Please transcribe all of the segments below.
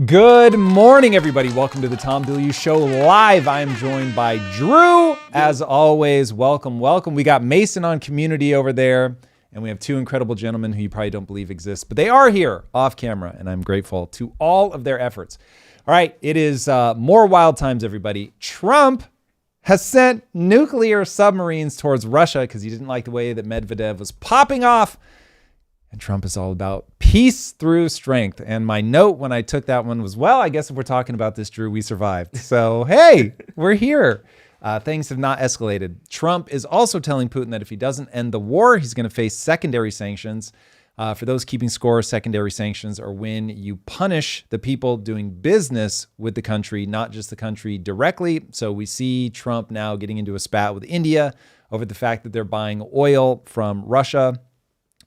Good morning, everybody. Welcome to the Tom Bilyeu Show live. I am joined by Drew. As always, welcome. We got Mason on Community over there, and we have two incredible gentlemen who you probably don't believe exist, but they are here off camera, and I'm grateful to all of their efforts. All right, it is more wild times, everybody. Trump has sent nuclear submarines towards Russia because he didn't like the way that Medvedev was popping off. And Trump is all about peace through strength. And my note when I took that one was, well, I guess if we're talking about this, Drew, we survived. So, hey, we're here. Things have not escalated. Trump is also telling Putin that if he doesn't end the war, he's going to face secondary sanctions. For those keeping score, secondary sanctions are when you punish the people doing business with the country, not just the country directly. So we see Trump now getting into a spat with India over the fact that they're buying oil from Russia.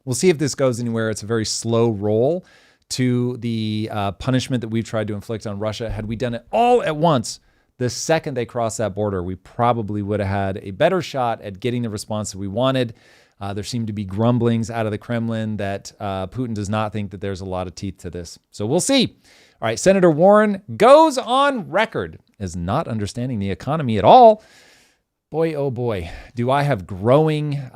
We'll see if this goes anywhere. It's a very slow roll to the punishment that we've tried to inflict on Russia. Had we done it all at once, the second they crossed that border, we probably would have had a better shot at getting the response that we wanted. There seem to be grumblings out of the Kremlin that Putin does not think that there's a lot of teeth to this. So we'll see. All right, Senator Warren goes on record as not understanding the economy at all. Boy, oh boy, do I have growing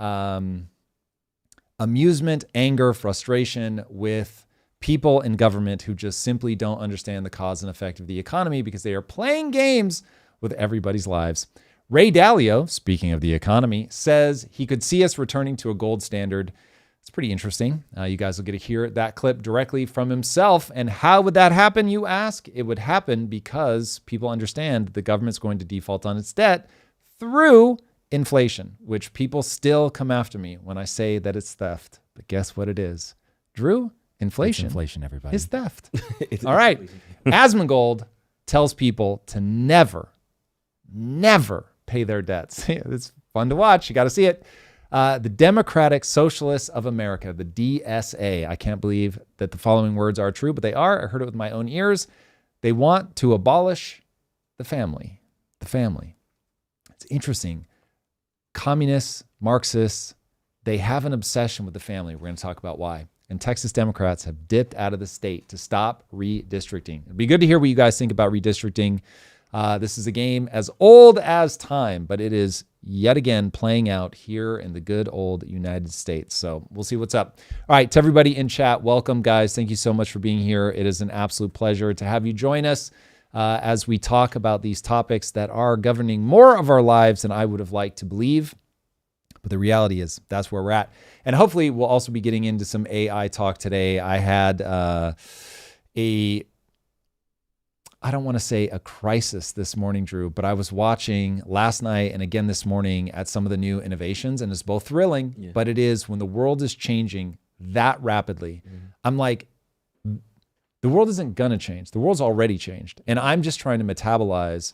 amusement, anger, frustration with people in government who just simply don't understand the cause and effect of the economy because they are playing games with everybody's lives. Ray Dalio, speaking of the economy, says he could see us returning to a gold standard. It's pretty interesting. You guys will get to hear that clip directly from himself. And how would that happen, you ask? It would happen because people understand the government's going to default on its debt through inflation, which people still come after me when I say that it's theft. But guess what it is? Drew, inflation. It's inflation, everybody. Is theft. All right. Asmongold tells people to never pay their debts. It's fun to watch. You got to see it. The Democratic Socialists of America, the DSA. I can't believe that the following words are true, but they are. I heard it with my own ears. They want to abolish the family. The family. It's interesting. Communists, Marxists, they have an obsession with the family. We're going to talk about why. And Texas Democrats have dipped out of the state to stop redistricting. It'd be good to hear what you guys think about redistricting. This is a game as old as time, but it is yet again playing out here in the good old United States. So we'll see what's up. All right, to everybody in chat, welcome, guys. Thank you so much for being here. It is an absolute pleasure to have you join us as we talk about these topics that are governing more of our lives than I would have liked to believe. But the reality is that's where we're at. And hopefully we'll also be getting into some AI talk today. I had I don't want to say a crisis this morning, Drew, but I was watching last night and again this morning at some of the new innovations, and it's both thrilling, but it is when the world is changing that rapidly. I'm like, the world isn't going to change. The world's already changed. And I'm just trying to metabolize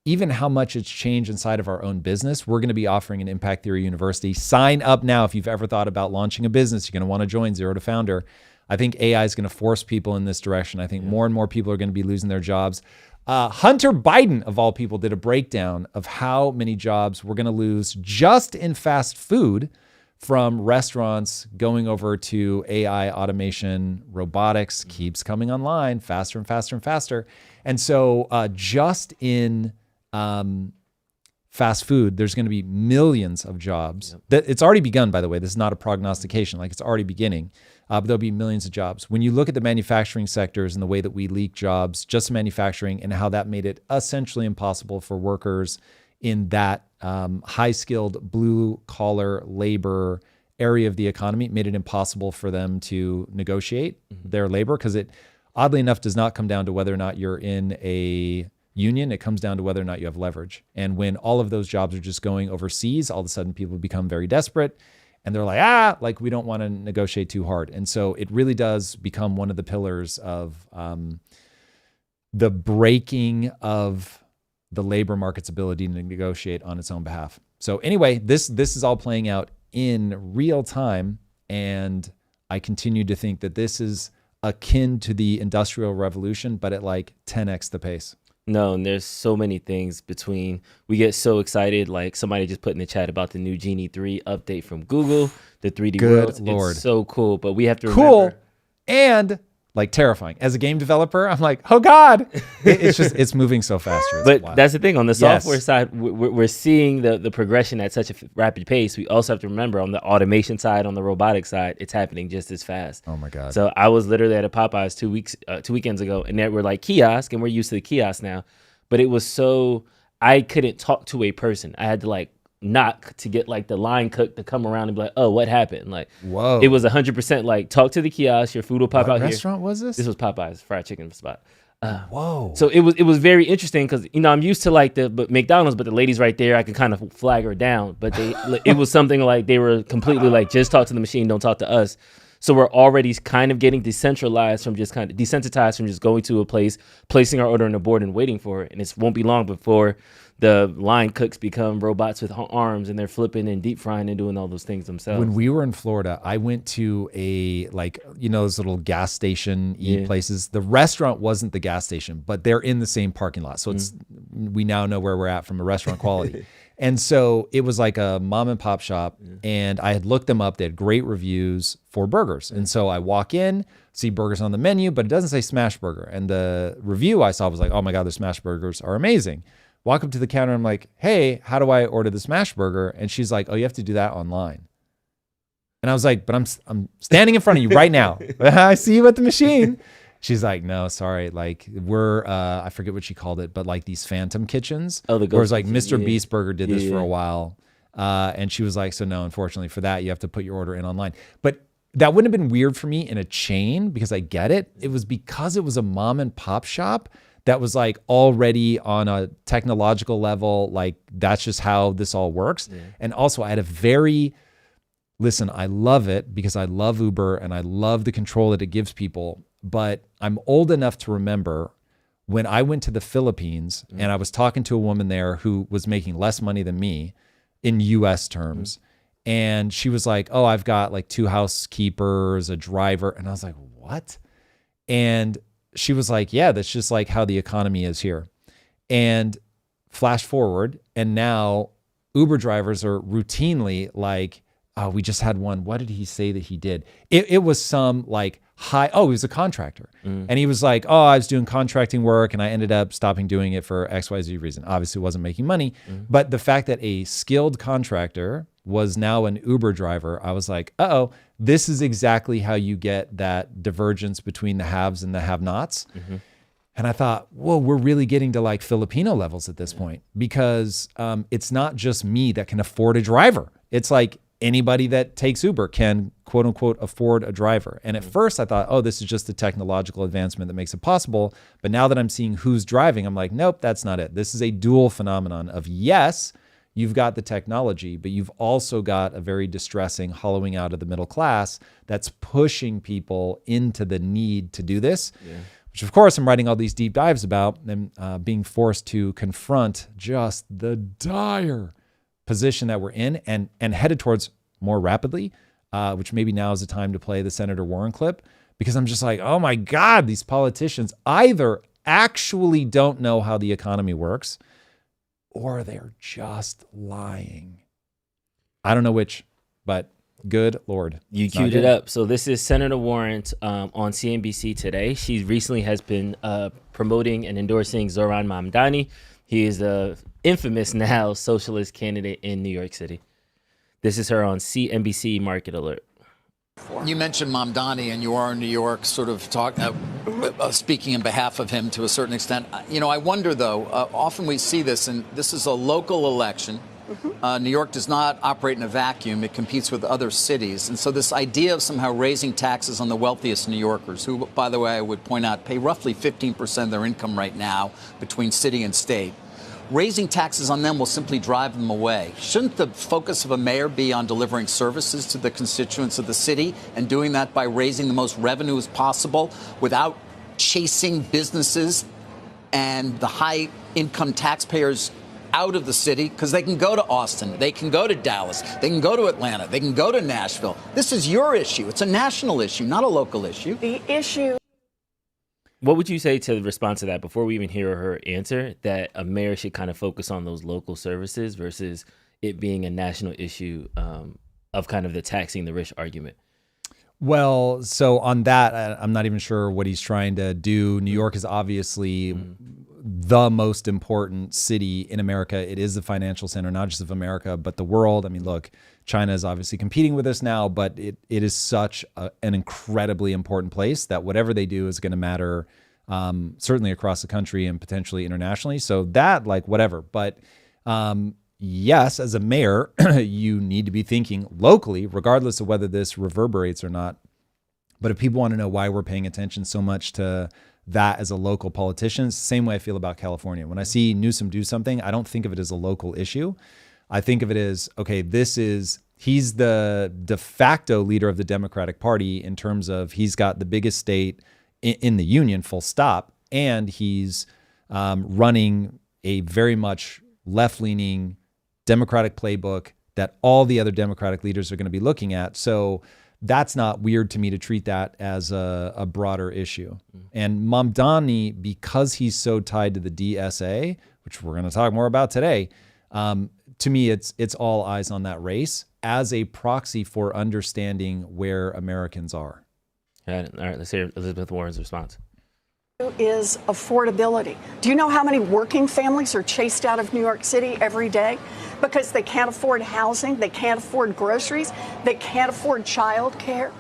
even how much it's changed inside of our own business. We're going to be offering an Impact Theory University. Sign up now if you've ever thought about launching a business. You're going to want to join Zero to Founder. I think AI is going to force people in this direction. I think more and more people are going to be losing their jobs. Hunter Biden, of all people, did a breakdown of how many jobs we're going to lose just in fast food from restaurants going over to AI automation. Robotics keeps coming online faster and faster and faster. And so just in fast food, there's going to be millions of jobs. It's already begun, by the way. This is not a prognostication. Like, it's already beginning. But there'll be millions of jobs. When you look at the manufacturing sectors and the way that we leak jobs, just manufacturing, and how that made it essentially impossible for workers in that high-skilled blue-collar labor area of the economy, made it impossible for them to negotiate their labor, because it, oddly enough, does not come down to whether or not you're in a union. It comes down to whether or not you have leverage. And when all of those jobs are just going overseas, all of a sudden people become very desperate. And they're like, we don't want to negotiate too hard. And so it really does become one of the pillars of the breaking of the labor market's ability to negotiate on its own behalf. So anyway, this is all playing out in real time. And I continue to think that this is akin to the Industrial Revolution, but at like 10x the pace. No, and there's so many things between, we get so excited, like somebody just put in the chat about the new Genie 3 update from Google, the 3D Good worlds. Lord. It's so cool, but we have to remember. Cool. And like terrifying. As a game developer, I'm like, oh God, it's moving so fast. But that's the thing, on the software side, we're seeing the progression at such a rapid pace. We also have to remember on the automation side, on the robotic side, it's happening just as fast. Oh my God. So I was literally at a Popeyes 2 weekends ago, and they were like kiosk, and we're used to the kiosk now, but it was so, I couldn't talk to a person. I had to like knock to get like the line cook to come around and be like, oh, what happened? Like, whoa, it was 100% like, talk to the kiosk, your food will pop out here. What restaurant was this? This was Popeyes fried chicken spot. Whoa. So it was very interesting because, you know, I'm used to like the McDonald's, but the lady's right there, I could kind of flag her down, but it was something like they were completely like, just talk to the machine, don't talk to us. So we're already kind of getting desensitized from just going to a place, placing our order on the board and waiting for it. And it won't be long before the line cooks become robots with arms and they're flipping and deep frying and doing all those things themselves. When we were in Florida, I went to a, like, you know, those little gas station places. The restaurant wasn't the gas station, but they're in the same parking lot. So it's, we now know where we're at from a restaurant quality. And so it was like a mom and pop shop, and I had looked them up. They had great reviews for burgers. And so I walk in, see burgers on the menu, but it doesn't say smash burger. And the review I saw was like, oh my God, the smash burgers are amazing. Walk up to the counter, I'm like, hey, how do I order the smash burger? And she's like, oh, you have to do that online. And I was like, but I'm standing in front of you right now. I see you at the machine. She's like, no, sorry. Like, we're, I forget what she called it, but like these phantom kitchens. Oh, the whereas like Mr. Beast Burger did this for a while. And she was like, so no, unfortunately for that, you have to put your order in online. But that wouldn't have been weird for me in a chain because I get it. It was because it was a mom and pop shop that was like already on a technological level. Like, that's just how this all works. Yeah. And also I had listen, I love it because I love Uber and I love the control that it gives people. But I'm old enough to remember when I went to the Philippines and I was talking to a woman there who was making less money than me in US terms. And she was like, oh, I've got like 2 housekeepers, a driver. And I was like, what? And she was like, yeah, that's just like how the economy is here. And flash forward, and now Uber drivers are routinely like, oh, we just had one. What did he say that he did? It was some like he was a contractor. And he was like, oh, I was doing contracting work and I ended up stopping doing it for XYZ reason. Obviously wasn't making money. But the fact that a skilled contractor was now an Uber driver, I was like, uh-oh, this is exactly how you get that divergence between the haves and the have-nots. And I thought, whoa, we're really getting to like Filipino levels at this point because it's not just me that can afford a driver. It's like anybody that takes Uber can, quote unquote, afford a driver. And at first I thought, oh, this is just a technological advancement that makes it possible. But now that I'm seeing who's driving, I'm like, nope, that's not it. This is a dual phenomenon of, yes, you've got the technology, but you've also got a very distressing hollowing out of the middle class that's pushing people into the need to do this, which of course I'm writing all these deep dives about and being forced to confront just the dire position that we're in and headed towards more rapidly, which maybe now is the time to play the Senator Warren clip, because I'm just like, oh my God, these politicians either actually don't know how the economy works or they're just lying. I don't know which, but good Lord. You queued it up. So this is Senator Warren on CNBC today. She recently has been promoting and endorsing Zoran Mamdani. He is the infamous now socialist candidate in New York City. This is her on CNBC Market Alert. You mentioned Mamdani, and you are in New York, sort of speaking in behalf of him to a certain extent. You know, I wonder, though, often we see this, and this is a local election. New York does not operate in a vacuum. It competes with other cities. And so this idea of somehow raising taxes on the wealthiest New Yorkers, who, by the way, I would point out, pay roughly 15% of their income right now between city and state, raising taxes on them will simply drive them away. Shouldn't the focus of a mayor be on delivering services to the constituents of the city and doing that by raising the most revenue as possible without chasing businesses and the high-income taxpayers out of the city? Because they can go to Austin, they can go to Dallas, they can go to Atlanta, they can go to Nashville. This is your issue. It's a national issue, not a local issue. The issue. What would you say to the response to that before we even hear her answer, that a mayor should kind of focus on those local services versus it being a national issue of kind of the taxing the rich argument? Well, so on that, I'm not even sure what he's trying to do. New York is obviously the most important city in America. It is the financial center, not just of America, but the world. I mean, look, China is obviously competing with us now, but it is such an incredibly important place that whatever they do is going to matter, certainly across the country and potentially internationally. So that, like, whatever. But yes, as a mayor, you need to be thinking locally, regardless of whether this reverberates or not. But if people want to know why we're paying attention so much to that as a local politician, it's the same way I feel about California. When I see Newsom do something, I don't think of it as a local issue. I think of it as, okay, he's the de facto leader of the Democratic Party in terms of he's got the biggest state in the union, full stop, and he's running a very much left-leaning Democratic playbook that all the other Democratic leaders are going to be looking at. So that's not weird to me to treat that as a broader issue. And Mamdani, because he's so tied to the DSA, which we're going to talk more about today, to me, it's all eyes on that race as a proxy for understanding where Americans are. All right, let's hear Elizabeth Warren's response. Is affordability. Do you know how many working families are chased out of New York City every day because they can't afford housing, they can't afford groceries, they can't afford child care?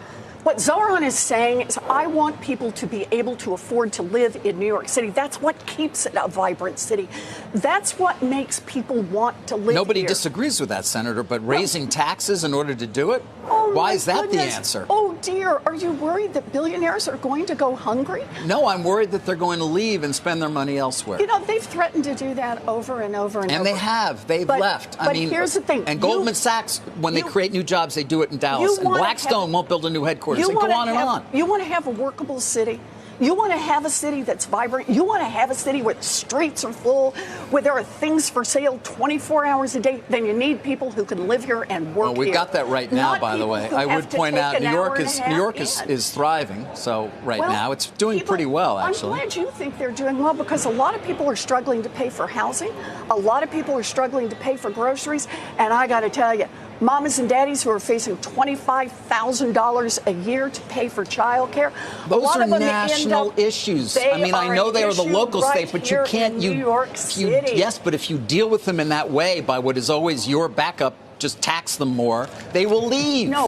What Zoran is saying is, I want people to be able to afford to live in New York City. That's what keeps it a vibrant city. That's what makes people want to live Nobody here. disagrees with that, Senator, but raising taxes in order to do it? Oh, why my is that goodness. the answer? Oh, dear. Are you worried that billionaires are going to go hungry? No, I'm worried that they're going to leave and spend their money elsewhere. You know, they've threatened to do that over and over and over. And they have. They've left. But here's the thing. And Goldman Sachs, when they create new jobs, they do it in Dallas. And Blackstone won't build a new headquarters. And go on and on. You want to have a workable city? You want to have a city that's vibrant? You want to have a city where the streets are full, where there are things for sale 24 hours a day? Then you need people who can live here and work here. Well, we've got that right now, by the way. I would point out New York is thriving. So now it's doing pretty well, actually. I'm glad you think they're doing well, because a lot of people are struggling to pay for housing. A lot of people are struggling to pay for groceries. And I got to tell you, mamas and daddies who are facing $25,000 a year to pay for childcare. Those are national issues. I mean, I know they are the local state, but you can't. New York City. Yes, but if you deal with them in that way, by what is always your backup, just tax them more, they will leave. No.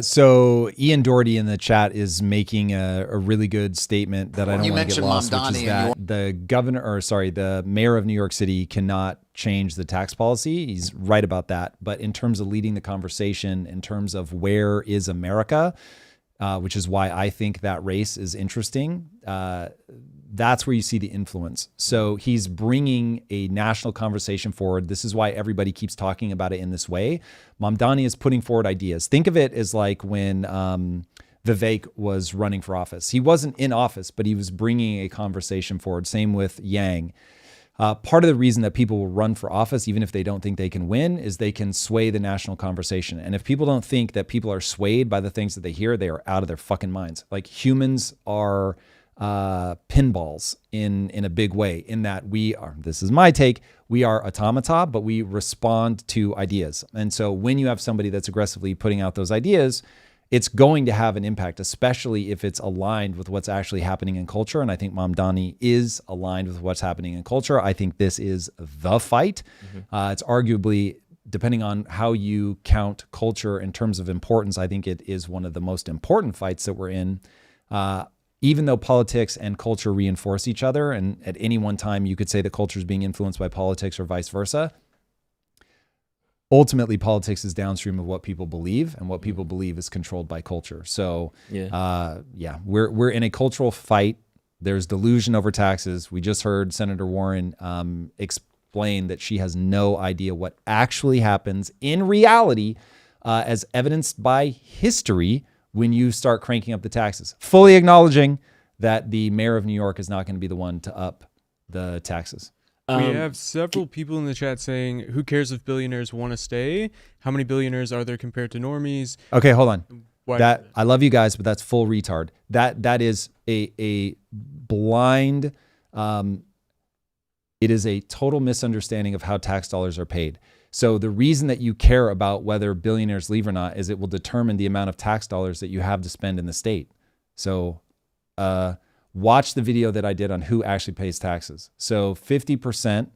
So Ian Doherty in the chat is making a really good statement that I don't want to get lost, which is that the mayor of New York City cannot change the tax policy. He's right about that. But in terms of leading the conversation, in terms of where is America, which is why I think that race is interesting, that's where you see the influence. So he's bringing a national conversation forward. This is why everybody keeps talking about it in this way. Mamdani is putting forward ideas. Think of it as like when Vivek was running for office. He wasn't in office, but he was bringing a conversation forward. Same with Yang. Part of the reason that people will run for office, even if they don't think they can win, is they can sway the national conversation. And if people don't think that people are swayed by the things that they hear, they are out of their fucking minds. Like, humans are pinballs in a big way, in that we are, this is my take, we are automata, but we respond to ideas. And so when you have somebody that's aggressively putting out those ideas, it's going to have an impact, especially if it's aligned with what's actually happening in culture. And I think Mamdani is aligned with what's happening in culture. I think this is the fight. It's arguably, depending on how you count culture in terms of importance, I think it is one of the most important fights that we're in. Even though politics and culture reinforce each other, and at any one time you could say that culture is being influenced by politics or vice versa, ultimately politics is downstream of what people believe, and what people believe is controlled by culture. So we're in a cultural fight. There's delusion over taxes. We just heard Senator Warren explain that she has no idea what actually happens in reality, as evidenced by history, when you start cranking up the taxes, fully acknowledging that the mayor of New York is not going to be the one to up the taxes. We have several people in the chat saying, who cares if billionaires want to stay? How many billionaires are there compared to normies? Okay, hold on. Why? I love you guys, but that's full retard. That is a blind, it is a total misunderstanding of how tax dollars are paid. So the reason that you care about whether billionaires leave or not is it will determine the amount of tax dollars that you have to spend in the state. So watch the video that I did on who actually pays taxes. So 50%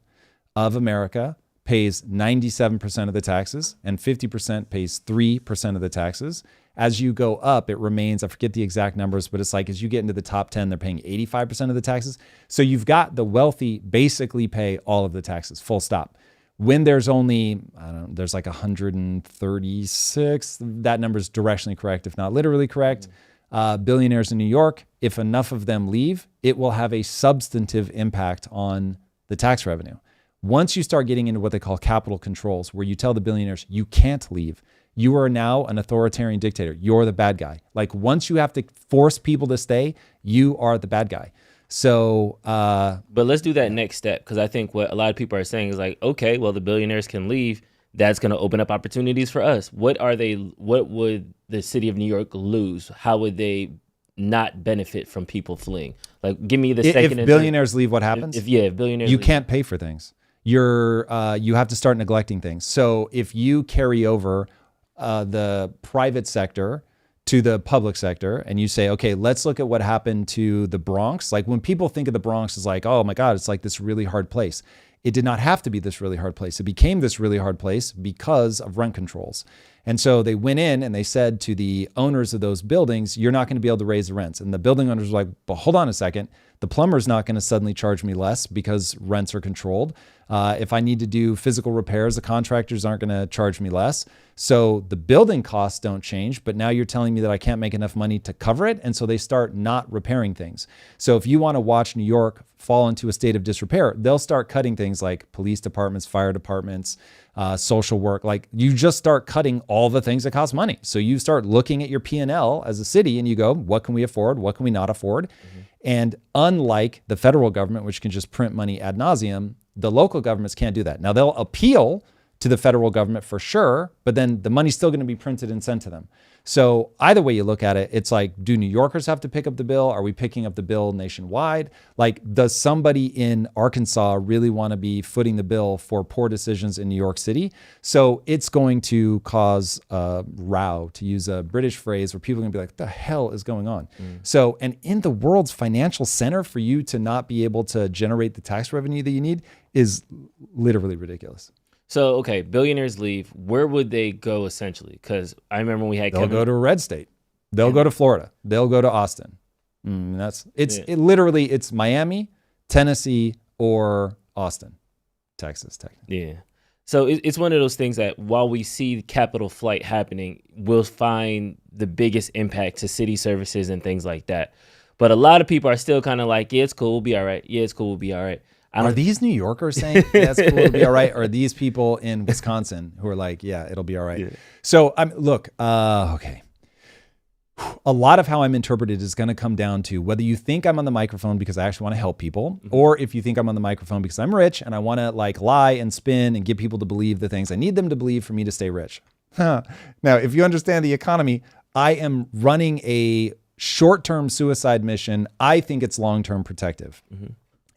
of America pays 97% of the taxes, and 50% pays 3% of the taxes. As you go up, it remains, I forget the exact numbers, but it's like as you get into the top 10, they're paying 85% of the taxes. So you've got the wealthy basically pay all of the taxes, full stop. When there's only, I don't know, there's like 136, that number's directionally correct, if not literally correct. Billionaires in New York, if enough of them leave, it will have a substantive impact on the tax revenue. Once you start getting into what they call capital controls, where you tell the billionaires, you can't leave, you are now an authoritarian dictator. You're the bad guy. Like once you have to force people to stay, you are the bad guy. So, but let's do that next step, because I think what a lot of people are saying is like, okay, well, the billionaires can leave. That's going to open up opportunities for us. What would the city of New York lose? How would they not benefit from people fleeing? Like, give me the second. If billionaires leave, what happens? If billionaires you leave. can't pay for things. You have to start neglecting things. So if you carry over the private sector to the public sector and you say, okay, let's look at what happened to the Bronx. Like when people think of the Bronx as like, oh my God, it's like this really hard place. It did not have to be this really hard place. It became this really hard place because of rent controls. And so they went in and they said to the owners of those buildings, you're not going to be able to raise the rents. And the building owners were like, but hold on a second. The plumber's not going to suddenly charge me less because rents are controlled. If I need to do physical repairs, the contractors aren't going to charge me less. So the building costs don't change, but now you're telling me that I can't make enough money to cover it. And so they start not repairing things. So if you want to watch New York fall into a state of disrepair, they'll start cutting things like police departments, fire departments, social work. Like you just start cutting all the things that cost money. So you start looking at your P&L as a city and you go, what can we afford? What can we not afford? Mm-hmm. And unlike the federal government, which can just print money ad nauseum, the local governments can't do that. Now they'll appeal to the federal government for sure, but then the money's still going to be printed and sent to them. So either way you look at it, it's like, do New Yorkers have to pick up the bill? Are we picking up the bill nationwide? Like, does somebody in Arkansas really want to be footing the bill for poor decisions in New York City? So it's going to cause a row, to use a British phrase, where people are going to be like, what the hell is going on? So, and in the world's financial center, for you to not be able to generate the tax revenue that you need is literally ridiculous. So, okay, billionaires leave. Where would they go essentially? Because I remember when we had They'll go to a red state. They'll go to Florida. They'll go to Austin. It's Miami, Tennessee, or Austin, Texas, technically. Yeah. So it's one of those things that while we see capital flight happening, we'll find the biggest impact to city services and things like that. But a lot of people are still kind of like, yeah, it's cool, we'll be all right. Yeah, it's cool, we'll be all right. Are these New Yorkers saying, yeah, it's cool, it'll be all right? Or are these people in Wisconsin who are like, yeah, it'll be all right? Yeah. So okay. A lot of how I'm interpreted is going to come down to whether you think I'm on the microphone because I actually want to help people, or if you think I'm on the microphone because I'm rich and I want to like lie and spin and get people to believe the things I need them to believe for me to stay rich. Now, if you understand the economy, I am running a short-term suicide mission. I think it's long-term protective.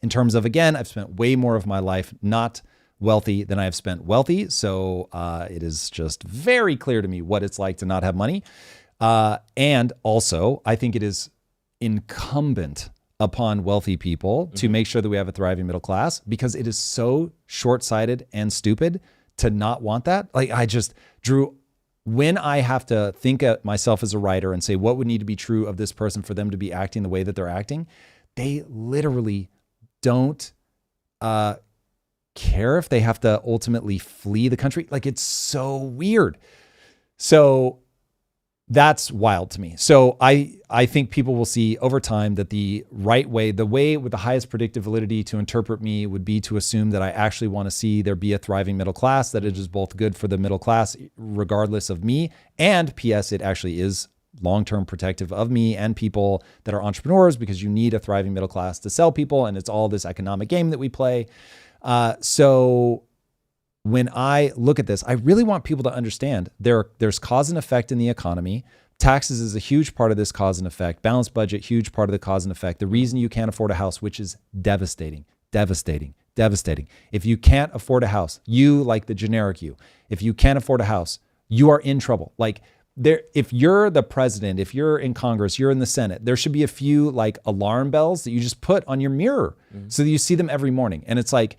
In terms of, again, I've spent way more of my life not wealthy than I have spent wealthy. So it is just very clear to me what it's like to not have money. And also, I think it is incumbent upon wealthy people to make sure that we have a thriving middle class, because it is so short-sighted and stupid to not want that. Like Drew, when I have to think of myself as a writer and say what would need to be true of this person for them to be acting the way that they're acting, they literally don't care if they have to ultimately flee the country. Like, it's so weird. So that's wild to me. So I think people will see over time that the right way, the way with the highest predictive validity to interpret me would be to assume that I actually want to see there be a thriving middle class, that it is both good for the middle class regardless of me, and P.S. it actually is long-term protective of me and people that are entrepreneurs, because you need a thriving middle class to sell people. And it's all this economic game that we play. So when I look at this, I really want people to understand there's cause and effect in the economy. Taxes is a huge part of this cause and effect. Balanced budget, huge part of the cause and effect. The reason you can't afford a house, which is devastating, devastating. If you can't afford a house, you, like the generic you, if you can't afford a house, you are in trouble. Like there, if you're the president, if you're in Congress, you're in the Senate, there should be a few like alarm bells that you just put on your mirror so that you see them every morning. And it's like,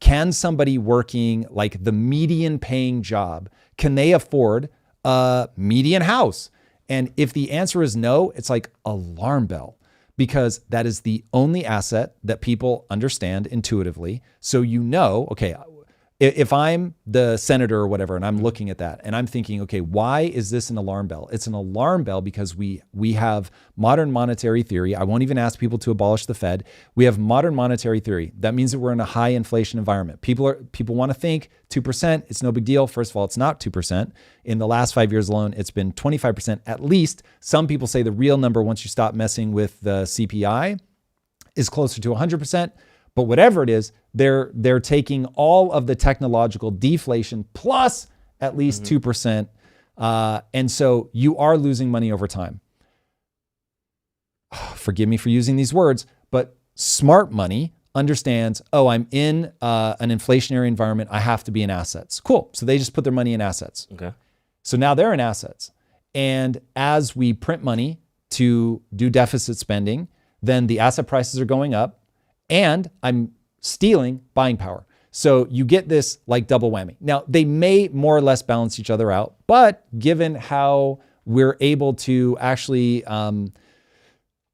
can somebody working like the median paying job, can they afford a median house? And if the answer is no, it's like alarm bell, because that is the only asset that people understand intuitively. So you know, okay, if I'm the senator or whatever, and I'm looking at that and I'm thinking, okay, why is this an alarm bell? It's an alarm bell because we have modern monetary theory. I won't even ask people to abolish the Fed. We have modern monetary theory. That means that we're in a high inflation environment. People want to think 2%, it's no big deal. First of all, it's not 2%. In the last 5 years alone, it's been 25% at least. Some people say the real number, once you stop messing with the CPI, is closer to 100%. But whatever it is, they're taking all of the technological deflation plus at least 2%. And so you are losing money over time. Forgive me for using these words, but smart money understands, oh, I'm in an inflationary environment. I have to be in assets. Cool. So they just put their money in assets. Okay. So now they're in assets. And as we print money to do deficit spending, then the asset prices are going up. And I'm stealing buying power. So you get this like double whammy. Now, they may more or less balance each other out, but given how we're able to actually,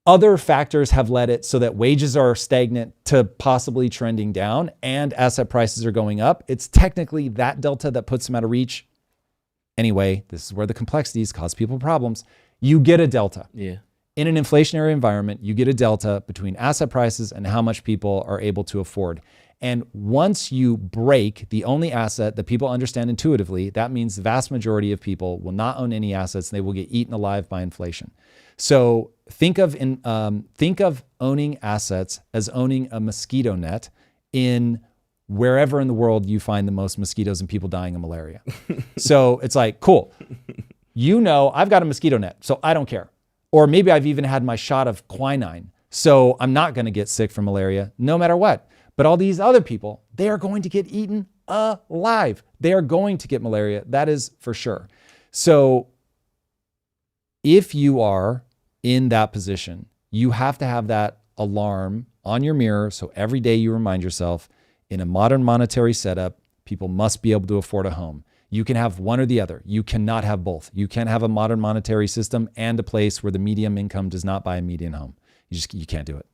other factors have led it so that wages are stagnant to possibly trending down and asset prices are going up. It's technically that delta that puts them out of reach. Anyway, this is where the complexities cause people problems. You get a delta. Yeah. In an inflationary environment, you get a delta between asset prices and how much people are able to afford. And once you break the only asset that people understand intuitively, that means the vast majority of people will not own any assets and they will get eaten alive by inflation. So think of owning assets as owning a mosquito net in wherever in the world you find the most mosquitoes and people dying of malaria. So it's like, cool. You know, I've got a mosquito net, so I don't care. Or maybe I've even had my shot of quinine. So I'm not going to get sick from malaria no matter what. But all these other people, they are going to get eaten alive. They are going to get malaria. That is for sure. So if you are in that position, you have to have that alarm on your mirror. So every day you remind yourself, in a modern monetary setup, people must be able to afford a home. You can have one or the other. You cannot have both. You can't have a modern monetary system and a place where the median income does not buy a median home. You can't do it.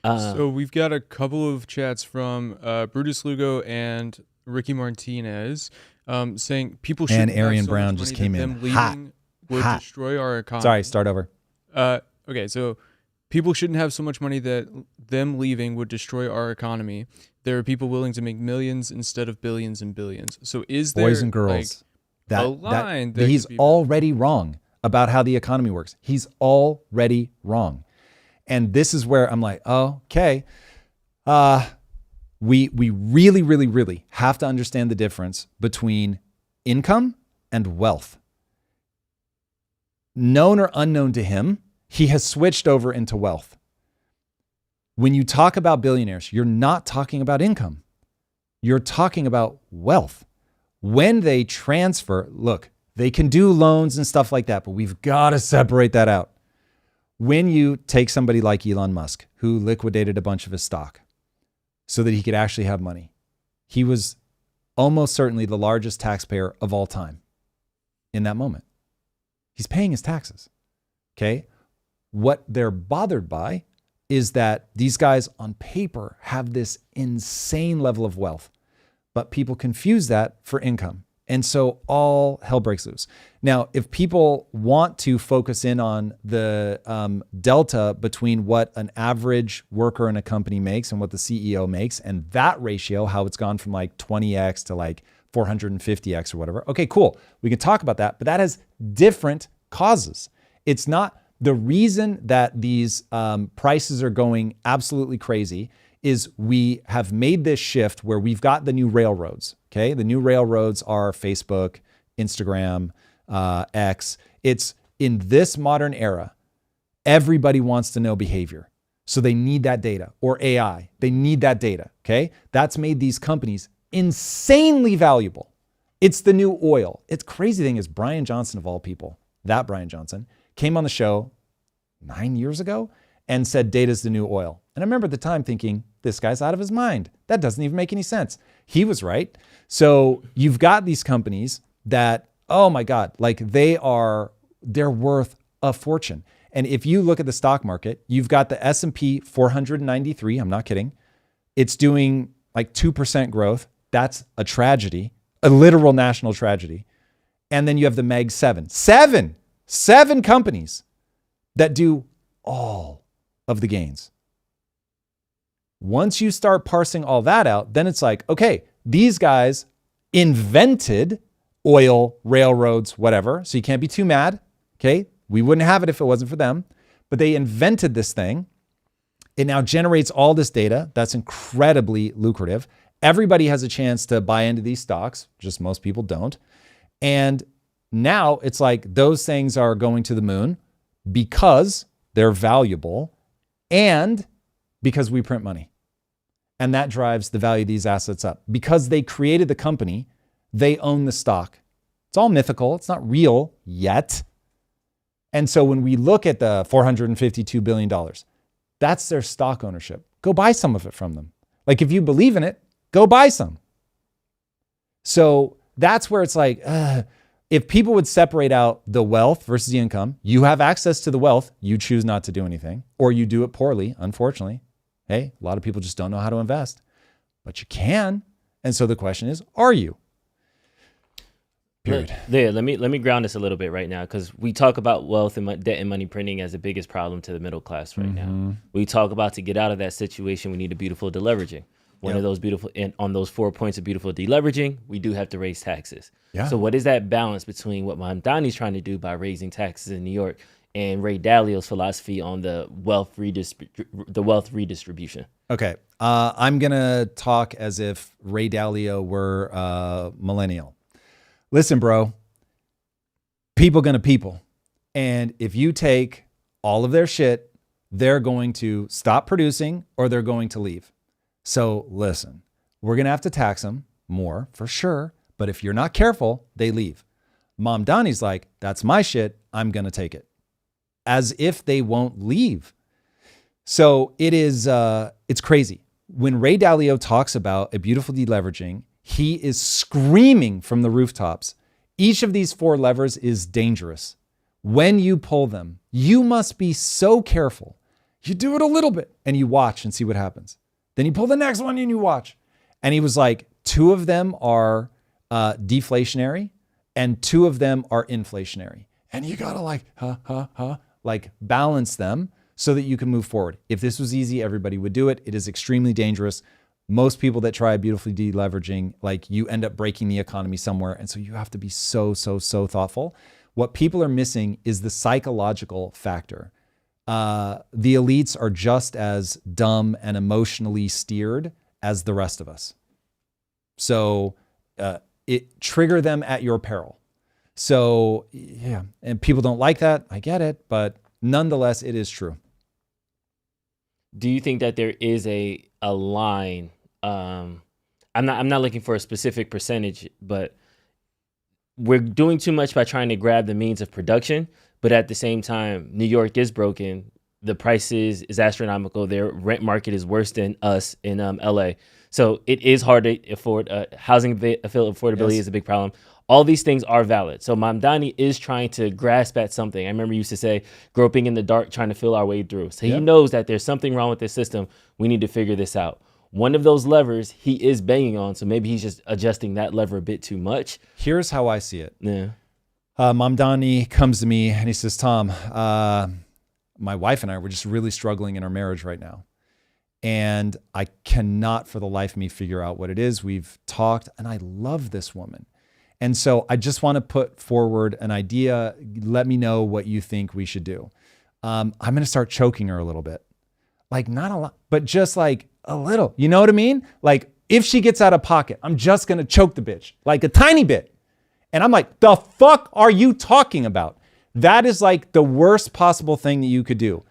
So we've got a couple of chats from Brutus Lugo and Ricky Martinez saying people should. And Arian have so Brown much just money came that in. them leaving would destroy our economy. Sorry, start over. Okay, so people shouldn't have so much money that them leaving would destroy our economy. There are people willing to make millions instead of billions and billions. So is there boys and girls, like, a line that he's already wrong about how the economy works. He's already wrong. And this is where I'm like, oh, okay. We really, really, really have to understand the difference between income and wealth. Known or unknown to him, he has switched over into wealth. When you talk about billionaires, you're not talking about income. You're talking about wealth. When they transfer, look, they can do loans and stuff like that, but we've got to separate that out. When you take somebody like Elon Musk, who liquidated a bunch of his stock so that he could actually have money, he was almost certainly the largest taxpayer of all time in that moment. He's paying his taxes. Okay. What they're bothered by is that these guys on paper have this insane level of wealth, but people confuse that for income. And so all hell breaks loose. Now, if people want to focus in on the delta between what an average worker in a company makes and what the CEO makes, and that ratio, how it's gone from like 20x to like 450x or whatever. Okay, cool. We can talk about that, but that has different causes. It's not the reason that these prices are going absolutely crazy is we have made this shift where we've got the new railroads. Okay. The new railroads are Facebook, Instagram, X. It's in this modern era, everybody wants to know behavior. So they need that data, or AI. They need that data, okay? That's made these companies insanely valuable. It's the new oil. It's crazy thing is Brian Johnson, of all people, that Brian Johnson, came on the show 9 years ago and said data's the new oil. And I remember at the time thinking, this guy's out of his mind. That doesn't even make any sense. He was right. So you've got these companies that, oh my God, like they're worth a fortune. And if you look at the stock market, you've got the S&P 493. I'm not kidding. It's doing like 2% growth. That's a tragedy, a literal national tragedy. And then you have the Meg 7. Seven companies that do all of the gains. Once you start parsing all that out, then it's like, okay, these guys invented oil, railroads, whatever. So you can't be too mad. Okay. We wouldn't have it if it wasn't for them, but they invented this thing. It now generates all this data. That's incredibly lucrative. Everybody has a chance to buy into these stocks. Just most people don't. And now it's like those things are going to the moon because they're valuable and because we print money. And that drives the value of these assets up. Because they created the company, they own the stock. It's all mythical. It's not real yet. And so when we look at the $452 billion, that's their stock ownership. Go buy some of it from them. Like if you believe in it, go buy some. So that's where it's like, if people would separate out the wealth versus the income, you have access to the wealth, you choose not to do anything, or you do it poorly, unfortunately. Hey, a lot of people just don't know how to invest, but you can. And so the question is, are you? Period. Let me ground this a little bit right now, because we talk about wealth and debt and money printing as the biggest problem to the middle class right now. We talk about, to get out of that situation, we need a beautiful deleveraging. One of those beautiful, and on those 4 points of beautiful deleveraging, we do have to raise taxes. Yeah. So what is that balance between what Mamdani's trying to do by raising taxes in New York and Ray Dalio's philosophy on the wealth redistribution? Okay. I'm going to talk as if Ray Dalio were millennial. Listen, bro, people gonna people. And if you take all of their shit, they're going to stop producing or they're going to leave. So listen, we're gonna have to tax them more for sure. But if you're not careful, they leave. Mamdani's like, that's my shit. I'm gonna take it. As if they won't leave. So it is, it's crazy. When Ray Dalio talks about a beautiful deleveraging, he is screaming from the rooftops. Each of these 4 levers is dangerous. When you pull them, you must be so careful. You do it a little bit and you watch and see what happens. Then you pull the next one and you watch. And he was like, 2 of them are deflationary and 2 of them are inflationary. And you gotta like balance them so that you can move forward. If this was easy, everybody would do it. It is extremely dangerous. Most people that try beautifully deleveraging, like you end up breaking the economy somewhere. And so you have to be so thoughtful. What people are missing is the psychological factor. The elites are just as dumb and emotionally steered as the rest of us. So trigger them at your peril. So yeah, and people don't like that. I get it, but nonetheless, it is true. Do you think that there is a line? I'm not looking for a specific percentage, but we're doing too much by trying to grab the means of production. But at the same time, New York is broken. The prices is astronomical. Their rent market is worse than us in LA. So it is hard to afford. Housing affordability is a big problem. All these things are valid. So Mamdani is trying to grasp at something. I remember you used to say, groping in the dark, trying to feel our way through. So he knows that there's something wrong with this system. We need to figure this out. One of those levers he is banging on, so maybe he's just adjusting that lever a bit too much. Here's how I see it. Yeah. Mamdani comes to me and he says, Tom, my wife and I were just really struggling in our marriage right now. And I cannot for the life of me figure out what it is. We've talked and I love this woman. And so I just want to put forward an idea. Let me know what you think we should do. I'm going to start choking her a little bit. Like not a lot, but just like a little, you know what I mean? Like if she gets out of pocket, I'm just going to choke the bitch like a tiny bit. And I'm like, the fuck are you talking about? That is like the worst possible thing that you could do.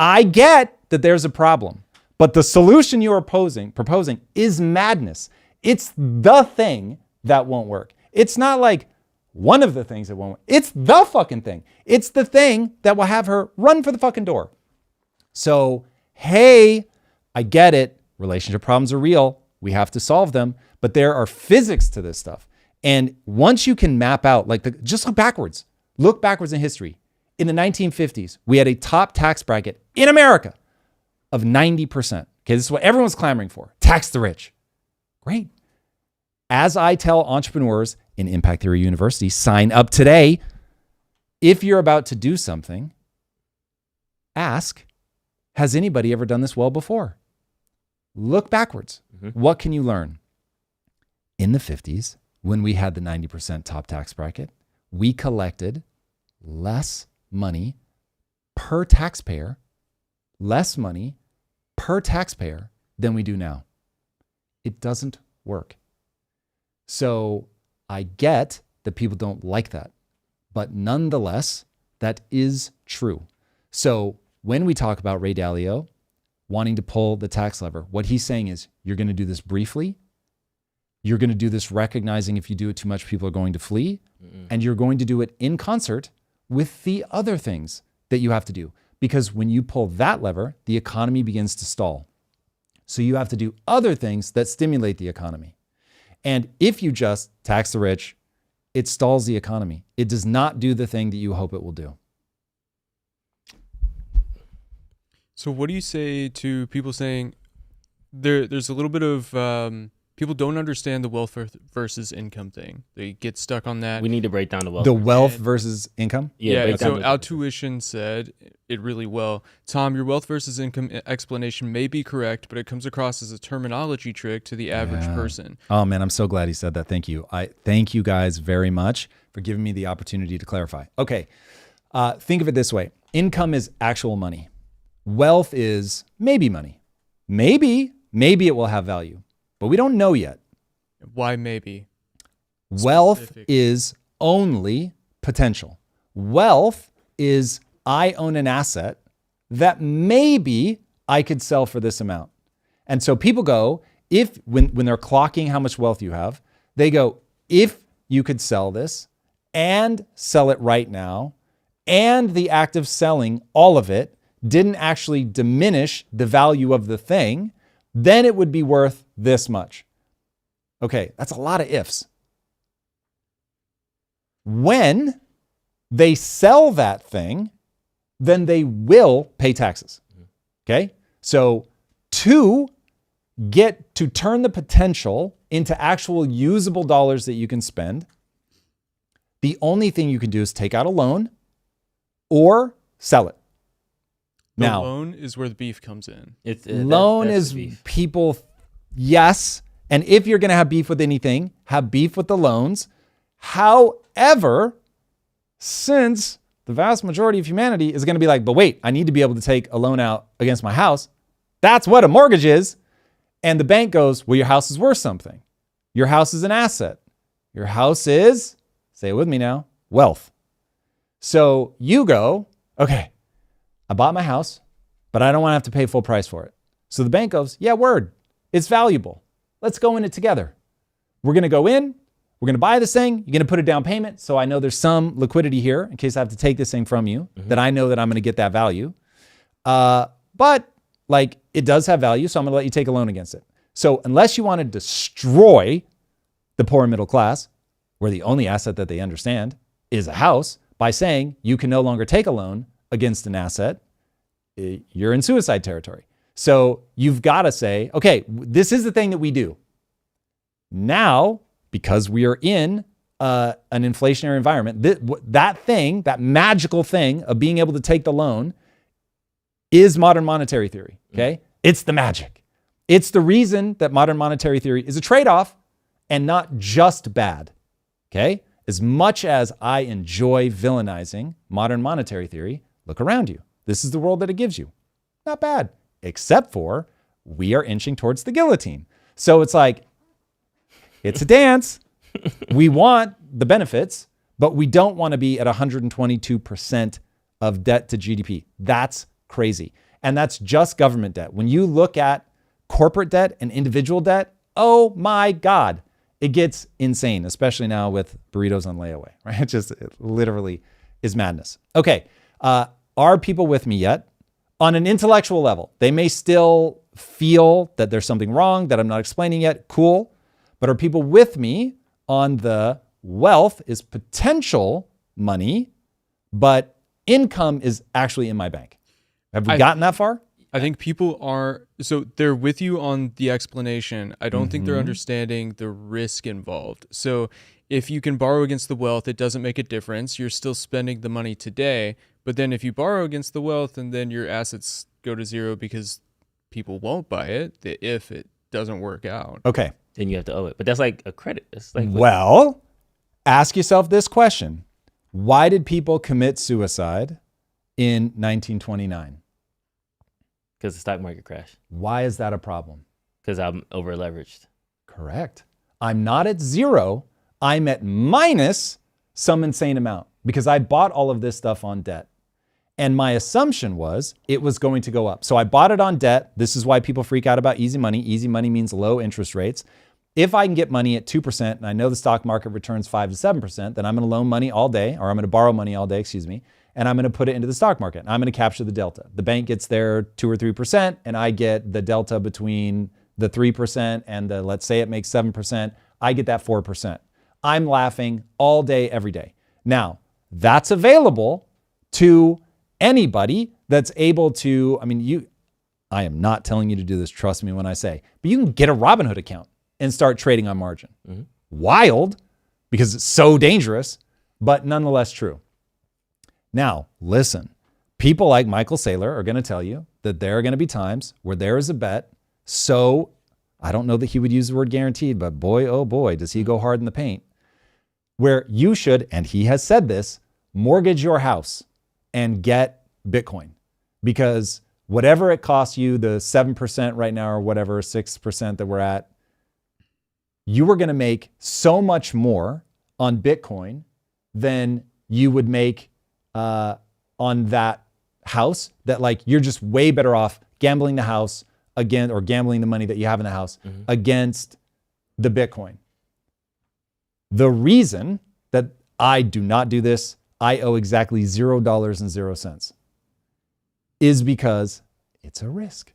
I get that there's a problem, but the solution you are proposing is madness. It's the thing that won't work. It's not like one of the things that won't work. It's the fucking thing. It's the thing that will have her run for the fucking door. So, hey, I get it. Relationship problems are real. We have to solve them, but there are physics to this stuff. And once you can map out, just look backwards in history. In the 1950s, we had a top tax bracket in America of 90%. Okay, this is what everyone's clamoring for. Tax the rich. Great. As I tell entrepreneurs in Impact Theory University, sign up today. If you're about to do something, ask, has anybody ever done this well before? Look backwards. What can you learn? In the 50s, when we had the 90% top tax bracket, we collected less money per taxpayer than we do now. It doesn't work. So I get that people don't like that, but nonetheless, that is true. So when we talk about Ray Dalio wanting to pull the tax lever, what he's saying is, you're going to do this briefly. You're going to do this recognizing if you do it too much, people are going to flee. And you're going to do it in concert with the other things that you have to do. Because when you pull that lever, the economy begins to stall. So you have to do other things that stimulate the economy. And if you just tax the rich, it stalls the economy. It does not do the thing that you hope it will do. So what do you say to people saying there's a little bit of people don't understand the wealth versus income thing. They get stuck on that. We need to break down the wealth. The wealth versus income? Yeah, so Altuition said it really well. Tom, your wealth versus income explanation may be correct, but it comes across as a terminology trick to the average person. Oh man, I'm so glad he said that. Thank you. I thank you guys very much for giving me the opportunity to clarify. Okay, think of it this way. Income is actual money. Wealth is maybe money. Maybe it will have value, but we don't know yet. Why maybe? Wealth is only potential. Wealth is I own an asset that maybe I could sell for this amount. And so people go, when they're clocking how much wealth you have, they go, if you could sell this and sell it right now, and the act of selling all of it didn't actually diminish the value of the thing, then it would be worth this much. Okay, that's a lot of ifs. When they sell that thing, then they will pay taxes. Okay? So to turn the potential into actual usable dollars that you can spend, the only thing you can do is take out a loan or sell it. Now, loan is where the beef comes in. Loan is people, yes. And if you're going to have beef with anything, have beef with the loans. However, since the vast majority of humanity is going to be like, but wait, I need to be able to take a loan out against my house. That's what a mortgage is. And the bank goes, well, your house is worth something. Your house is an asset. Your house is, say it with me now, wealth. So you go, okay, I bought my house, but I don't want to have to pay full price for it. So the bank goes, yeah, word, it's valuable. Let's go in it together. We're going to go in, we're going to buy this thing. You're going to put a down payment. So I know there's some liquidity here in case I have to take this thing from you, that I know that I'm going to get that value. But like it does have value. So I'm going to let you take a loan against it. So unless you want to destroy the poor and middle class, where the only asset that they understand is a house, by saying you can no longer take a loan against an asset, you're in suicide territory. So you've got to say, okay, this is the thing that we do. Now, because we are in an inflationary environment, that magical thing of being able to take the loan is modern monetary theory, okay? It's the magic. It's the reason that modern monetary theory is a trade-off and not just bad, okay? As much as I enjoy villainizing modern monetary theory, look around you. This is the world that it gives you. Not bad, except for we are inching towards the guillotine. So it's like, it's a dance. We want the benefits, but we don't want to be at 122% of debt to GDP. That's crazy. And that's just government debt. When you look at corporate debt and individual debt, oh my God, it gets insane, especially now with burritos on layaway, right? It literally is madness. Okay, are people with me yet? On an intellectual level, they may still feel that there's something wrong that I'm not explaining yet. Cool. But are people with me on the wealth is potential money, but income is actually in my bank? Have we gotten that far? I think people are, so they're with you on the explanation. I don't think they're understanding the risk involved. So if you can borrow against the wealth, it doesn't make a difference. You're still spending the money today. But then if you borrow against the wealth and then your assets go to zero because people won't buy it, if it doesn't work out. Okay. Then you have to owe it. But that's like a credit. It's like Well, ask yourself this question. Why did people commit suicide in 1929? because the stock market crashed. Why is that a problem? Because I'm over leveraged. Correct. I'm not at zero. I'm at minus some insane amount because I bought all of this stuff on debt. And my assumption was it was going to go up. So I bought it on debt. This is why people freak out about easy money. Easy money means low interest rates. If I can get money at 2% and I know the stock market returns 5 to 7%, then I'm going to loan money all day, or I'm going to borrow money all day, and I'm going to put it into the stock market. I'm going to capture the delta. The bank gets their 2 or 3%, and I get the delta between the 3% and the, let's say it makes 7%. I get that 4%. I'm laughing all day, every day. Now, that's available to anybody that's able to, I am not telling you to do this, trust me when I say, but you can get a Robinhood account and start trading on margin. Mm-hmm. Wild, because it's so dangerous, but nonetheless true. Now, listen, people like Michael Saylor are going to tell you that there are going to be times where there is a bet. So I don't know that he would use the word guaranteed, but boy, oh boy, does he go hard in the paint, where you should, and he has said this, mortgage your house and get Bitcoin, because whatever it costs you, the 7% right now or whatever, 6% that we're at, you are going to make so much more on Bitcoin than you would make on that house, that like you're just way better off gambling the house again, or gambling the money that you have in the house against the Bitcoin. The reason that I do not do this, I owe exactly $0.00, is because it's a risk.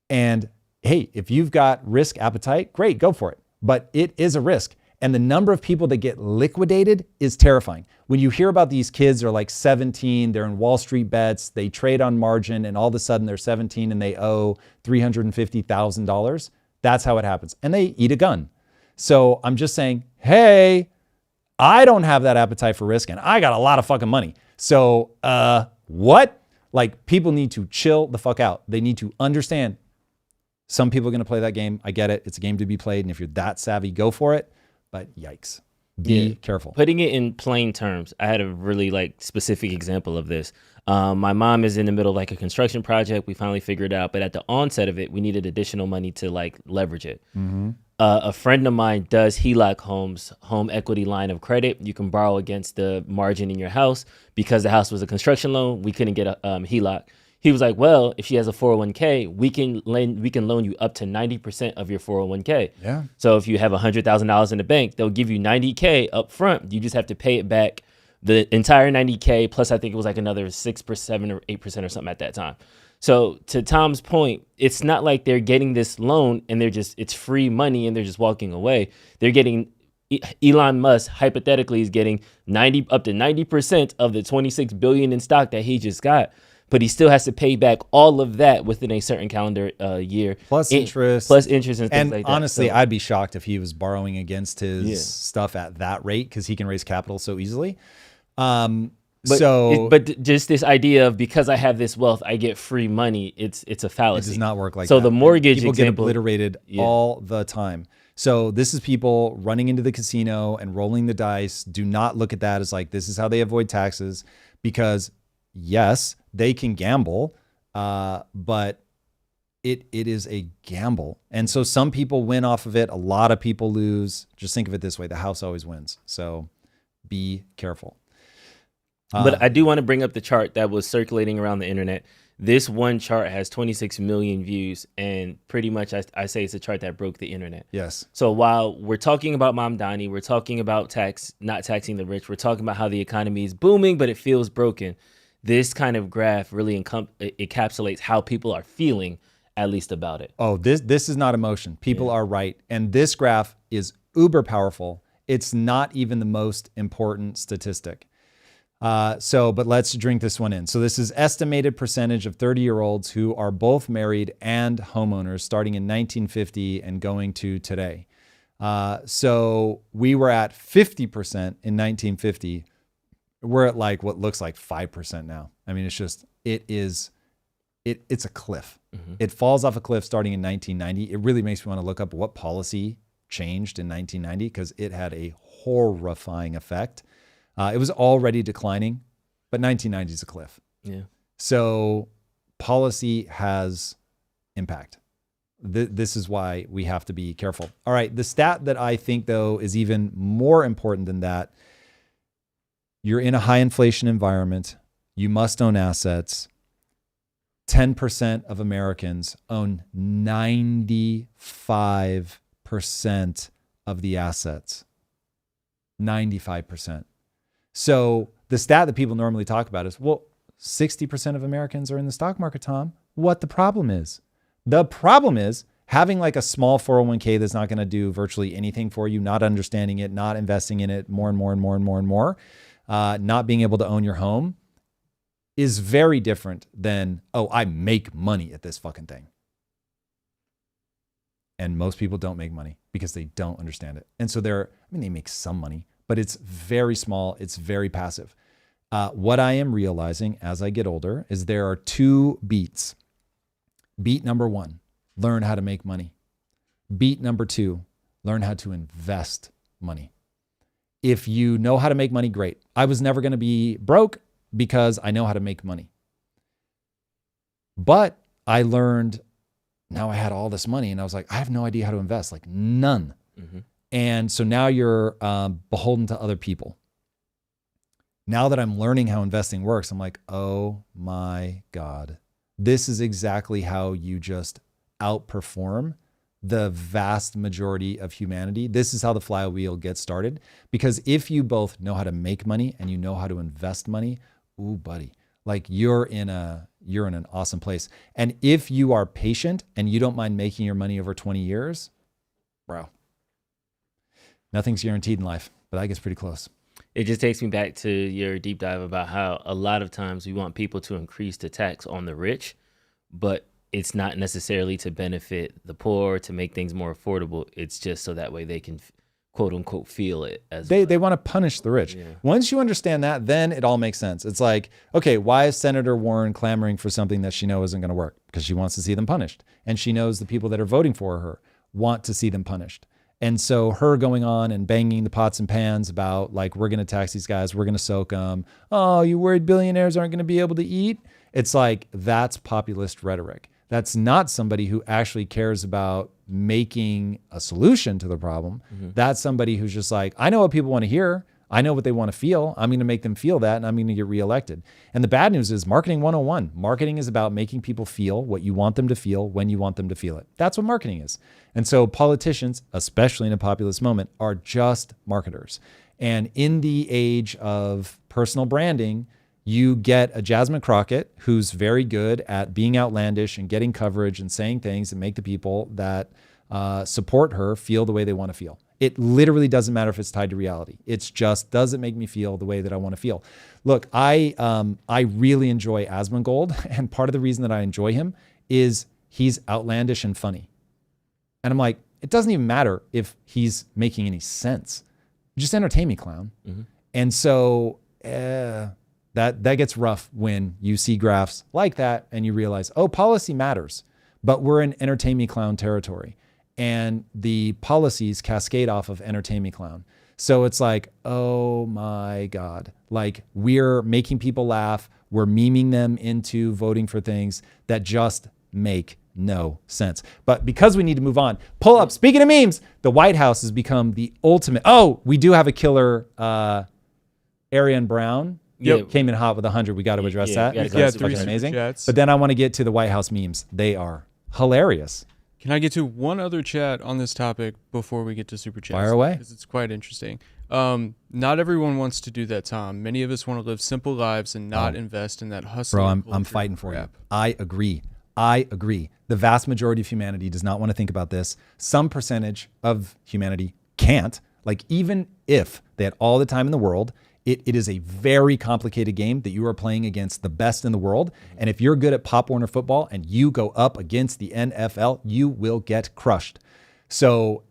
And hey, if you've got risk appetite, great, go for it. But it is a risk. And the number of people that get liquidated is terrifying. When you hear about these kids, they're like 17, they're in Wall Street bets, they trade on margin, and all of a sudden they're 17 and they owe $350,000. That's how it happens. And they eat a gun. So I'm just saying, hey, I don't have that appetite for risk and I got a lot of fucking money. So what? Like, people need to chill the fuck out. They need to understand. Some people are going to play that game. I get it. It's a game to be played. And if you're that savvy, go for it. But yikes, be careful. Putting it in plain terms, I had a really specific example of this. My mom is in the middle of a construction project. We finally figured it out. But at the onset of it, we needed additional money to leverage it. Mm-hmm. A friend of mine does HELOC home equity line of credit. You can borrow against the margin in your house. Because the house was a construction loan, we couldn't get a HELOC. He was like, well, if she has a 401k, we can loan you up to 90% of your 401k. Yeah. So if you have $100,000 in the bank, they'll give you $90K up front. You just have to pay it back, the entire $90K, plus I think it was another 6%, 7 or 8% or something at that time. So to Tom's point, it's not like they're getting this loan and it's free money and they're just walking away. They're getting, Elon Musk hypothetically is getting up to 90% of the $26 billion in stock that he just got. But he still has to pay back all of that within a certain calendar year. Plus interest. Plus interest and things like that. And honestly, I'd be shocked if he was borrowing against his stuff at that rate, because he can raise capital so easily. But just this idea of, because I have this wealth, I get free money, it's a fallacy. It does not work like that. So the mortgage people example, get obliterated all the time. So this is people running into the casino and rolling the dice. Do not look at that as this is how they avoid taxes, because yes, they can gamble, but it is a gamble. And so some people win off of it. A lot of people lose. Just think of it this way. The house always wins. So be careful. But I do want to bring up the chart that was circulating around the internet. This one chart has 26 million views, and pretty much I say it's a chart that broke the internet. Yes. So while we're talking about Mamdani, we're talking about not taxing the rich, we're talking about how the economy is booming, but it feels broken. This kind of graph really encapsulates how people are feeling, at least about it. Oh, this is not emotion. People are right. And this graph is uber powerful. It's not even the most important statistic. But let's drink this one in. So this is estimated percentage of 30-year-olds who are both married and homeowners starting in 1950 and going to today. So we were at 50% in 1950. We're at like what looks like 5% now. I mean, it's a cliff. Mm-hmm. It falls off a cliff starting in 1990. It really makes me want to look up what policy changed in 1990 because it had a horrifying effect. It was already declining, but 1990 is a cliff. Yeah. So policy has impact. This is why we have to be careful. All right. The stat that I think, though, is even more important than that. You're in a high inflation environment. You must own assets. 10% of Americans own 95% of the assets. 95%. So the stat that people normally talk about is, well, 60% of Americans are in the stock market, Tom. What the problem is? The problem is having like a small 401k that's not going to do virtually anything for you, not understanding it, not investing in it more and more, not being able to own your home is very different than, oh, I make money at this fucking thing. And most people don't make money because they don't understand it. And so they make some money, but it's very small. It's very passive. What I am realizing as I get older is there are two beats. Beat number one, learn how to make money. Beat number two, learn how to invest money. If you know how to make money, great. I was never going to be broke because I know how to make money. But I learned, now I had all this money and I was like, I have no idea how to invest, like none. Mm-hmm. And so now you're beholden to other people. Now that I'm learning how investing works, I'm like, oh my God, this is exactly how you just outperform the vast majority of humanity. This is how the flywheel gets started. Because if you both know how to make money and you know how to invest money, ooh, buddy, like you're in an awesome place. And if you are patient and you don't mind making your money over 20 years, bro, nothing's guaranteed in life, but that gets pretty close. It just takes me back to your deep dive about how a lot of times we want people to increase the tax on the rich, but it's not necessarily to benefit the poor, to make things more affordable. It's just so that way they can, quote unquote, feel it. As they want to punish the rich. Yeah. Once you understand that, then it all makes sense. It's like, okay, why is Senator Warren clamoring for something that she knows isn't going to work? Because she wants to see them punished. And she knows the people that are voting for her want to see them punished. And so her going on and banging the pots and pans about like, we're going to tax these guys, we're going to soak them. Oh, you worried billionaires aren't going to be able to eat? It's like, that's populist rhetoric. That's not somebody who actually cares about making a solution to the problem. Mm-hmm. That's somebody who's just like, I know what people want to hear. I know what they want to feel. I'm going to make them feel that, and I'm going to get reelected. And the bad news is marketing 101. Marketing is about making people feel what you want them to feel when you want them to feel it. That's what marketing is. And so politicians, especially in a populist moment, are just marketers. And in the age of personal branding, you get a Jasmine Crockett who's very good at being outlandish and getting coverage and saying things that make the people that support her feel the way they want to feel. It literally doesn't matter if it's tied to reality. It's just, does it make me feel the way that I want to feel? Look, I really enjoy Asmongold, and part of the reason that I enjoy him is he's outlandish and funny. And I'm like, it doesn't even matter if he's making any sense. Just entertain me, clown. Mm-hmm. And so that gets rough when you see graphs like that and you realize, oh, policy matters, but we're in entertain me, clown territory. And the policies cascade off of entertain me, clown. So it's like, oh my God, like we're making people laugh. We're memeing them into voting for things that just make no sense. But because we need to move on, pull up. Speaking of memes, the White House has become the ultimate. Oh, we do have a killer Arian Brown Yep. came in hot with 100. We got to address that. we gotta That's go fucking super amazing. chats. But then I want to get to the White House memes. They are hilarious. Can I get to one other chat on this topic before we get to super chats? Fire away. Because it's quite interesting. Not everyone wants to do that, Tom. Many of us want to live simple lives and not invest in that hustle. Bro, I'm fighting for you. I agree. The vast majority of humanity does not want to think about this. Some percentage of humanity can't. Like, even if they had all the time in the world, it is a very complicated game that you are playing against the best in the world. And if you're good at Pop Warner football and you go up against the NFL, you will get crushed. So,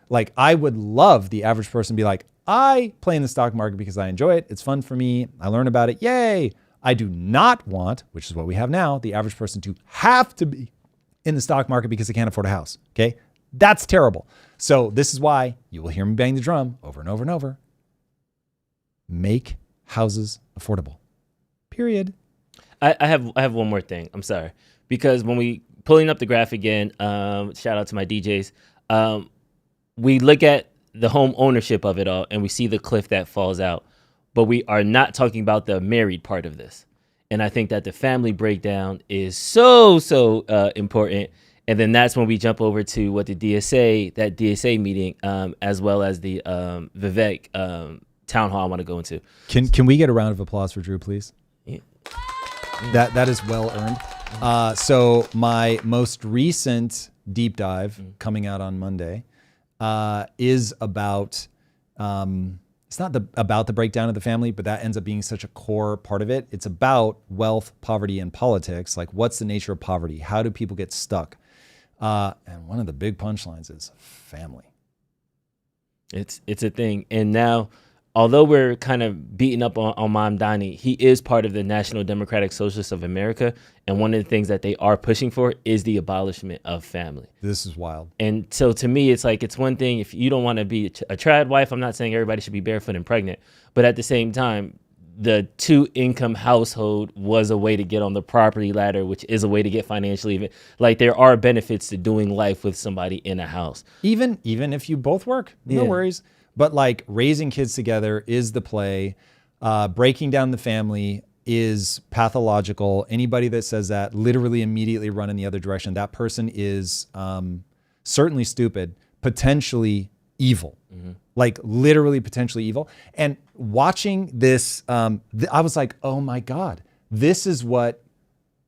like, I would love the average person to be like, I play in the stock market because I enjoy it. It's fun for me. I learn about it. Yay. I do not want, which is what we have now, the average person to have to be in the stock market because they can't afford a house. Okay. That's terrible. So this is why you will hear me bang the drum over and over and over. Make houses affordable. Period. I have one more thing. I'm sorry. Because when we pulling up the graph again, shout out to my DJs. We look at the home ownership of it all and we see the cliff that falls out, but we are not talking about the married part of this. And I think that the family breakdown is so important. And then that's when we jump over to what that DSA meeting, as well as the Vivek town hall I want to go into. Can we get a round of applause for Drew, please? Yeah. That is well earned. So my most recent deep dive coming out on Monday is about, it's not about the breakdown of the family, but that ends up being such a core part of it. It's about wealth, poverty, and politics. Like, what's the nature of poverty? How do people get stuck? And one of the big punchlines is family. It's a thing. And now, although we're kind of beating up on Mamdani, he is part of the National Democratic Socialists of America. And one of the things that they are pushing for is the abolishment of family. This is wild. And so to me, it's like, it's one thing if you don't want to be a trad wife. I'm not saying everybody should be barefoot and pregnant. But at the same time, the 2-income household was a way to get on the property ladder, which is a way to get financially even. Like, there are benefits to doing life with somebody in a house. Even if you both work, no worries. But like, raising kids together is the play. Breaking down the family is pathological. Anybody that says that literally immediately run in the other direction. That person is certainly stupid, potentially evil. Like, literally potentially evil. And watching this, I was like, oh my God, this is what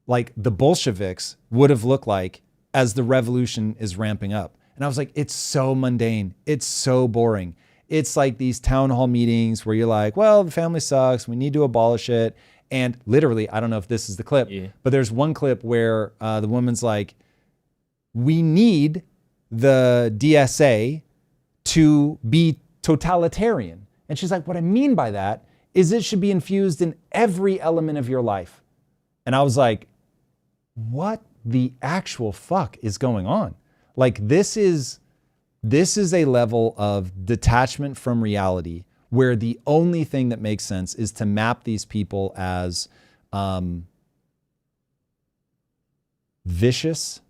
like the Bolsheviks would have looked like as the revolution is ramping up. And I was like, it's so mundane. It's so boring. It's like these town hall meetings where you're like, well, the family sucks. We need to abolish it. And literally, I don't know if this is the clip, but there's one clip where the woman's like, we need the DSA to be totalitarian. And she's like, what I mean by that is it should be infused in every element of your life. And I was like, what the actual fuck is going on? Like, this is a level of detachment from reality where the only thing that makes sense is to map these people as vicious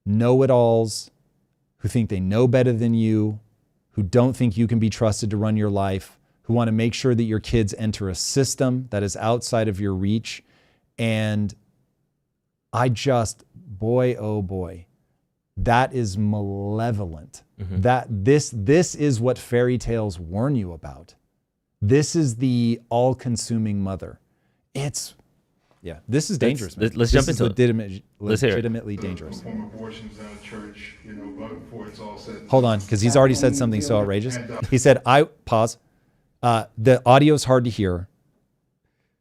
know-it-alls who think they know better than you, who don't think you can be trusted to run your life, who want to make sure that your kids enter a system that is outside of your reach. And I just, boy, oh boy, that is malevolent. That this is what fairy tales warn you about. This is the all-consuming mother. This is dangerous. Let's jump into it. Legitimately dangerous. Perform abortions in a church, before it's all said. Hold on, because he's already said something so outrageous. He said, pause. The audio's hard to hear.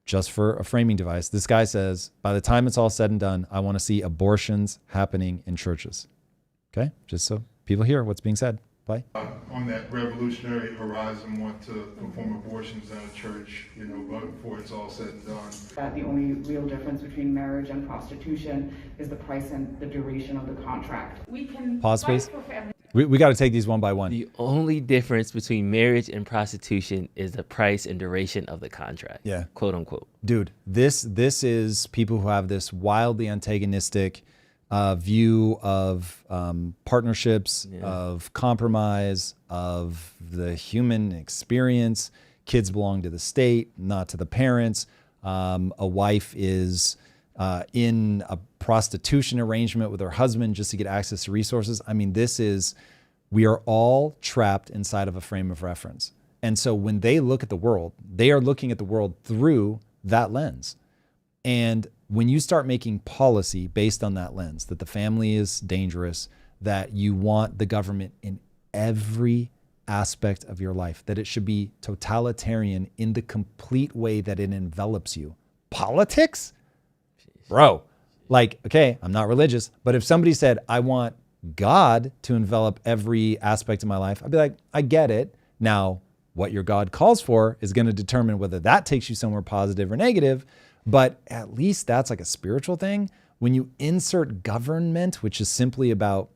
Just for a framing device, this guy says, by the time it's all said and done, I want to see abortions happening in churches. Okay? Just so people hear what's being said. Play. On that revolutionary horizon, want to perform abortions in a church, before it's all said and done. The only real difference between marriage and prostitution is the price and the duration of the contract. We can pause, please. We got to take these one by one. The only difference between marriage and prostitution is the price and duration of the contract. Yeah. Quote unquote. Dude, this is people who have this wildly antagonistic view of partnerships, of compromise, of the human experience. kids belong to the state, not to the parents. A wife is in a prostitution arrangement with her husband just to get access to resources. I mean, we are all trapped inside of a frame of reference. And so when they look at the world, they are looking at the world through that lens. And when you start making policy based on that lens, that the family is dangerous, that you want the government in every aspect of your life, that it should be totalitarian in the complete way that it envelops you. Politics? Bro, like, okay, I'm not religious, but if somebody said, I want God to envelop every aspect of my life, I'd be like, I get it. Now, what your God calls for is going to determine whether that takes you somewhere positive or negative, but at least that's like a spiritual thing. When you insert government, which is simply about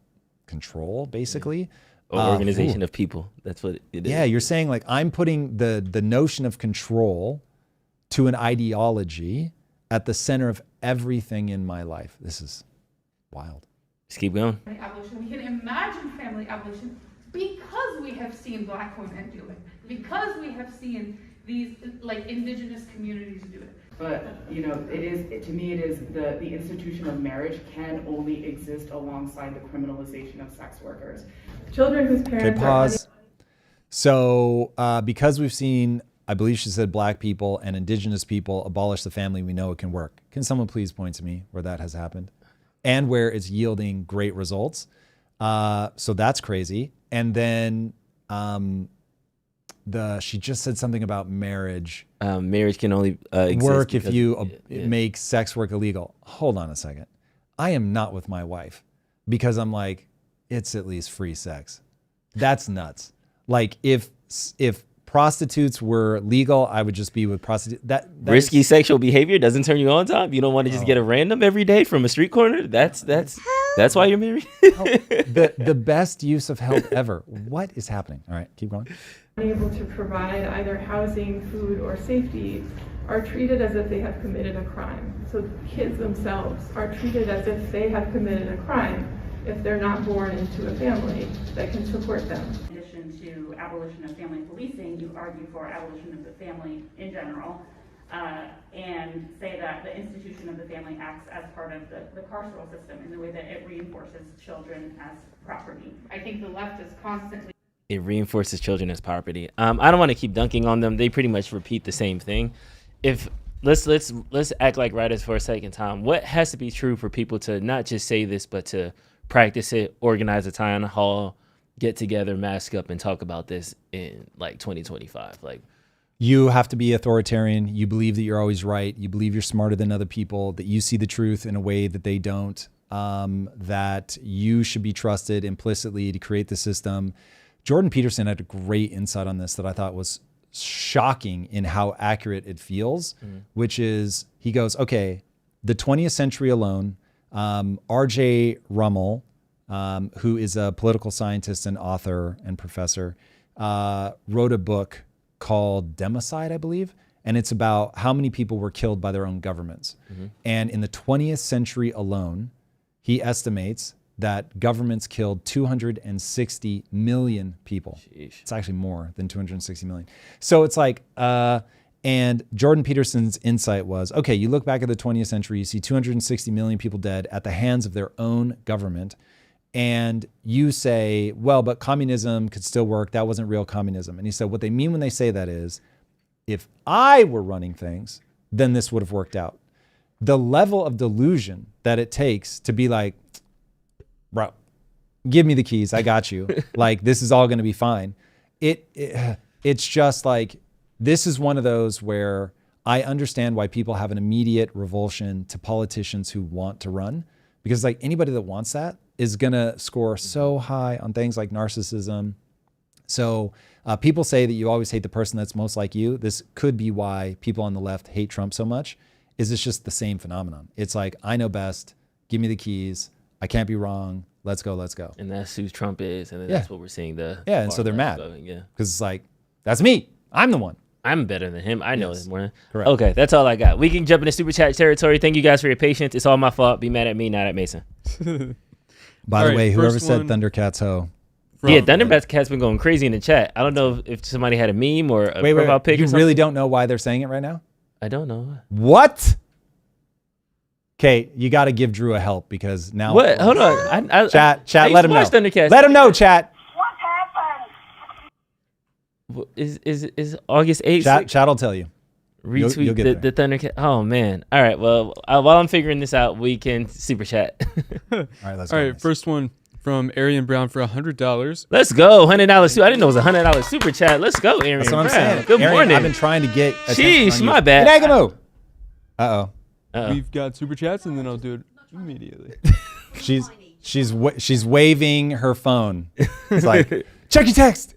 control, basically. Or organization of people. That's what it is. Yeah, you're saying like I'm putting the notion of control to an ideology at the center of everything in my life. This is wild. Just keep going. Abolition. We can imagine family abolition because we have seen Black women do it, because we have seen these like indigenous communities do it. But to me it is the institution of marriage can only exist alongside the criminalization of sex workers. Children whose parents pause. So because we've seen, I believe she said, Black people and indigenous people abolish the family, we know it can work. Can someone please point to me where that has happened and where it's yielding great results? So that's crazy. And then she just said something about marriage. Marriage can only work if you make sex work illegal. Hold on a second. I am not with my wife because I'm like, it's at least free sex. That's nuts. Like if prostitutes were legal, I would just be with prostitutes. That risky sexual behavior doesn't turn you on, Tom. You don't want to just get a random every day from a street corner. That's why you're married. the best use of help ever. What is happening? All right, keep going. unable to provide either housing, food, or safety are treated as if they have committed a crime. So kids themselves are treated as if they have committed a crime if they're not born into a family that can support them. In addition to abolition of family policing, you argue for abolition of the family in general, and say that the institution of the family acts as part of the carceral system in the way that it reinforces children as property. I think the left is constantly... It reinforces children as property. I don't want to keep dunking on them. They pretty much repeat the same thing. If let's act like writers for a second, Tom. What has to be true for people to not just say this, but to practice it, organize a town hall, get together, mask up, and talk about this in like 2025? Like, you have to be authoritarian. You believe that you're always right. You believe you're smarter than other people, that you see the truth in a way that they don't, that you should be trusted implicitly to create the system. Jordan Peterson had a great insight on this that I thought was shocking in how accurate it feels, which is, he goes, okay, the 20th century alone, R.J. Rummel, who is a political scientist and author and professor, wrote a book called Democide, I believe, and it's about how many people were killed by their own governments. And in the 20th century alone, he estimates that governments killed 260 million people. Sheesh. It's actually more than 260 million. So it's like, and Jordan Peterson's insight was, okay, you look back at the 20th century, you see 260 million people dead at the hands of their own government. And you say, well, but communism could still work. That wasn't real communism. And he said, what they mean when they say that is, if I were running things, then this would have worked out. The level of delusion that it takes to be like, bro, give me the keys. I got you. Like, this is all going to be fine. It's just like, this is one of those where I understand why people have an immediate revulsion to politicians who want to run, because like anybody that wants that is going to score so high on things like narcissism. So people say that you always hate the person that's most like you. This could be why people on the left hate Trump so much, is it's just the same phenomenon. It's like, I know best. Give me the keys. I can't be wrong. Let's go. Let's go. and that's who Trump is, and then that's what we're seeing. And so they're mad. Yeah, Because it's like, that's me. I'm the one. I'm better than him. I know it more. Correct. Okay, that's all I got. We can jump into super chat territory. Thank you guys for your patience. It's all my fault. Be mad at me, not at Mason. By the right, way, whoever first said one- Thundercats ho, Yeah, Thunderbat's cat's been going crazy in the chat. I don't know if somebody had a meme or a profile pic. You or something. really don't know why they're saying it right now? I don't know. What? Okay, you got to give Drew a help because now. What? Hold on. Chat. Let him know. Thundercats. Let him know, chat. Is August 8th? Chat will tell you. Retweet you'll get the Thundercat. Oh man! All right. Well, while I'm figuring this out, we can super chat. All right, let's go. All right, first one from Arian Brown for $100. Let's go. $100. I didn't know it was $100 super chat. Let's go, Arian. That's what I'm Brown. saying. Good Arian, morning. I've been trying to get. Sheesh, my bad. Nagamo. Uh oh. We've got super chats, and then I'll do it immediately. She's waving her phone. It's like check your text.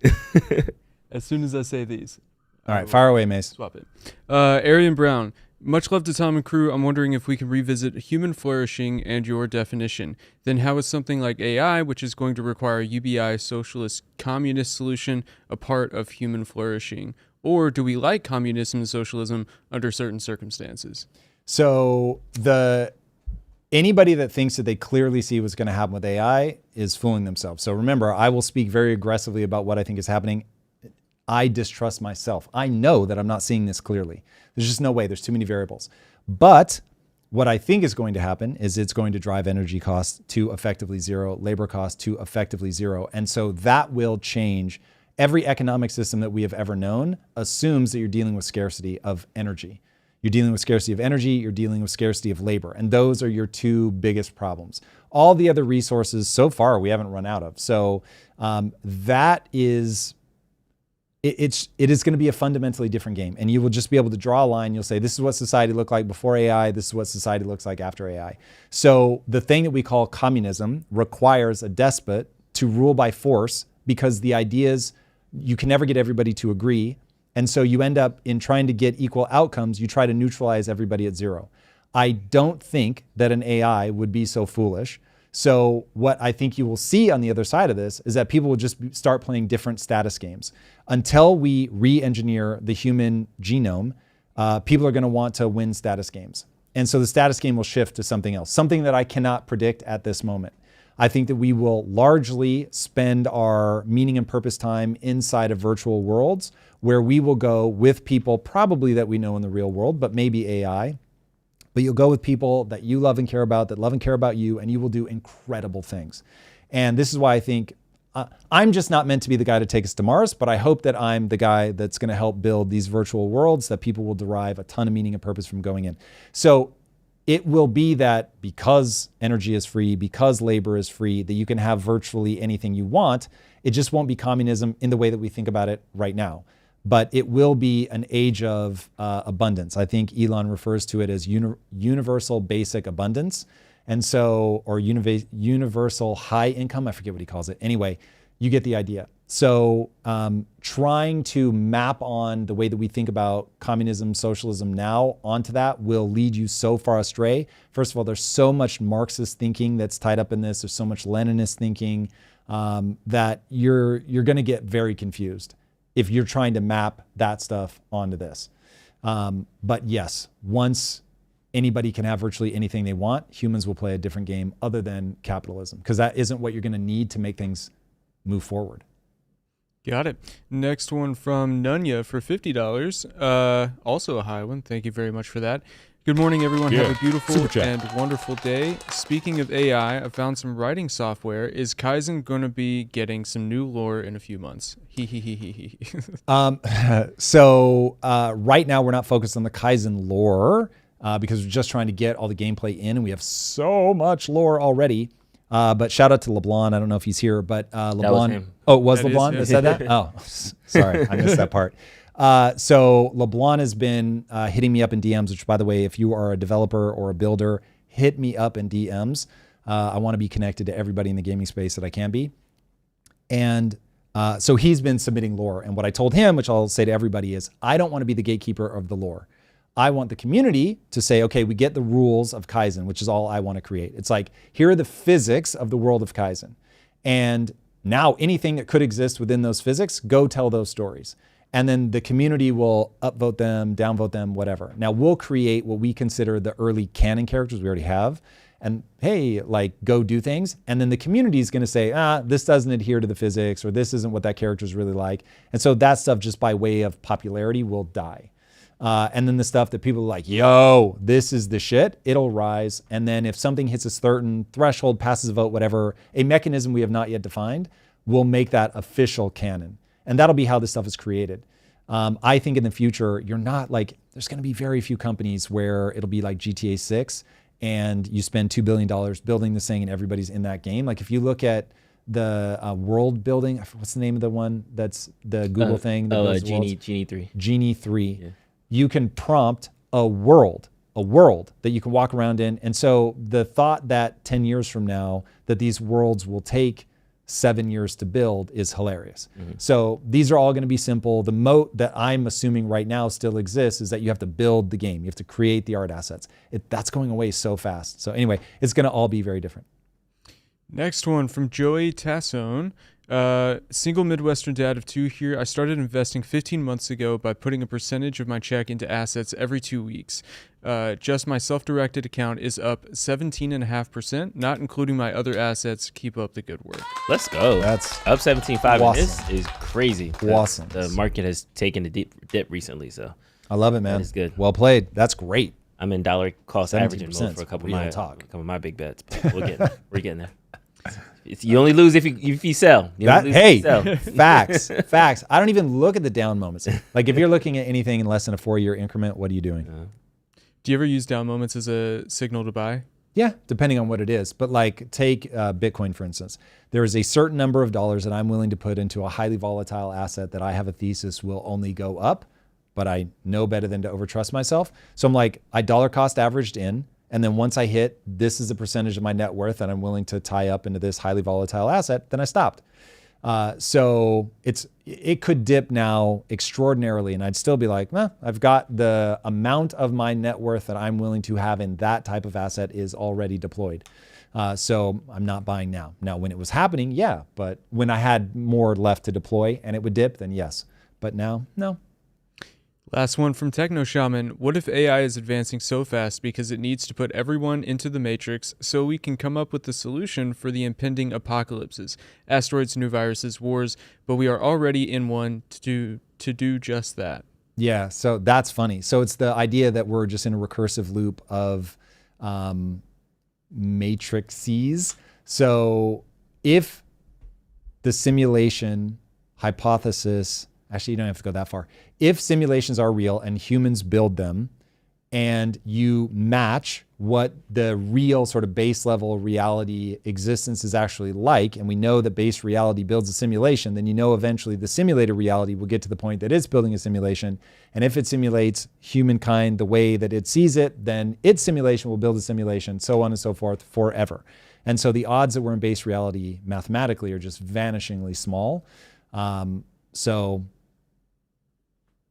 As soon as I say these. All right, fire away, Mace. Swap it. Arian Brown. Much love to Tom and crew. I'm wondering if we can revisit human flourishing and your definition. Then how is something like AI, which is going to require a UBI socialist communist solution, a part of human flourishing? Or do we like communism and socialism under certain circumstances? So anybody that thinks that they clearly see what's going to happen with AI is fooling themselves. So remember, I will speak very aggressively about what I think is happening. I distrust myself. I know that I'm not seeing this clearly. There's just no way. There's too many variables. But what I think is going to happen is it's going to drive energy costs to effectively zero, labor costs to effectively zero. And so that will change. Every economic system that we have ever known assumes that you're dealing with scarcity of energy. You're dealing with scarcity of energy, you're dealing with scarcity of labor. And those are your two biggest problems. All the other resources so far we haven't run out of. So that is... It is going to be a fundamentally different game, and you will just be able to draw a line. You'll say, this is what society looked like before AI. This is what society looks like after AI. So the thing that we call communism requires a despot to rule by force because the ideas, you can never get everybody to agree. And so you end up in trying to get equal outcomes. You try to neutralize everybody at zero. I don't think that an AI would be so foolish. So what I think you will see on the other side of this is that people will just start playing different status games. Until we re-engineer the human genome, people are going to want to win status games. And so the status game will shift to something else, something that I cannot predict at this moment. I think that we will largely spend our meaning and purpose time inside of virtual worlds where we will go with people probably that we know in the real world, but maybe AI. But you'll go with people that you love and care about, that love and care about you, and you will do incredible things. And this is why I think I'm just not meant to be the guy to take us to Mars, but I hope that I'm the guy that's going to help build these virtual worlds that people will derive a ton of meaning and purpose from going in. So it will be that because energy is free, because labor is free, that you can have virtually anything you want. It just won't be communism in the way that we think about it right now. But it will be an age of abundance. I think Elon refers to it as universal basic abundance. And so, or universal high income, I forget what he calls it. Anyway, you get the idea. So trying to map on the way that we think about communism, socialism now onto that will lead you so far astray. First of all, there's so much Marxist thinking that's tied up in this. There's so much Leninist thinking that you're going to get very confused if you're trying to map that stuff onto this. But yes, once anybody can have virtually anything they want, humans will play a different game other than capitalism, because that isn't what you're going to need to make things move forward. Got it. Next one from Nunya for $50. Also a high one. Thank you very much for that. Good morning, everyone. Have a beautiful and wonderful day. Speaking of AI, I found some writing software. Is Kaizen going to be getting some new lore in a few months? So right now we're not focused on the Kaizen lore because we're just trying to get all the gameplay in, and we have so much lore already. But shout out to LeBlanc. I don't know if he's here, but LeBlanc. That was him. Oh, it was LeBlanc that said that? Oh, sorry. I missed that part. So LeBlanc has been hitting me up in DMs, which, by the way, if you are a developer or a builder, hit me up in DMs. I want to be connected to everybody in the gaming space that I can be. And so he's been submitting lore. And what I told him, which I'll say to everybody, is I don't want to be the gatekeeper of the lore. I want the community to say, okay, we get the rules of Kaizen, which is all I want to create. It's like, here are the physics of the world of Kaizen. And now anything that could exist within those physics, go tell those stories. And then the community will upvote them, downvote them, whatever. Now we'll create what we consider the early canon characters we already have. and hey, like go do things. And then the community is going to say, this doesn't adhere to the physics, or this isn't what that character is really like. And so that stuff just by way of popularity will die. And then the stuff that people are like, yo, this is the shit, it'll rise. And then if something hits a certain threshold, passes a vote, whatever, a mechanism we have not yet defined will make that official canon. And that'll be how this stuff is created. I think in the future, you're not like, there's going to be very few companies where it'll be like GTA 6 and you spend $2 billion building this thing and everybody's in that game. Like if you look at the world building, what's the name of the one that's the Google thing? Genie 3. Genie 3. Yeah. You can prompt a world that you can walk around in. And so the thought that 10 years from now that these worlds will take 7 years to build is hilarious. So these are all going to be simple. The moat that I'm assuming right now still exists is that you have to build the game. You have to create the art assets. That's going away so fast. So anyway, it's going to all be very different. Next one from Joey Tassone. Single Midwestern dad of 2 here. I started investing 15 months ago by putting a percentage of my check into assets every 2 weeks. Just my self-directed account is up 17.5%, not including my other assets. Keep up the good work. Let's go. That's up 17.5. awesome. This is crazy. Awesome. The market has taken a dip recently, so I love it, man. That is good. Well played. That's great. I'm in dollar cost averaging mode for a couple of my big bets. But we're getting there. You only lose if you sell. Facts. I don't even look at the down moments. Like if you're looking at anything in less than a 4-year increment, what are you doing? Do you ever use down moments as a signal to buy? Yeah, depending on what it is. But like take Bitcoin, for instance. There is a certain number of dollars that I'm willing to put into a highly volatile asset that I have a thesis will only go up, but I know better than to overtrust myself. So I'm like, I dollar cost averaged in. And then once I hit, this is the percentage of my net worth that I'm willing to tie up into this highly volatile asset, then I stopped. So it could dip now extraordinarily, and I'd still be like, I've got the amount of my net worth that I'm willing to have in that type of asset is already deployed. So I'm not buying now. Now, when it was happening, yeah, but when I had more left to deploy and it would dip, then yes. But now, no. Last one from Techno Shaman. What if AI is advancing so fast because it needs to put everyone into the matrix so we can come up with the solution for the impending apocalypses, asteroids, new viruses, wars, but we are already in one to do just that? Yeah, so that's funny. So it's the idea that we're just in a recursive loop of matrices. So if the simulation hypothesis, actually, you don't have to go that far. If simulations are real and humans build them, and you match what the real sort of base level reality existence is actually like, and we know that base reality builds a simulation, then you know eventually the simulated reality will get to the point that it's building a simulation. And if it simulates humankind the way that it sees it, then its simulation will build a simulation, so on and so forth, forever. And so the odds that we're in base reality mathematically are just vanishingly small. So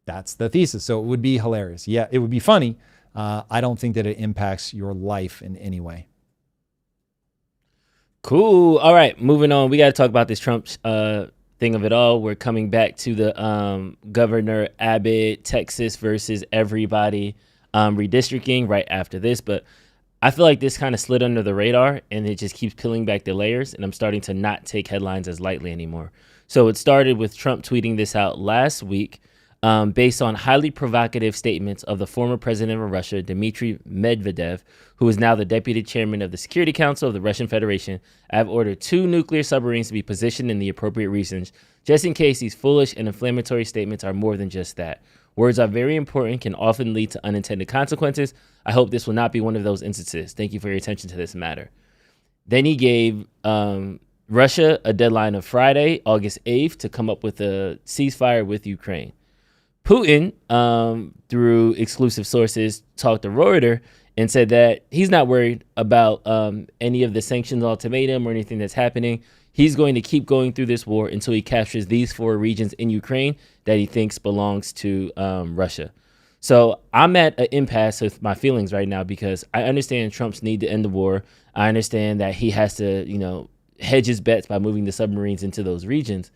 that's the thesis. So it would be hilarious. Yeah, it would be funny. I don't think that it impacts your life in any way. Cool. All right, moving on. We got to talk about this Trump thing of it all. We're coming back to the Governor Abbott, Texas versus everybody redistricting right after this. But I feel like this kind of slid under the radar, and it just keeps peeling back the layers, and I'm starting to not take headlines as lightly anymore. So it started with Trump tweeting this out last week. Based on highly provocative statements of the former president of Russia, Dmitry Medvedev, who is now the deputy chairman of the Security Council of the Russian Federation, I have ordered 2 nuclear submarines to be positioned in the appropriate regions, just in case these foolish and inflammatory statements are more than just that. Words are very important, can often lead to unintended consequences. I hope this will not be one of those instances. Thank you for your attention to this matter. Then he gave Russia a deadline of Friday, August 8th, to come up with a ceasefire with Ukraine. Putin, through exclusive sources, talked to Reuters and said that he's not worried about any of the sanctions ultimatum or anything that's happening. He's going to keep going through this war until he captures these 4 regions in Ukraine that he thinks belongs to Russia. So I'm at an impasse with my feelings right now because I understand Trump's need to end the war. I understand that he has to, hedge his bets by moving the submarines into those regions.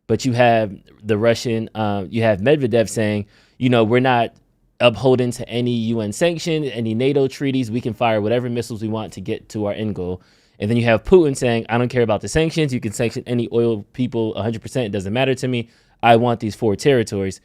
But you have the Russian, you have Medvedev saying, we're not upholding to any UN sanction, any NATO treaties. We can fire whatever missiles we want to get to our end goal. And then you have Putin saying, I don't care about the sanctions. You can sanction any oil people 100%. It doesn't matter to me. I want these 4 territories.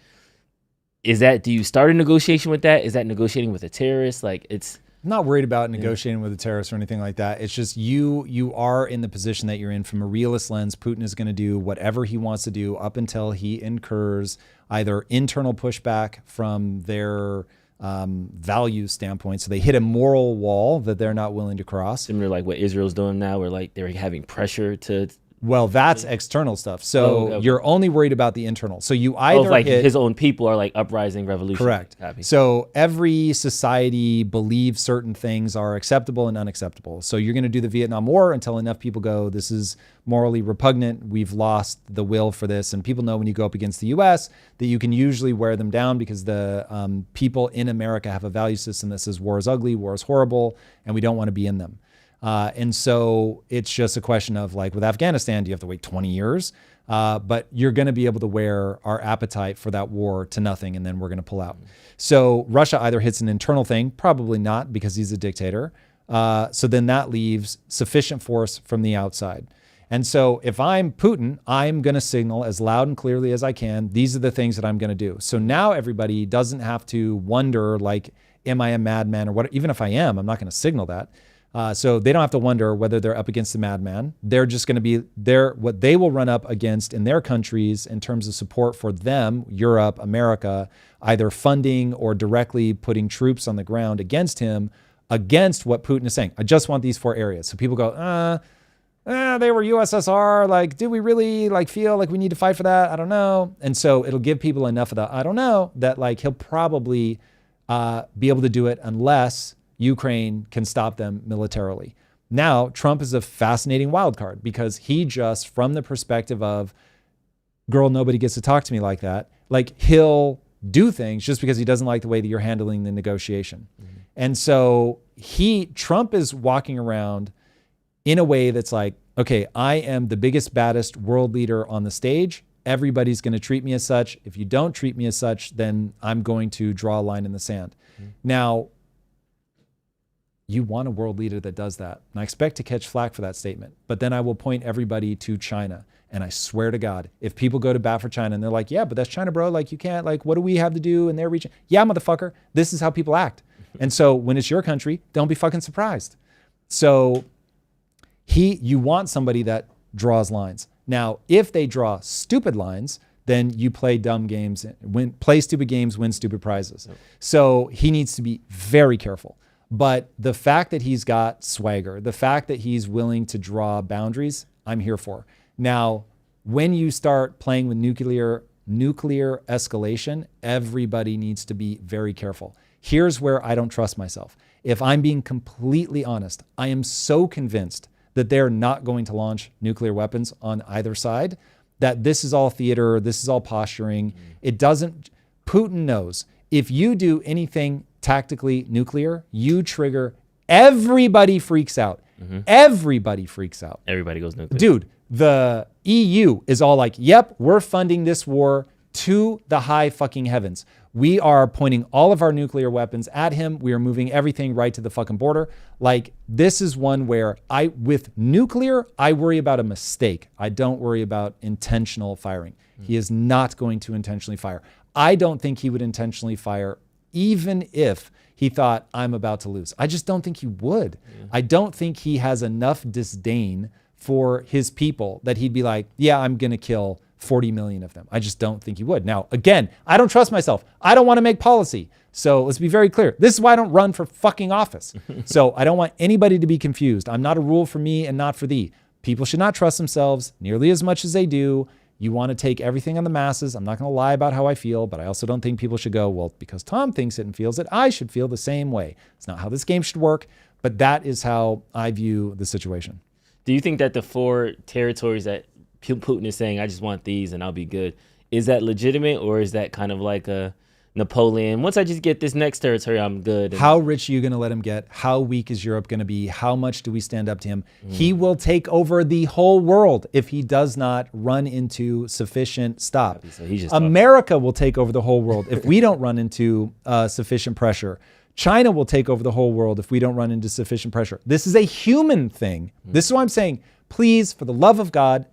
Do you start a negotiation with that? Is that negotiating with a terrorist? Like, it's... I'm not worried about negotiating with a terrorist or anything like that. It's just you are in the position that you're in from a realist lens. Putin is going to do whatever he wants to do up until he incurs either internal pushback from their value standpoint. So they hit a moral wall that they're not willing to cross. Similar like what Israel's doing now, where like they're having pressure to... Well, that's external stuff. So you're only worried about the internal. So you either like his own people are like uprising revolution. Correct. Happy. So every society believes certain things are acceptable and unacceptable. So you're going to do the Vietnam War until enough people go, this is morally repugnant. We've lost the will for this. And people know when you go up against the U.S. that you can usually wear them down because the people in America have a value system that says war is ugly, war is horrible, and we don't want to be in them. And so it's just a question of like with Afghanistan, do you have to wait 20 years? But you're going to be able to wear our appetite for that war to nothing, and then we're going to pull out. So Russia either hits an internal thing, probably not because he's a dictator. So then that leaves sufficient force from the outside. And so if I'm Putin, I'm going to signal as loud and clearly as I can, these are the things that I'm going to do. So now everybody doesn't have to wonder like, am I a madman or what? Even if I am, I'm not going to signal that. So they don't have to wonder whether they're up against the madman. They're just going to be what they will run up against in their countries in terms of support for them, Europe, America, either funding or directly putting troops on the ground against him, against what Putin is saying. I just want these 4 areas. So people go, they were USSR. Like, do we really like feel like we need to fight for that? I don't know. And so it'll give people enough of the, I don't know, that like he'll probably be able to do it unless Ukraine can stop them militarily. Now, Trump is a fascinating wild card because he just, from the perspective of, girl, nobody gets to talk to me like that, like he'll do things just because he doesn't like the way that you're handling the negotiation. Mm-hmm. And so Trump is walking around in a way that's like, okay, I am the biggest, baddest world leader on the stage. Everybody's going to treat me as such. If you don't treat me as such, then I'm going to draw a line in the sand. Mm-hmm. Now, you want a world leader that does that. And I expect to catch flack for that statement. But then I will point everybody to China. And I swear to God, if people go to bat for China and they're like, yeah, but that's China, bro. Like, you can't, like, what do we have to do in their region? Yeah, motherfucker. This is how people act. And so when it's your country, don't be fucking surprised. So you want somebody that draws lines. Now, if they draw stupid lines, then you play dumb games, play stupid games, win stupid prizes. So he needs to be very careful. But the fact that he's got swagger, the fact that he's willing to draw boundaries, I'm here for. Now, when you start playing with nuclear escalation, everybody needs to be very careful. Here's where I don't trust myself. If I'm being completely honest, I am so convinced that they're not going to launch nuclear weapons on either side, that this is all theater, this is all posturing. Putin knows if you do anything tactically nuclear, you trigger, everybody freaks out. Mm-hmm. Everybody freaks out. Everybody goes nuclear. Dude, the EU is all like, yep, we're funding this war to the high fucking heavens. We are pointing all of our nuclear weapons at him. We are moving everything right to the fucking border. Like, this is one where with nuclear, I worry about a mistake. I don't worry about intentional firing. Mm-hmm. He is not going to intentionally fire. I don't think he would intentionally fire even if he thought, I'm about to lose. I just don't think he would. Yeah. I don't think he has enough disdain for his people that he'd be like, yeah, I'm going to kill 40 million of them. I just don't think he would. Now, again, I don't trust myself. I don't want to make policy. So let's be very clear. This is why I don't run for fucking office. So I don't want anybody to be confused. I'm not a rule for me and not for thee. People should not trust themselves nearly as much as they do. You want to take everything on the masses. I'm not going to lie about how I feel, but I also don't think people should go, well, because Tom thinks it and feels it, I should feel the same way. It's not how this game should work, but that is how I view the situation. Do you think that the 4 territories that Putin is saying, I just want these and I'll be good, is that legitimate, or is that kind of like Napoleon. Once I just get this next territory, I'm good. And how rich are you going to let him get? How weak is Europe going to be? How much do we stand up to him? He will take over the whole world if he does not run into sufficient stop. So he's just America will take over the whole world if we don't run into sufficient pressure. China will take over the whole world if we don't run into sufficient pressure. This is a human thing. This is why I'm saying, please, for the love of God,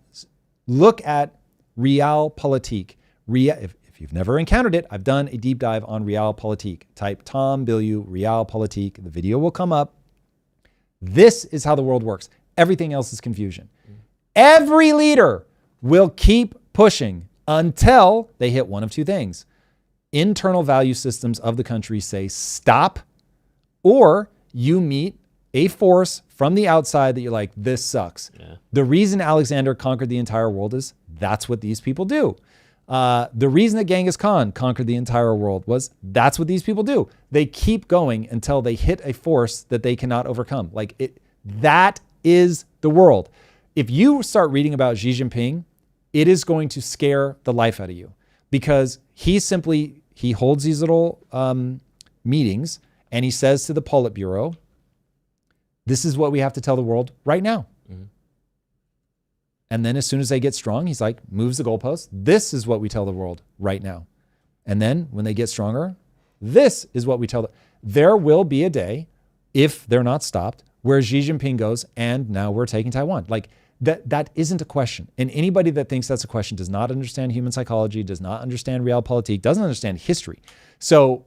look at realpolitik. If you've never encountered it, I've done a deep dive on realpolitik. Type Tom Bilyeu realpolitik. The video will come up. This is how the world works. Everything else is confusion. Every leader will keep pushing until they hit one of two things. Internal value systems of the country say stop, or you meet a force from the outside that you're like, this sucks. Yeah. The reason Alexander conquered the entire world is that's what these people do. The reason that Genghis Khan conquered the entire world was that's what these people do. They keep going until they hit a force that they cannot overcome. That is the world. If you start reading about Xi Jinping, it is going to scare the life out of you because he holds these little meetings and he says to the Politburo, this is what we have to tell the world right now. And then as soon as they get strong, he's like, moves the goalpost. This is what we tell the world right now. And then when they get stronger, this is what we tell them. There will be a day, if they're not stopped, where Xi Jinping goes, and now we're taking Taiwan. That isn't a question. And anybody that thinks that's a question does not understand human psychology, does not understand realpolitik, doesn't understand history. So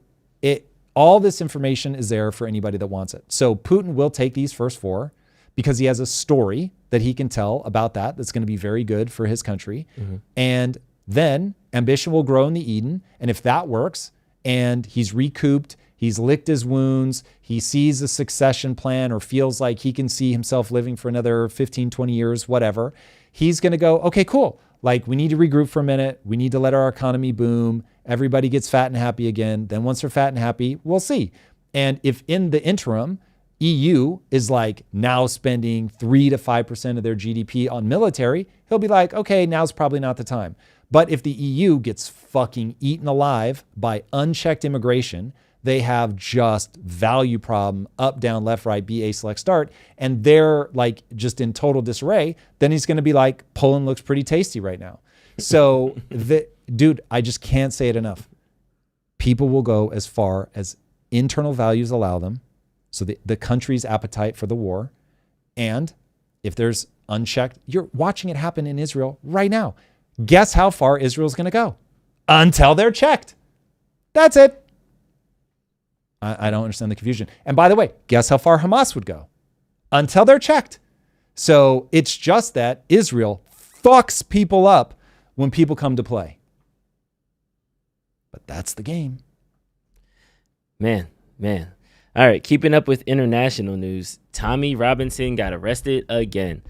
all this information is there for anybody that wants it. So Putin will take these first four because he has a story that he can tell about that's going to be very good for his country. And then ambition will grow in the Eden. And if that works and he's recouped, he's licked his wounds, he sees a succession plan or feels like he can see himself living for another 15, 20 years, whatever, he's going to go, okay, cool. We need to regroup for a minute. We need to let our economy boom. Everybody gets fat and happy again. Then once they're fat and happy, we'll see. And if in the interim, EU is now spending 3 to 5% of their GDP on military, he'll be like, okay, now's probably not the time. But if the EU gets fucking eaten alive by unchecked immigration, they have just value problem, up, down, left, right, B, A, select, start, and they're just in total disarray, then he's going to be like, Poland looks pretty tasty right now. So, dude, I just can't say it enough. People will go as far as internal values allow them. So the country's appetite for the war. And if there's unchecked, you're watching it happen in Israel right now. Guess how far Israel's going to go? Until they're checked. That's it. I don't understand the confusion. And by the way, guess how far Hamas would go? Until they're checked. So it's just that Israel fucks people up when people come to play. But that's the game. Man. All right, keeping up with international news, Tommy Robinson got arrested again.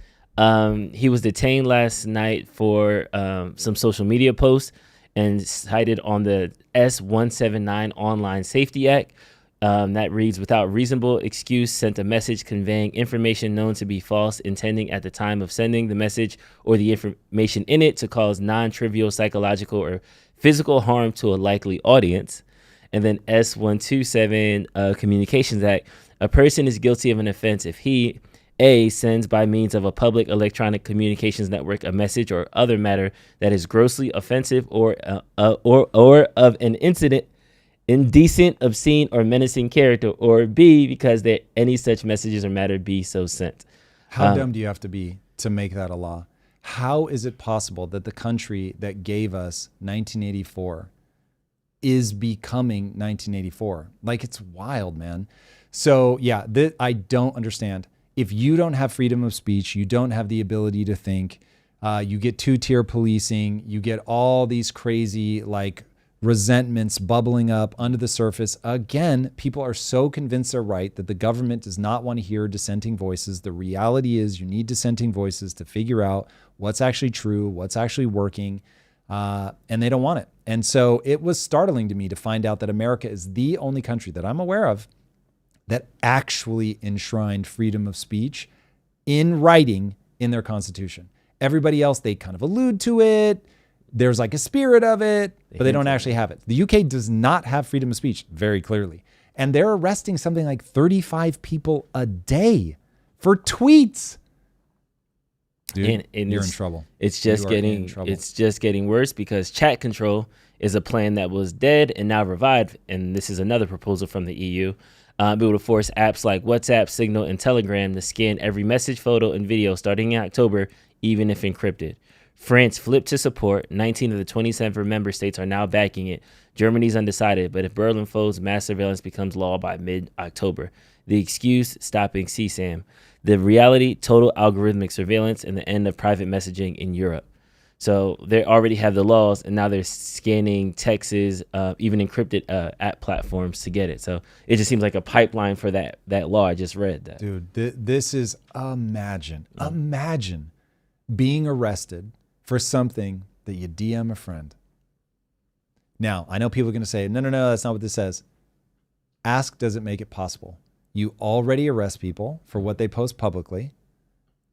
He was detained last night for some social media posts and cited on the S-179 Online Safety Act. That reads, without reasonable excuse, sent a message conveying information known to be false, intending at the time of sending the message or the information in it to cause non-trivial psychological or physical harm to a likely audience. And then S-127 Communications Act, a person is guilty of an offense if he, A, sends by means of a public electronic communications network a message or other matter that is grossly offensive or of an indecent, obscene, or menacing character, or B, because any such messages or matter be so sent. How dumb do you have to be to make that a law? How is it possible that the country that gave us 1984 is becoming 1984? It's wild, man. So yeah, I don't understand. If you don't have freedom of speech, you don't have the ability to think, you get two-tier policing, you get all these crazy resentments bubbling up under the surface. Again, people are so convinced they're right that the government does not want to hear dissenting voices. The reality is you need dissenting voices to figure out what's actually true, what's actually working, and they don't want it. And so it was startling to me to find out that America is the only country that I'm aware of that actually enshrined freedom of speech in writing in their constitution. Everybody else, they kind of allude to it. there's like a spirit of it, but they don't actually have it. The UK does not have freedom of speech very clearly. And they're arresting something like 35 people a day for tweets. Dude, and you're in trouble. It's just getting worse because chat control is a plan that was dead and now revived. And this is another proposal from the EU. It would force apps like WhatsApp, Signal, and Telegram to scan every message, photo, and video starting in October, even if encrypted. France flipped to support. 19 of the 27 member states are now backing it. Germany's undecided, but if Berlin folds, mass surveillance becomes law by mid-October. The excuse, stopping CSAM. The reality, total algorithmic surveillance, and the end of private messaging in Europe. So they already have the laws, and now they're scanning texts, even encrypted app platforms to get it. So it just seems like a pipeline for that law. I just read that. Dude, this is imagine being arrested for something that you DM a friend. Now, I know people are going to say, no, that's not what this says. Ask, does it make it possible? You already arrest people for what they post publicly.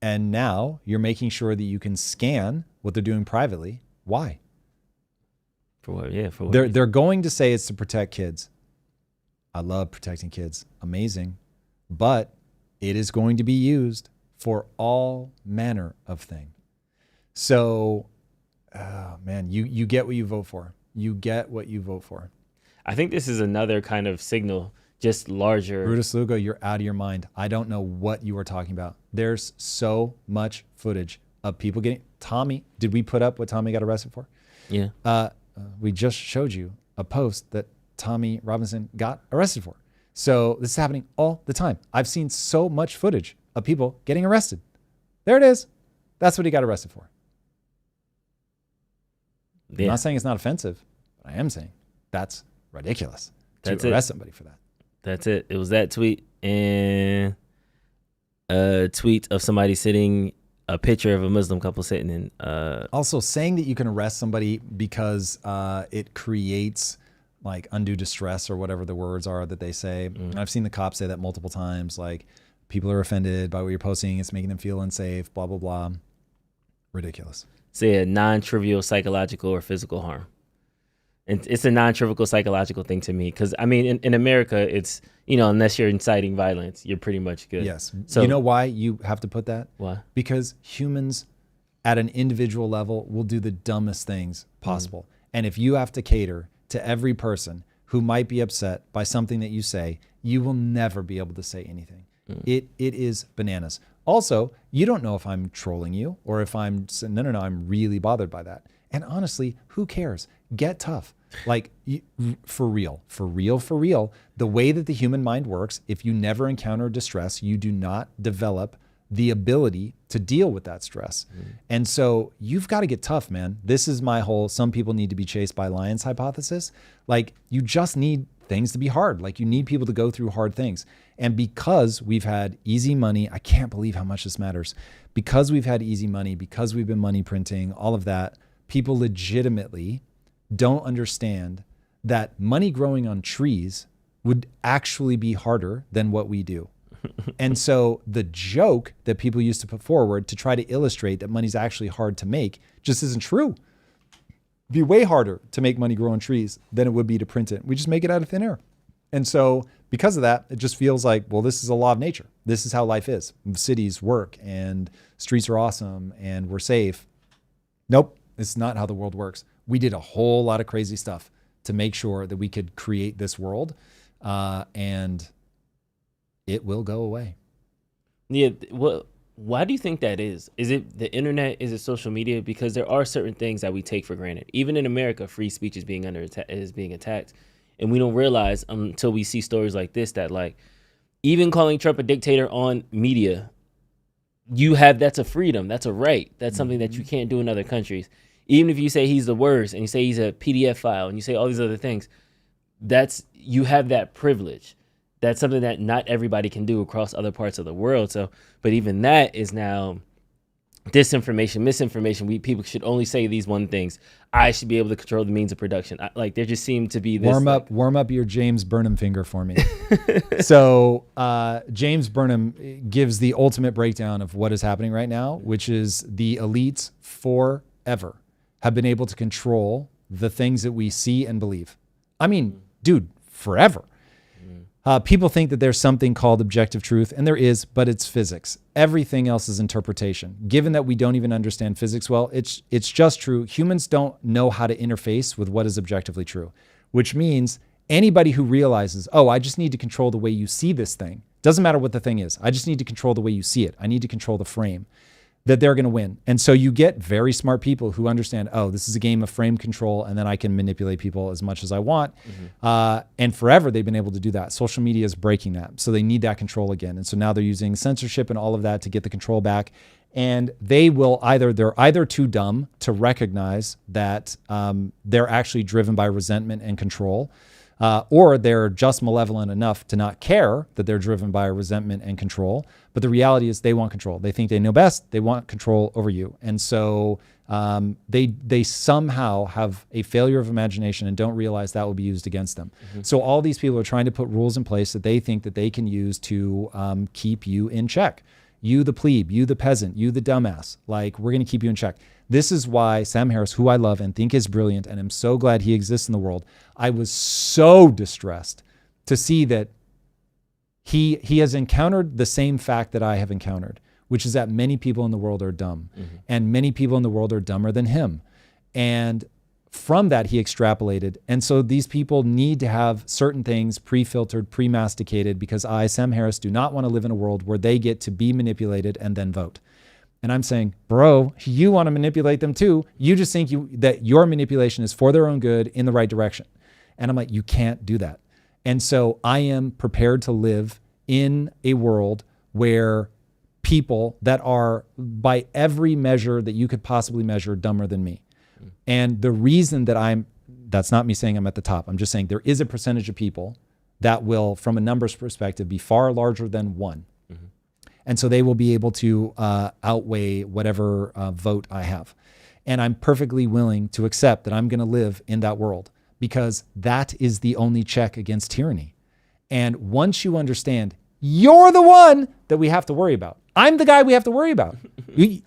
And now you're making sure that you can scan what they're doing privately. Why? For what? Yeah, for what? They're going to say it's to protect kids. I love protecting kids. Amazing. But it is going to be used for all manner of thing. So, man, you get what you vote for. You get what you vote for. I think this is another kind of signal, just larger. Brutus Lugo, you're out of your mind. I don't know what you are talking about. There's so much footage of people getting... Tommy, did we put up what Tommy got arrested for? Yeah. We just showed you a post that Tommy Robinson got arrested for. So this is happening all the time. I've seen so much footage of people getting arrested. There it is. That's what he got arrested for. Yeah. I'm not saying it's not offensive, but I am saying that's ridiculous to arrest somebody for that. That's it. It was that tweet and a tweet of somebody sitting, a picture of a Muslim couple sitting in. Also, saying that you can arrest somebody because it creates like undue distress or whatever the words are that they say. I've seen the cops say that multiple times. Like, people are offended by what you're posting. It's making them feel unsafe, blah, blah, blah. Ridiculous. Say a non-trivial psychological or physical harm. And it's a non-trivial psychological thing to me because, I mean, in America, it's, unless you're inciting violence, you're pretty much good. Yes. So, you know why you have to put that? Why? Because humans at an individual level will do the dumbest things possible. And if you have to cater to every person who might be upset by something that you say, you will never be able to say anything. It is bananas. Also, you don't know if I'm trolling you or if I'm I'm really bothered by that. And honestly, who cares? Get tough. Like, for real, the way that the human mind works, if you never encounter distress, you do not develop the ability to deal with that stress. And so you've got to get tough, man. This is my whole, some people need to be chased by lions hypothesis. Like, you just need things to be hard. Like, you need people to go through hard things. And because we've had easy money, I can't believe how much this matters. Because we've had easy money, because we've been money printing, all of that, people legitimately don't understand that money growing on trees would actually be harder than what we do. And so the joke that people used to put forward to try to illustrate that money's actually hard to make just isn't true. It'd be way harder to make money grow on trees than it would be to print it. We just make it out of thin air. And so because of that, it just feels like, well, this is a law of nature. This is how life is. Cities work and streets are awesome and we're safe. Nope, it's not how the world works. We did a whole lot of crazy stuff to make sure that we could create this world, and it will go away. Yeah. Well, why do you think that is? Is it the internet? Is it social media? Because there are certain things that we take for granted. Even in America, free speech is being attacked, and we don't realize until we see stories like this that, like, even calling Trump a dictator on media, that's a freedom, that's a right, that's something that you can't do in other countries. Even if you say he's the worst and you say he's a PDF file and you say all these other things, you have that privilege. That's something that not everybody can do across other parts of the world. So, but even that is now disinformation, misinformation. People should only say these one things. I should be able to control the means of production. There just seemed to be this. Warm up your James Burnham finger for me. So James Burnham gives the ultimate breakdown of what is happening right now, which is the elites forever have been able to control the things that we see and believe. I mean, dude, forever. People think that there's something called objective truth, and there is, but it's physics. Everything else is interpretation. Given that we don't even understand physics well, it's just true. Humans don't know how to interface with what is objectively true, which means anybody who realizes, oh, I just need to control the way you see this thing. Doesn't matter what the thing is. I just need to control the way you see it. I need to control the frame. That they're going to win. And so you get very smart people who understand, oh, this is a game of frame control, and then I can manipulate people as much as I want. And forever they've been able to do that. Social media is breaking that. So they need that control again. And so now they're using censorship and all of that to get the control back. And they're either too dumb to recognize that they're actually driven by resentment and control, or they're just malevolent enough to not care that they're driven by resentment and control. But the reality is they want control. They think they know best. They want control over you. And so they somehow have a failure of imagination and don't realize that will be used against them. So all these people are trying to put rules in place that they think that they can use to keep you in check. You the plebe, you the peasant, you the dumbass. Like, we're going to keep you in check. This is why Sam Harris, who I love and think is brilliant, and I'm so glad he exists in the world, I was so distressed to see that he has encountered the same fact that I have encountered, which is that many people in the world are dumb, and many people in the world are dumber than him. And from that, he extrapolated. And so these people need to have certain things pre-filtered, pre-masticated, because I, Sam Harris, do not want to live in a world where they get to be manipulated and then vote. And I'm saying, bro, you want to manipulate them too. You just think that your manipulation is for their own good in the right direction. And I'm like, you can't do that. And so I am prepared to live in a world where people that are, by every measure that you could possibly measure, dumber than me. And the reason that that's not me saying I'm at the top. I'm just saying there is a percentage of people that will, from a numbers perspective, be far larger than one. And so they will be able to outweigh whatever vote I have. And I'm perfectly willing to accept that I'm going to live in that world, because that is the only check against tyranny. And once you understand, you're the one that we have to worry about. I'm the guy we have to worry about.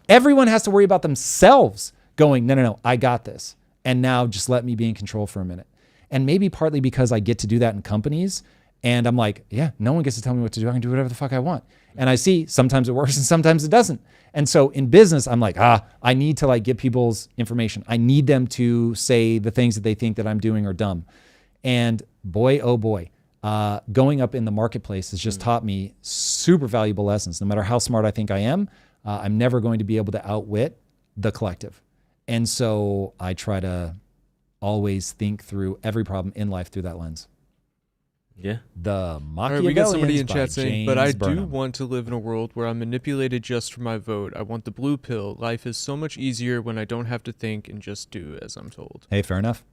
Everyone has to worry about themselves going, no, I got this. And now just let me be in control for a minute. And maybe partly because I get to do that in companies. And I'm like, yeah, no one gets to tell me what to do. I can do whatever the fuck I want. And I see sometimes it works and sometimes it doesn't. And so in business, I'm like, I need to get people's information. I need them to say the things that they think that I'm doing are dumb. And boy, oh boy, going up in the marketplace has just taught me super valuable lessons. No matter how smart I think I am, I'm never going to be able to outwit the collective. And so I try to always think through every problem in life through that lens. Yeah. The Machiavellians. All right, we got somebody in by chat saying, James but I Burnham. do want to live in a world where I'm manipulated just for my vote. I want the blue pill. Life is so much easier when I don't have to think and just do as I'm told. Hey, fair enough.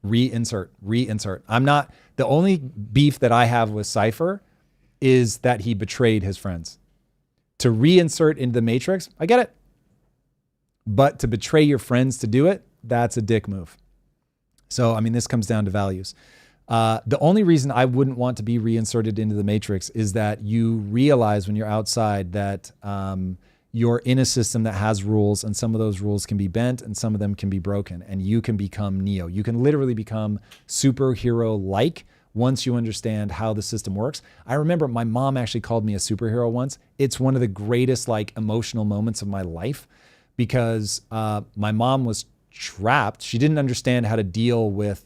Reinsert. I'm not, the only beef that I have with Cypher is that he betrayed his friends. To reinsert into the Matrix, I get it. But to betray your friends to do it, that's a dick move. So, I mean, this comes down to values. The only reason I wouldn't want to be reinserted into the Matrix is that you realize when you're outside that you're in a system that has rules, and some of those rules can be bent and some of them can be broken, and you can become Neo. You can literally become superhero-like once you understand how the system works. I remember my mom actually called me a superhero once. It's one of the greatest emotional moments of my life, because my mom was trapped. She didn't understand how to deal with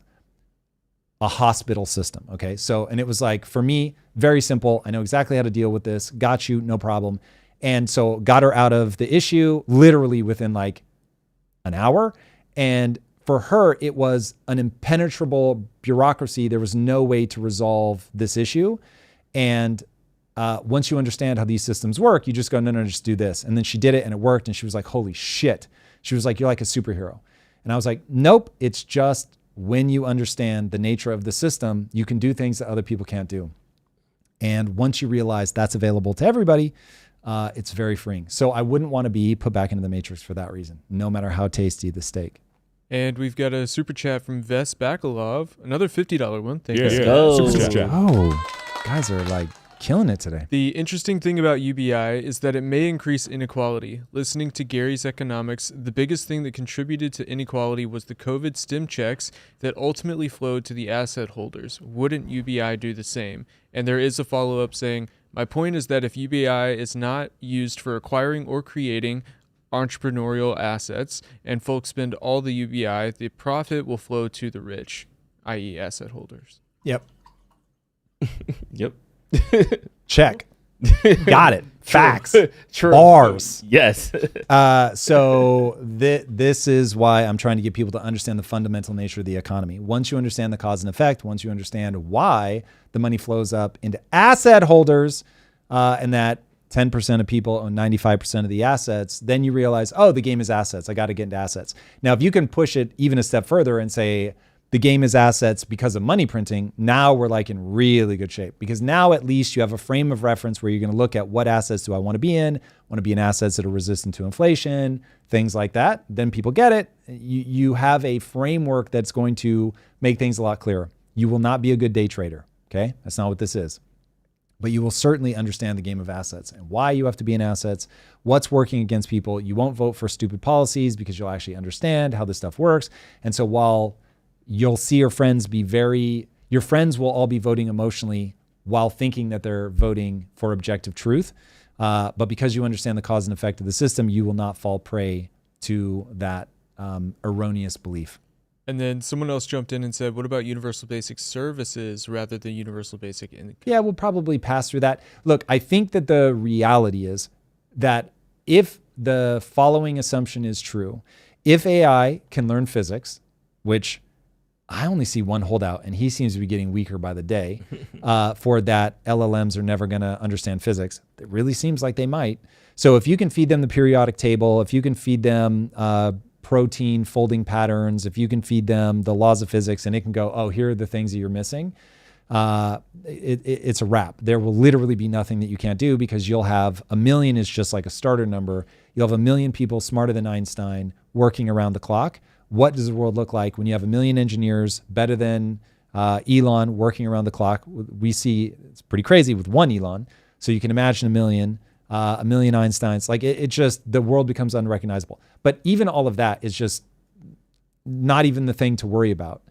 a hospital system. Okay. So, and it was for me, very simple. I know exactly how to deal with this. Got you, no problem. And so got her out of the issue literally within an hour. And for her, it was an impenetrable bureaucracy. There was no way to resolve this issue. And once you understand how these systems work, you just go, no, just do this. And then she did it and it worked. And she was like, holy shit. She was like, you're like a superhero. And I was like, nope, it's just, when you understand the nature of the system, you can do things that other people can't do. And once you realize that's available to everybody, it's very freeing. So I wouldn't want to be put back into the Matrix for that reason, no matter how tasty the steak. And we've got a super chat from Ves Bakalov, another $50 one. Thank you. Let's go. Super chat. Oh, guys are Killing it today. The interesting thing about UBI is that it may increase inequality. Listening to Gary's economics, the biggest thing that contributed to inequality was the COVID stim checks that ultimately flowed to the asset holders. Wouldn't UBI do the same? And there is a follow-up saying, my point is that if UBI is not used for acquiring or creating entrepreneurial assets and folks spend all the UBI, the profit will flow to the rich, i.e. asset holders. Yep. Yep. Check. Got it. Facts. True. Bars. Yes. So this is why I'm trying to get people to understand the fundamental nature of the economy. Once you understand the cause and effect, once you understand why the money flows up into asset holders, and that 10% of people own 95% of the assets, then you realize, oh, the game is assets. I got to get into assets. Now, if you can push it even a step further and say, the game is assets because of money printing, now we're like in really good shape, because now at least you have a frame of reference where you're going to look at what assets do I want to be in, want to be in assets that are resistant to inflation, things like that. Then people get it. You have a framework that's going to make things a lot clearer. You will not be a good day trader. Okay. That's not what this is. But you will certainly understand the game of assets and why you have to be in assets, what's working against people. You won't vote for stupid policies because you'll actually understand how this stuff works. And so while you'll see your friends your friends will all be voting emotionally while thinking that they're voting for objective truth. But because you understand the cause and effect of the system, you will not fall prey to that erroneous belief. And then someone else jumped in and said, what about universal basic services rather than universal basic income? Yeah, we'll probably pass through that. Look, I think that the reality is that if the following assumption is true, if AI can learn physics, which I only see one holdout, and he seems to be getting weaker by the day, for that LLMs are never going to understand physics. It really seems like they might. So if you can feed them the periodic table, if you can feed them protein folding patterns, if you can feed them the laws of physics, and it can go, oh, here are the things that you're missing, it's a wrap. There will literally be nothing that you can't do, because you'll have 1 million is just like a starter number. You'll have 1 million people smarter than Einstein working around the clock. What does the world look like when you have 1 million engineers better than Elon working around the clock? We see it's pretty crazy with one Elon. So you can imagine 1 million Einsteins. Like it just, the world becomes unrecognizable. But even all of that is just not even the thing to worry about.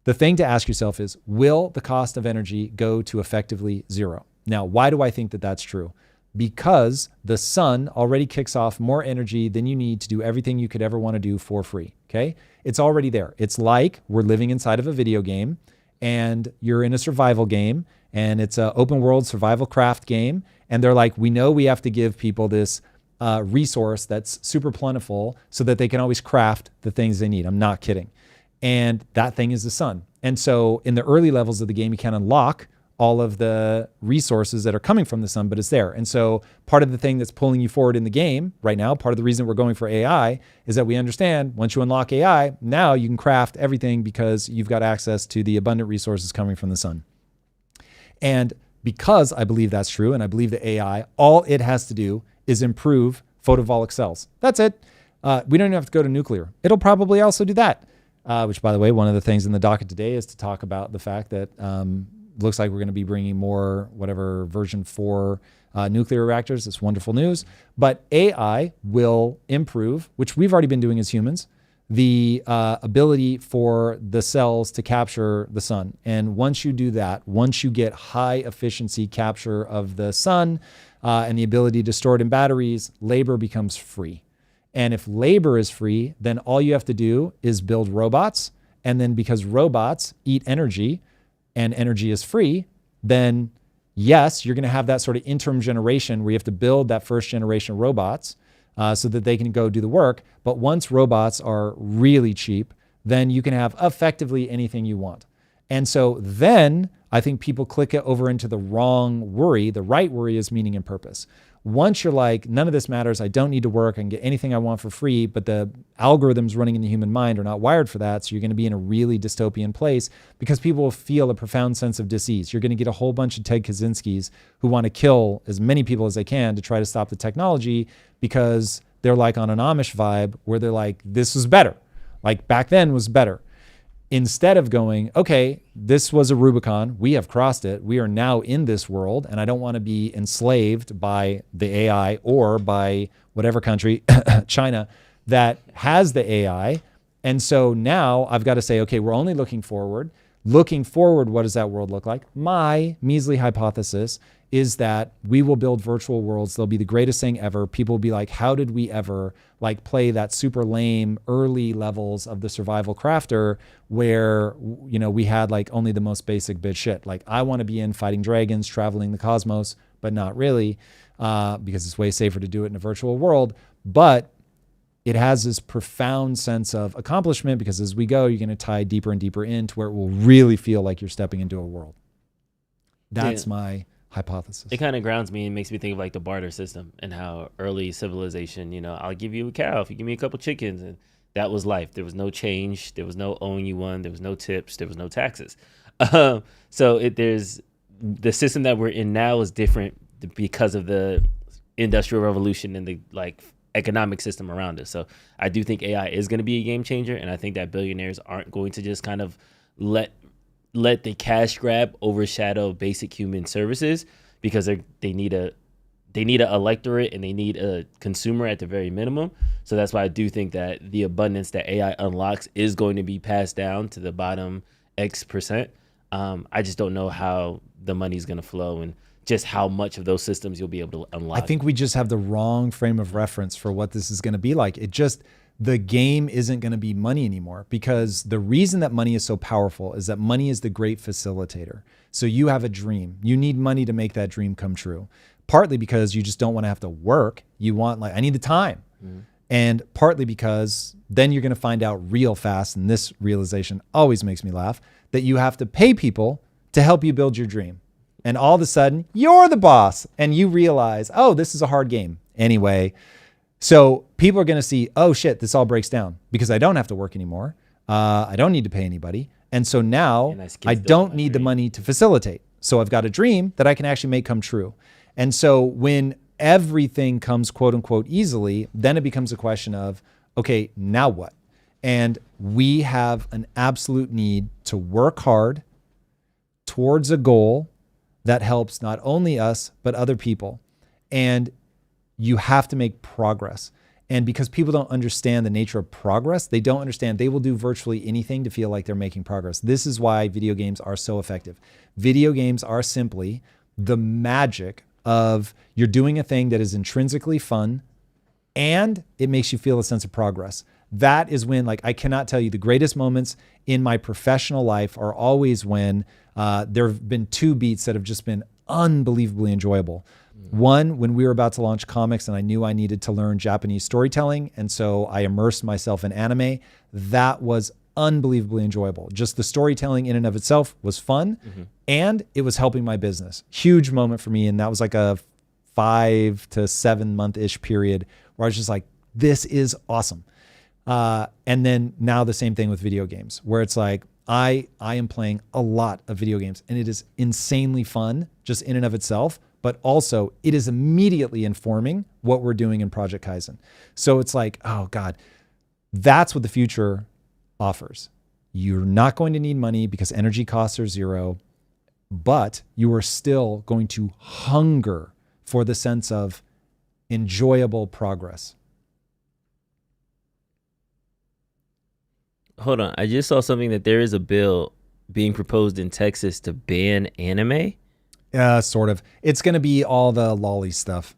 The thing to ask yourself is, will the cost of energy go to effectively zero? Now, why do I think that that's true? Because the sun already kicks off more energy than you need to do everything you could ever want to do for free. Okay. It's already there. It's like we're living inside of a video game, and you're in a survival game, and it's an open world survival craft game. And they're like, we know we have to give people this resource that's super plentiful so that they can always craft the things they need. I'm not kidding. And that thing is the sun. And so in the early levels of the game, you can unlock all of the resources that are coming from the sun, but it's there. And so part of the thing that's pulling you forward in the game right now, part of the reason we're going for AI, is that we understand once you unlock AI, now you can craft everything because you've got access to the abundant resources coming from the sun. And because I believe that's true, and I believe that AI, all it has to do is improve photovoltaic cells. That's it. We don't even have to go to nuclear. It'll probably also do that, which, by the way, one of the things in the docket today is to talk about the fact that looks like we're going to be bringing more version 4 nuclear reactors. It's wonderful news. But AI will improve, which we've already been doing as humans, the ability for the cells to capture the sun. And once you do that, once you get high efficiency capture of the sun and the ability to store it in batteries, labor becomes free. And if labor is free, then all you have to do is build robots. And then because robots eat energy, and energy is free, then yes, you're going to have that sort of interim generation where you have to build that first generation robots so that they can go do the work. But once robots are really cheap, then you can have effectively anything you want. And so then I think people click it over into the wrong worry. The right worry is meaning and purpose. Once you're like, none of this matters, I don't need to work, I can get anything I want for free, but the algorithms running in the human mind are not wired for that. So you're going to be in a really dystopian place because people will feel a profound sense of dis-ease. You're going to get a whole bunch of Ted Kaczynskis who want to kill as many people as they can to try to stop the technology because they're like on an Amish vibe where they're like, this was better. Like back then was better. instead of going, okay, this was a Rubicon, we have crossed it, we are now in this world, and I don't want to be enslaved by the AI or by whatever country, China, that has the AI. And so now I've got to say, okay, we're only looking forward. Looking forward, what does that world look like? My measly hypothesis is that we will build virtual worlds. They'll be the greatest thing ever. People will be like, how did we ever like play that super lame early levels of the survival crafter where, you know, we had like only the most basic bitch shit. Like I want to be in fighting dragons, traveling the cosmos, but not really, because it's way safer to do it in a virtual world. But it has this profound sense of accomplishment because as we go, you're going to tie deeper and deeper into where it will really feel like you're stepping into a world. That's my hypothesis. It kind of grounds me and makes me think of like the barter system and how early civilization, you know, I'll give you a cow if you give me a couple chickens, and that was life. There was no change. There was no owing you one. There was no tips. There was no taxes. There's the system that we're in now is different because of the Industrial Revolution and the like economic system around us. So I do think AI is going to be a game changer, and I think that billionaires aren't going to just kind of let the cash grab overshadow basic human services, because they need an electorate and they need a consumer at the very minimum. So that's why I do think that the abundance that AI unlocks is going to be passed down to the bottom X%. I just don't know how the money's going to flow and just how much of those systems you'll be able to unlock. I think we just have the wrong frame of reference for what this is going to be like. The game isn't going to be money anymore, because the reason that money is so powerful is that money is the great facilitator. So you have a dream. You need money to make that dream come true. Partly because you just don't want to have to work. You want I need the time. Mm-hmm. And partly because then you're going to find out real fast, and this realization always makes me laugh, that you have to pay people to help you build your dream. And all of a sudden, you're the boss, and you realize, oh, this is a hard game. Anyway, so people are going to see, oh shit, this all breaks down because I don't have to work anymore. I don't need to pay anybody. And so now I don't need the money to facilitate. So I've got a dream that I can actually make come true. And so when everything comes quote unquote easily, then it becomes a question of, okay, now what? And we have an absolute need to work hard towards a goal that helps not only us, but other people. And you have to make progress. And because people don't understand the nature of progress, they don't understand they will do virtually anything to feel like they're making progress. This is why video games are so effective. Video games are simply the magic of you're doing a thing that is intrinsically fun and it makes you feel a sense of progress. That is when, I cannot tell you, the greatest moments in my professional life are always when there have been two beats that have just been unbelievably enjoyable. One, when we were about to launch comics and I knew I needed to learn Japanese storytelling, and so I immersed myself in anime. That was unbelievably enjoyable. Just the storytelling in and of itself was fun, and it was helping my business. Huge moment for me, and that was like a 5 to 7 month-ish period where I was just like, this is awesome. And then now the same thing with video games, where it's like, I am playing a lot of video games, and it is insanely fun just in and of itself, but also it is immediately informing what we're doing in Project Kaizen. So it's like, oh God, that's what the future offers. You're not going to need money because energy costs are zero, but you are still going to hunger for the sense of enjoyable progress. Hold on. I just saw something that there is a bill being proposed in Texas to ban anime. Sort of. It's going to be all the lolly stuff.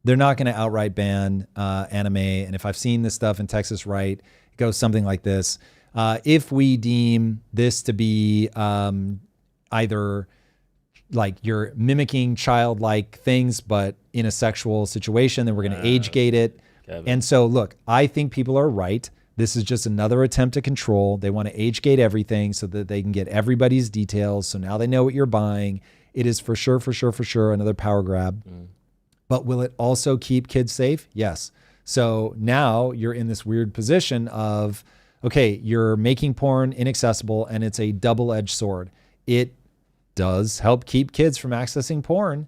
They're not going to outright ban anime. And if I've seen this stuff in Texas right, it goes something like this. If we deem this to be either like you're mimicking childlike things, but in a sexual situation, then we're going to age gate it. And so, look, I think people are right. This is just another attempt to control. They want to age gate everything so that they can get everybody's details. So now they know what you're buying. It is for sure another power grab. But will it also keep kids safe? Yes. So now you're in this weird position of, okay, you're making porn inaccessible, and it's a double-edged sword. It does help keep kids from accessing porn,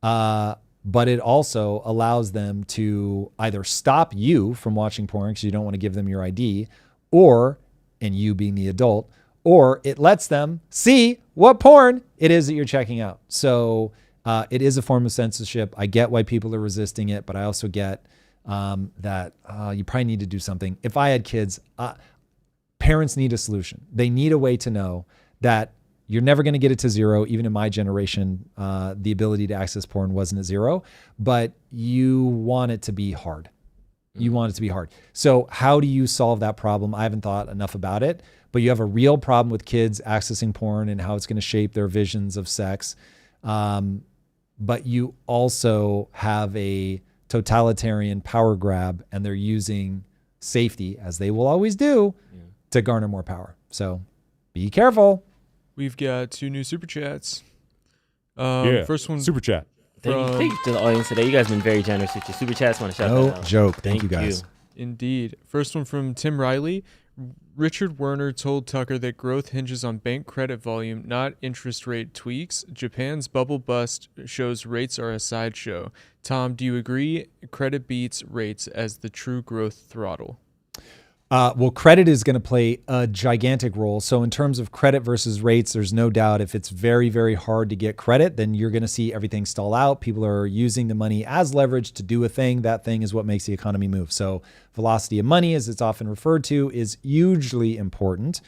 but it also allows them to either stop you from watching porn because you don't want to give them your ID, or, and you being the adult, or it lets them see what porn it is that you're checking out. So it is a form of censorship. I get why people are resisting it, but I also get that you probably need to do something. If I had kids, parents need a solution. They need a way to know that you're never going to get it to zero. Even in my generation, the ability to access porn wasn't at zero, but you want it to be hard. You want it to be hard. So how do you solve that problem? I haven't thought enough about it, but you have a real problem with kids accessing porn and how it's going to shape their visions of sex. But you also have a totalitarian power grab, and they're using safety, as they will always do, to garner more power. So be careful. We've got 2 new super chats. First one, super chat. Thank you to the audience today. You guys have been very generous with your super chats. Want to shout No that out. joke. Thank you guys. Indeed. First one from Tim Riley. Richard Werner told Tucker that growth hinges on bank credit volume, not interest rate tweaks. Japan's bubble bust shows rates are a sideshow. Tom, do you agree credit beats rates as the true growth throttle? Well, credit is going to play a gigantic role. So in terms of credit versus rates, there's no doubt if it's very, very hard to get credit, then you're going to see everything stall out. People are using the money as leverage to do a thing. That thing is what makes the economy move. So velocity of money, as it's often referred to, is hugely important.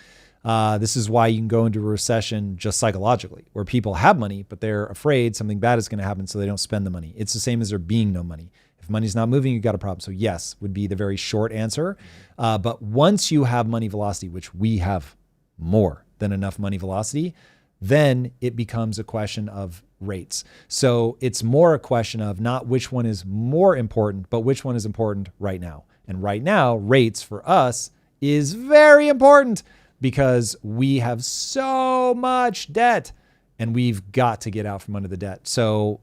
This is why you can go into a recession just psychologically, where people have money, but they're afraid something bad is going to happen, so they don't spend the money. It's the same as there being no money. If money's not moving, you've got a problem. So yes, would be the very short answer. But once you have money velocity, which we have more than enough money velocity, then it becomes a question of rates. So it's more a question of not which one is more important, but which one is important right now. And right now, rates for us is very important because we have so much debt and we've got to get out from under the debt. So,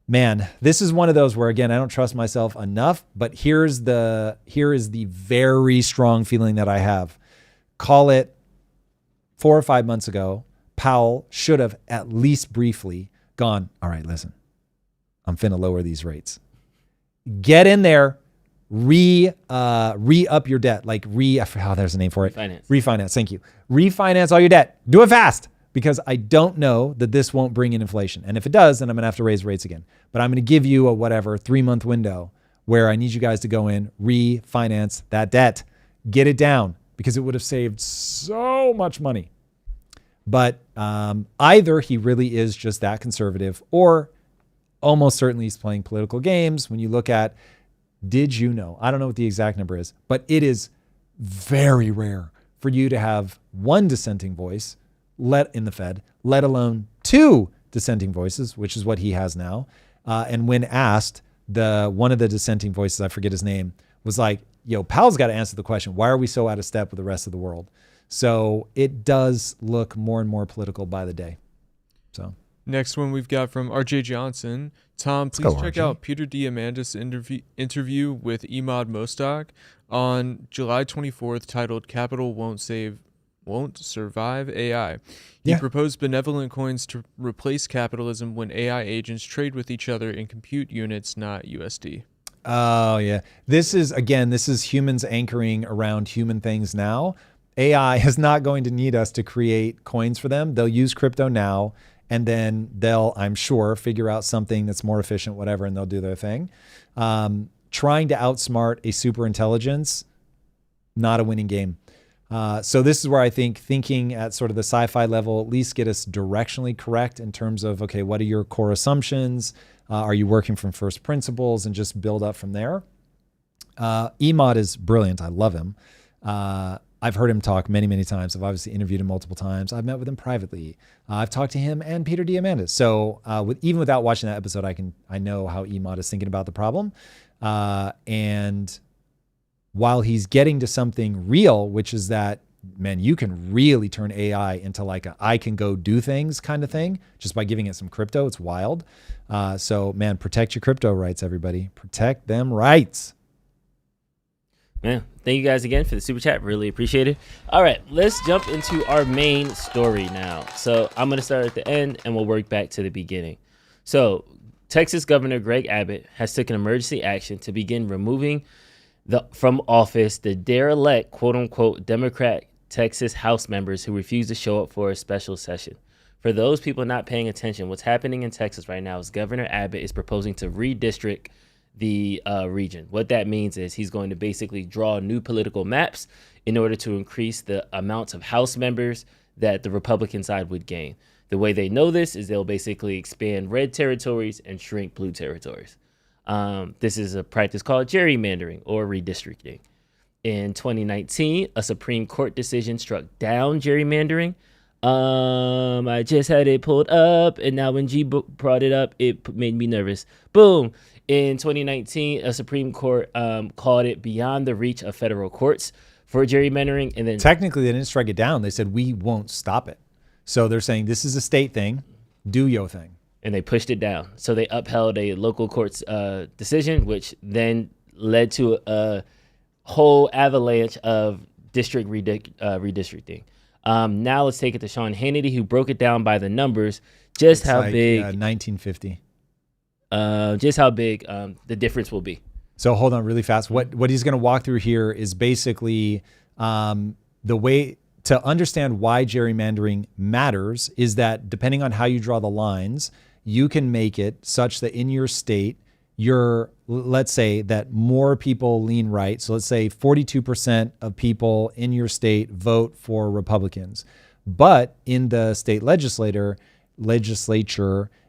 man, this is one of those where, again, I don't trust myself enough, but here is the very strong feeling that I have. Call it 4 or 5 months ago, Powell should have at least briefly gone, all right, listen, I'm finna lower these rates. Get in there, re-up your debt, there's a name for it. Refinance, thank you. Refinance all your debt. Do it fast. Because I don't know that this won't bring in inflation. And if it does, then I'm going to have to raise rates again. But I'm going to give you a 3-month window where I need you guys to go in, refinance that debt, get it down, because it would have saved so much money. But either he really is just that conservative, or almost certainly he's playing political games. When you look at, did you know, I don't know what the exact number is, but it is very rare for you to have one dissenting voice in the Fed, let alone 2 dissenting voices, which is what he has now. And when asked, one of the dissenting voices, I forget his name, was like, Powell's got to answer the question, why are we so out of step with the rest of the world? So it does look more and more political by the day. So next one we've got from RJ Johnson. Tom, please check out Peter Diamandis' interview with Imad Mostak on July 24th titled Capital Won't Survive AI. He proposed benevolent coins to replace capitalism when AI agents trade with each other in compute units, not USD. Oh, yeah. This is humans anchoring around human things now. AI is not going to need us to create coins for them. They'll use crypto now, and then they'll, I'm sure, figure out something that's more efficient, whatever, and they'll do their thing. Trying to outsmart a super intelligence, not a winning game. So this is where I think thinking at sort of the sci-fi level, at least get us directionally correct in terms of, okay, what are your core assumptions? Are you working from first principles, and just build up from there? Imad is brilliant. I love him. I've heard him talk many, many times. I've obviously interviewed him multiple times. I've met with him privately. I've talked to him and Peter Diamandis. So even without watching that episode, I know how Imad is thinking about the problem. And while he's getting to something real, which is that, man, you can really turn AI into like I can go do things kind of thing just by giving it some crypto. It's wild. So, man, protect your crypto rights, everybody. Protect them rights. Man, thank you guys again for the super chat. Really appreciate it. All right, let's jump into our main story now. So I'm going to start at the end and we'll work back to the beginning. So Texas Governor Greg Abbott has taken emergency action to begin removing from office the derelict, quote unquote, Democrat Texas House members who refused to show up for a special session. For those people not paying attention, what's happening in Texas right now is Governor Abbott is proposing to redistrict the region. What that means is he's going to basically draw new political maps in order to increase the amounts of House members that the Republican side would gain. The way they know this is they'll basically expand red territories and shrink blue territories. This is a practice called gerrymandering or redistricting. In 2019, a Supreme Court decision struck down gerrymandering. I just had it pulled up, and now when G brought it up, it made me nervous. Boom. In 2019, a Supreme Court called it beyond the reach of federal courts for gerrymandering. And then technically, they didn't strike it down. They said, we won't stop it. So they're saying this is a state thing. Do your thing. And they pushed it down. So they upheld a local court's decision, which then led to a whole avalanche of district redistricting. Now let's take it to Sean Hannity, who broke it down by the numbers, just how big 1950. Just how big the difference will be. So hold on really fast. What he's going to walk through here is basically the way to understand why gerrymandering matters is that depending on how you draw the lines, you can make it such that in your state, let's say that more people lean right. So let's say 42% of people in your state vote for Republicans. But in the state legislature,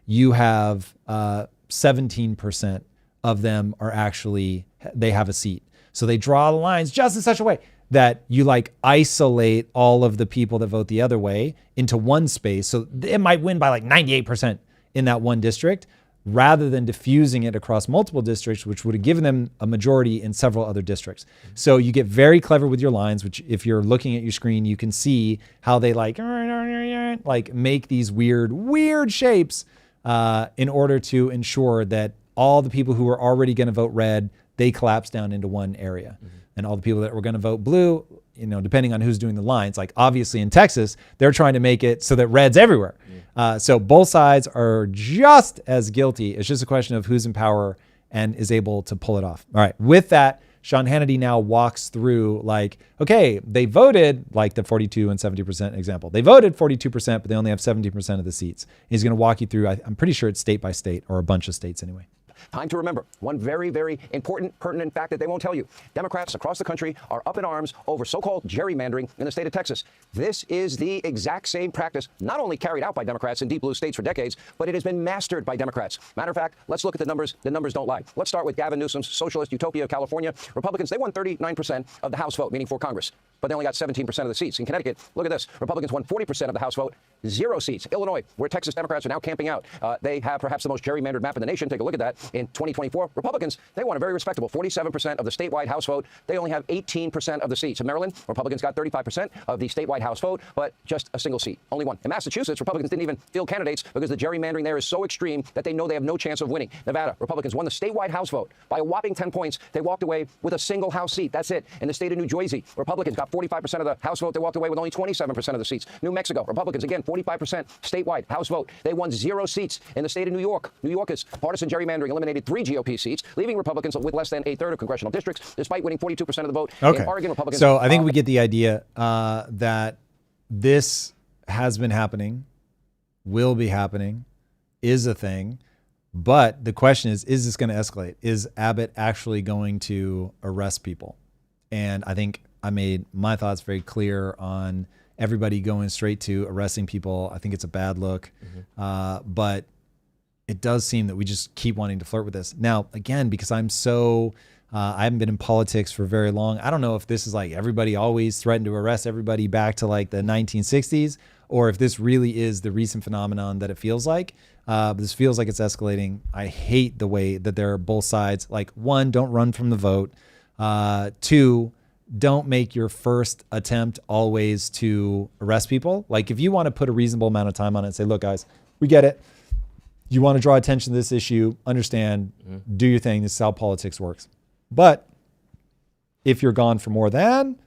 you have 17% of them are actually, they have a seat. So they draw the lines just in such a way that you like isolate all of the people that vote the other way into one space. So it might win by like 98% in that one district, rather than diffusing it across multiple districts, which would have given them a majority in several other districts. So you get very clever with your lines, which if you're looking at your screen, you can see how they like make these weird shapes in order to ensure that all the people who are already going to vote red, they collapse down into one area. Mm-hmm. And all the people that were going to vote blue, you know, depending on who's doing the lines, like obviously in Texas, they're trying to make it so that red's everywhere. Yeah. So both sides are just as guilty. It's just a question of who's in power and is able to pull it off. All right. With that, Sean Hannity now walks through like, okay, they voted like the 42 and 70% example. They voted 42%, but they only have 70% of the seats. He's going to walk you through, I'm pretty sure it's state by state or a bunch of states anyway. Time to remember one very, very important, pertinent fact that they won't tell you. Democrats across the country are up in arms over so-called gerrymandering in the state of Texas. This is the exact same practice, not only carried out by Democrats in deep blue states for decades, but it has been mastered by Democrats. Matter of fact, let's look at the numbers. The numbers don't lie. Let's start with Gavin Newsom's socialist utopia of California. Republicans, they won 39% of the House vote, meaning for Congress, but they only got 17% of the seats. In Connecticut, look at this. Republicans won 40% of the House vote, 0 seats. Illinois, where Texas Democrats are now camping out, they have perhaps the most gerrymandered map in the nation. Take a look at that. In 2024, Republicans, they won a very respectable 47% of the statewide House vote. They only have 18% of the seats. In Maryland, Republicans got 35% of the statewide House vote, but just a single seat, only one. In Massachusetts, Republicans didn't even field candidates because the gerrymandering there is so extreme that they know they have no chance of winning. Nevada, Republicans won the statewide House vote by a whopping 10 points. They walked away with a single House seat. That's it. In the state of New Jersey, Republicans got 45% of the House vote. They walked away with only 27% of the seats. New Mexico, Republicans, again, 45% statewide House vote. They won 0 seats. In the state of New York, New Yorkers, partisan gerrymandering eliminated 3 GOP seats, leaving Republicans with less than a third of congressional districts, despite winning 42% of the vote. Okay. In Oregon, Republicans. So I think we get the idea that this has been happening, will be happening, is a thing. But the question is this going to escalate? Is Abbott actually going to arrest people? And I think I made my thoughts very clear on everybody going straight to arresting people. I think it's a bad look. Mm-hmm. But it does seem that we just keep wanting to flirt with this. Now, again, because I haven't been in politics for very long. I don't know if this is like everybody always threatened to arrest everybody back to like the 1960s, or if this really is the recent phenomenon that it feels like. This feels like it's escalating. I hate the way that there are both sides. Like, 1, don't run from the vote. 2, don't make your first attempt always to arrest people. Like, if you want to put a reasonable amount of time on it and say, look, guys, we get it. You want to draw attention to this issue, understand, do your thing. This is how politics works. But if you're gone for more than,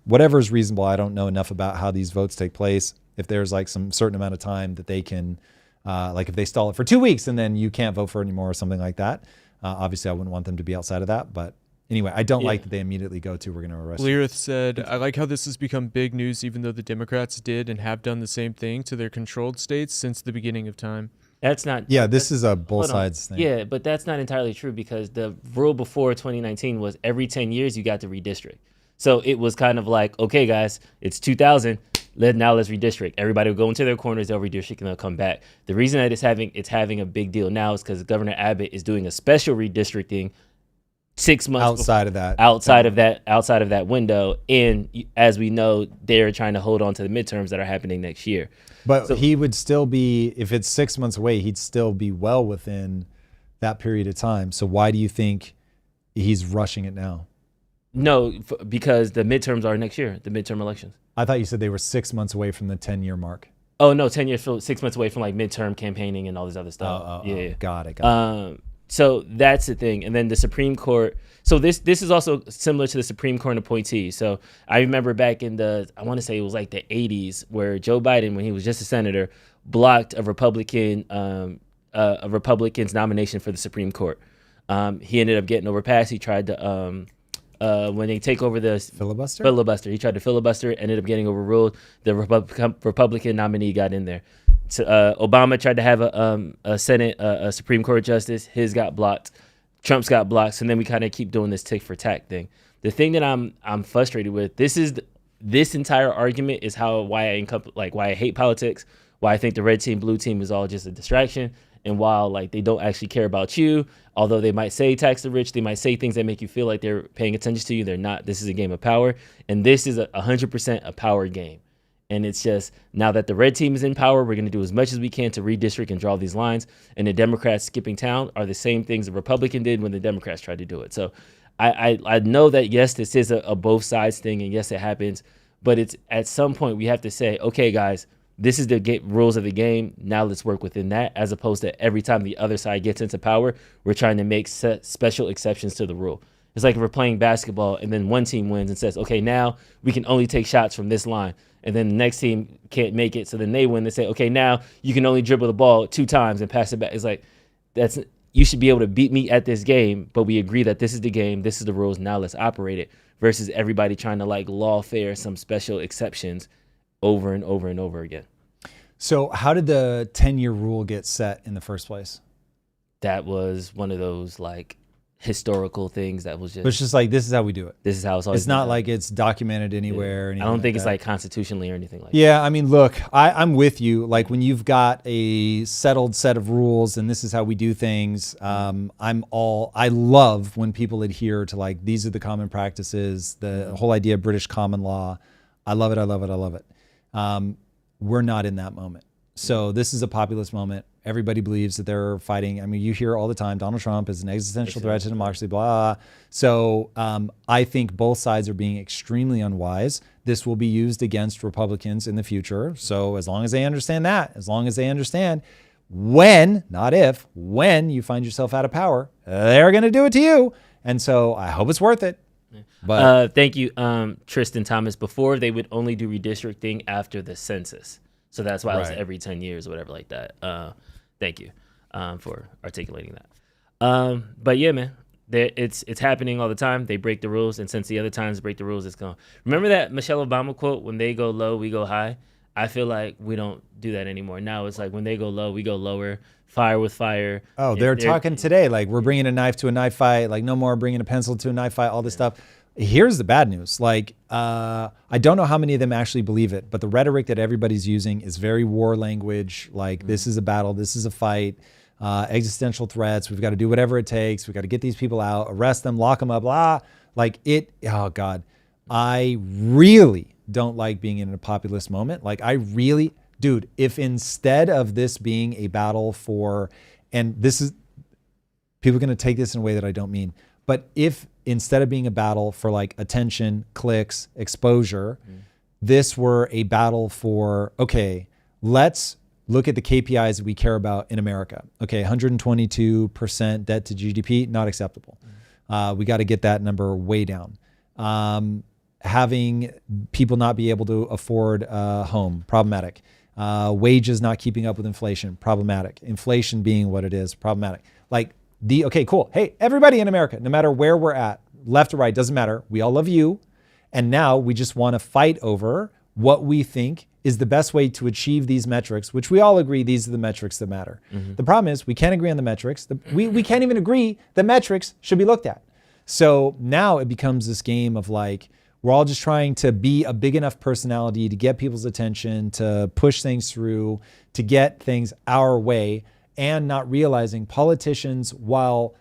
whatever is reasonable. I don't know enough about how these votes take place. If there's like some certain amount of time that they can, like if they stall it for 2 weeks and then you can't vote for it anymore or something like that. Obviously, I wouldn't want them to be outside of that. But Anyway, I don't like that they immediately go to, we're going to arrest you. Bleerith said, I like how this has become big news, even though the Democrats did and have done the same thing to their controlled states since the beginning of time. That's not. Yeah, this is a both sides thing. Yeah, but that's not entirely true because the rule before 2019 was every 10 years you got to redistrict. So it was kind of like, okay, guys, it's 2000. Now let's redistrict. Everybody will go into their corners, they'll redistrict, and they'll come back. The reason that it's having a big deal now is because Governor Abbott is doing a special redistricting 6 months outside of that window, and as we know, they're trying to hold on to the midterms that are happening next year. But he would still be, if it's 6 months away, he'd still be well within that period of time. So why do you think he's rushing it now? No, because the midterms are next year, the midterm elections. I thought you said they were 6 months away from the 10-year mark. Oh no, 10 years, 6 months away from like midterm campaigning and all this other stuff. Yeah. Got it. So that's the thing. And then the Supreme Court. So this is also similar to the Supreme Court appointee. So I remember back in I want to say it was like the 80s, where Joe Biden, when he was just a senator, blocked a Republican's nomination for the Supreme Court. He ended up getting overpassed. He tried to when they take over the filibuster, he tried to filibuster, ended up getting overruled. The Republican nominee got in there. Obama tried to have a Senate, a Supreme Court justice. His got blocked. Trump's got blocked. So then we kind of keep doing this tick for tack thing. The thing that I'm frustrated with, this entire argument is why I hate politics, why I think the red team, blue team is all just a distraction. And while like they don't actually care about you, although they might say tax the rich, they might say things that make you feel like they're paying attention to you. They're not. This is a game of power, and this is 100% a power game. And it's just, now that the red team is in power, we're going to do as much as we can to redistrict and draw these lines. And the Democrats skipping town are the same things the Republican did when the Democrats tried to do it. So I know that, yes, this is a both sides thing, and yes, it happens. But it's at some point we have to say, okay, guys, this is the rules of the game. Now let's work within that, as opposed to every time the other side gets into power, we're trying to make special exceptions to the rule. It's like if we're playing basketball and then one team wins and says, okay, now we can only take shots from this line. And then the next team can't make it, so then they win. They say, okay, now you can only dribble the ball 2 times and pass it back. It's like, you should be able to beat me at this game, but we agree that this is the game, this is the rules, now let's operate it, versus everybody trying to like lawfare some special exceptions over and over and over again. So how did the 10-year rule get set in the first place? That was one of those like historical things that was just... It's just like, this is how we do it. This is how it's always It's not like it's documented anywhere. I don't think it's like constitutionally or anything like that. Yeah, I mean, look, I'm with you. Like when you've got a settled set of rules and this is how we do things, I love when people adhere to like, these are the common practices, the whole idea of British common law. I love it, I love it, I love it. We're not in that moment. So this is a populist moment. Everybody believes that they're fighting. I mean, you hear all the time, Donald Trump is an existential threat to democracy, blah. So I think both sides are being extremely unwise. This will be used against Republicans in the future. So as long as they understand that, as long as they understand when, not if, when you find yourself out of power, they're going to do it to you. And so I hope it's worth it. But thank you, Tristan Thomas. Before, they would only do redistricting after the census. So that's why it was every 10 years or whatever like that. Thank you for articulating that. But yeah, man, it's happening all the time. They break the rules. And since the other times break the rules, it's gone. Remember that Michelle Obama quote, when they go low, we go high? I feel like we don't do that anymore. Now it's like when they go low, we go lower. Fire with fire. Oh, they're talking today. Like we're bringing a knife to a knife fight. Like no more bringing a pencil to a knife fight, all this stuff. Here's the bad news. Like, I don't know how many of them actually believe it, but the rhetoric that everybody's using is very war language. Like this is a battle. This is a fight, existential threats. We've got to do whatever it takes. We've got to get these people out, arrest them, lock them up, blah. Like it, oh God, I really don't like being in a populist moment. Like I really, dude, if instead of this being a battle for, and this is, people are going to take this in a way that I don't mean, but if instead of being a battle for like attention, clicks, exposure, this were a battle for, okay, let's look at the KPIs that we care about in America. Okay, 122% debt to GDP, not acceptable. We got to get that number way down. Having people not be able to afford a home, problematic. Wages not keeping up with inflation, problematic. Inflation being what it is, problematic. Like okay, cool. Hey, everybody in America, no matter where we're at, left or right, doesn't matter. We all love you. And now we just want to fight over what we think is the best way to achieve these metrics, which we all agree these are the metrics that matter. The problem is we can't agree on the metrics. We can't even agree that metrics should be looked at. So now it becomes this game of like, we're all just trying to be a big enough personality to get people's attention, to push things through, to get things our way, and not realizing politicians, while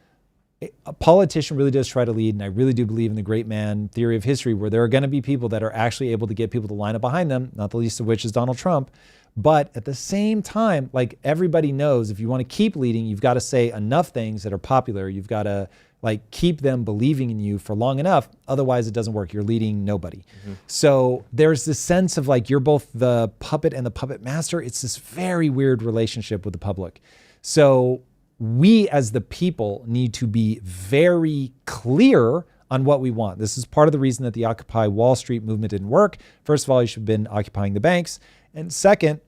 a politician really does try to lead, and I really do believe in the great man theory of history, where there are going to be people that are actually able to get people to line up behind them, not the least of which is Donald Trump. But at the same time, like everybody knows, if you want to keep leading, you've got to say enough things that are popular. You've got to like keep them believing in you for long enough. Otherwise it doesn't work. You're leading nobody. So there's this sense of like, you're both the puppet and the puppet master. It's this very weird relationship with the public. So we as the people need to be very clear on what we want. This is part of the reason that the Occupy Wall Street movement didn't work. First of all, you should have been occupying the banks. And second,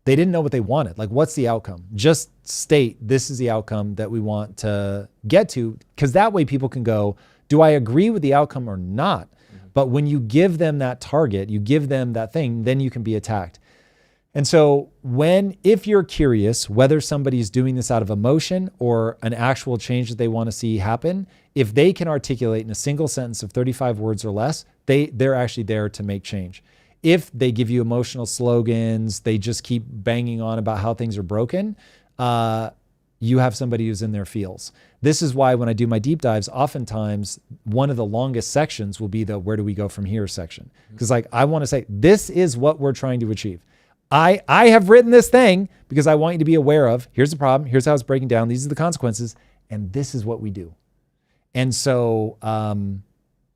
they didn't know what they wanted. Like, what's the outcome? Just state, this is the outcome that we want to get to, because that way people can go, do I agree with the outcome or not? But when you give them that target, you give them that thing, then you can be attacked. And so if you're curious whether somebody's doing this out of emotion or an actual change that they want to see happen, if they can articulate in a single sentence of 35 words or less, they're actually there to make change. If they give you emotional slogans, they just keep banging on about how things are broken, you have somebody who's in their feels. This is why when I do my deep dives, oftentimes one of the longest sections will be the where do we go from here section. Because like I want to say, this is what we're trying to achieve. I have written this thing because I want you to be aware of, here's the problem, here's how it's breaking down, these are the consequences, and this is what we do. And so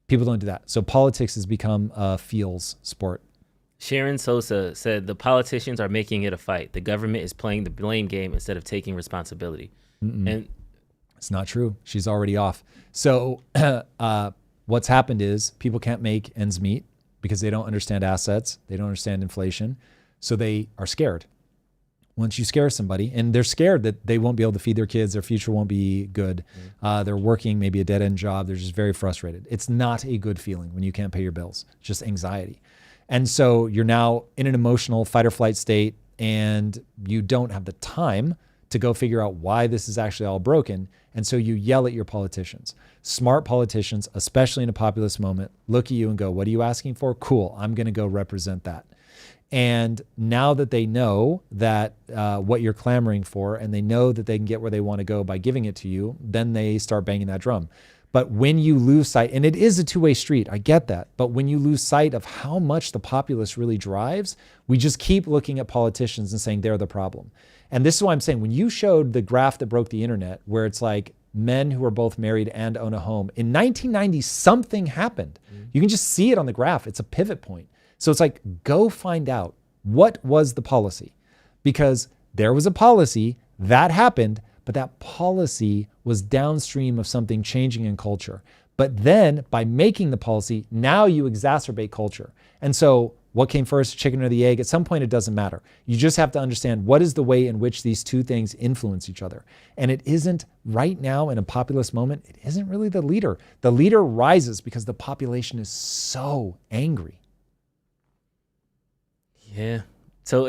people don't do that. So politics has become a feels sport. Sharon Sosa said the politicians are making it a fight. The government is playing the blame game instead of taking responsibility. And it's not true. She's already off. So what's happened is people can't make ends meet because they don't understand assets. They don't understand inflation. So they are scared. Once you scare somebody, and they're scared that they won't be able to feed their kids, their future won't be good. They're working maybe a dead-end job. They're just very frustrated. It's not a good feeling when you can't pay your bills. It's just anxiety. And so you're now in an emotional fight or flight state, and you don't have the time to go figure out why this is actually all broken. And so you yell at your politicians. Smart politicians, especially in a populist moment, look at you and go, what are you asking for? Cool, I'm going to go represent that. And now that they know that what you're clamoring for, and they know that they can get where they want to go by giving it to you, then they start banging that drum. But when you lose sight, and it is a two-way street, I get that. But when you lose sight of how much the populace really drives, we just keep looking at politicians and saying they're the problem. And this is why I'm saying, when you showed the graph that broke the internet, where it's like men who are both married and own a home, in 1990, something happened. You can just see it on the graph. It's a pivot point. So it's like, go find out what was the policy, because there was a policy that happened, but that policy was downstream of something changing in culture. But then by making the policy, now you exacerbate culture. And so what came first, chicken or the egg? At some point, it doesn't matter. You just have to understand what is the way in which these two things influence each other. And it isn't right now in a populist moment, it isn't really the leader. The leader rises because the population is so angry. Yeah. So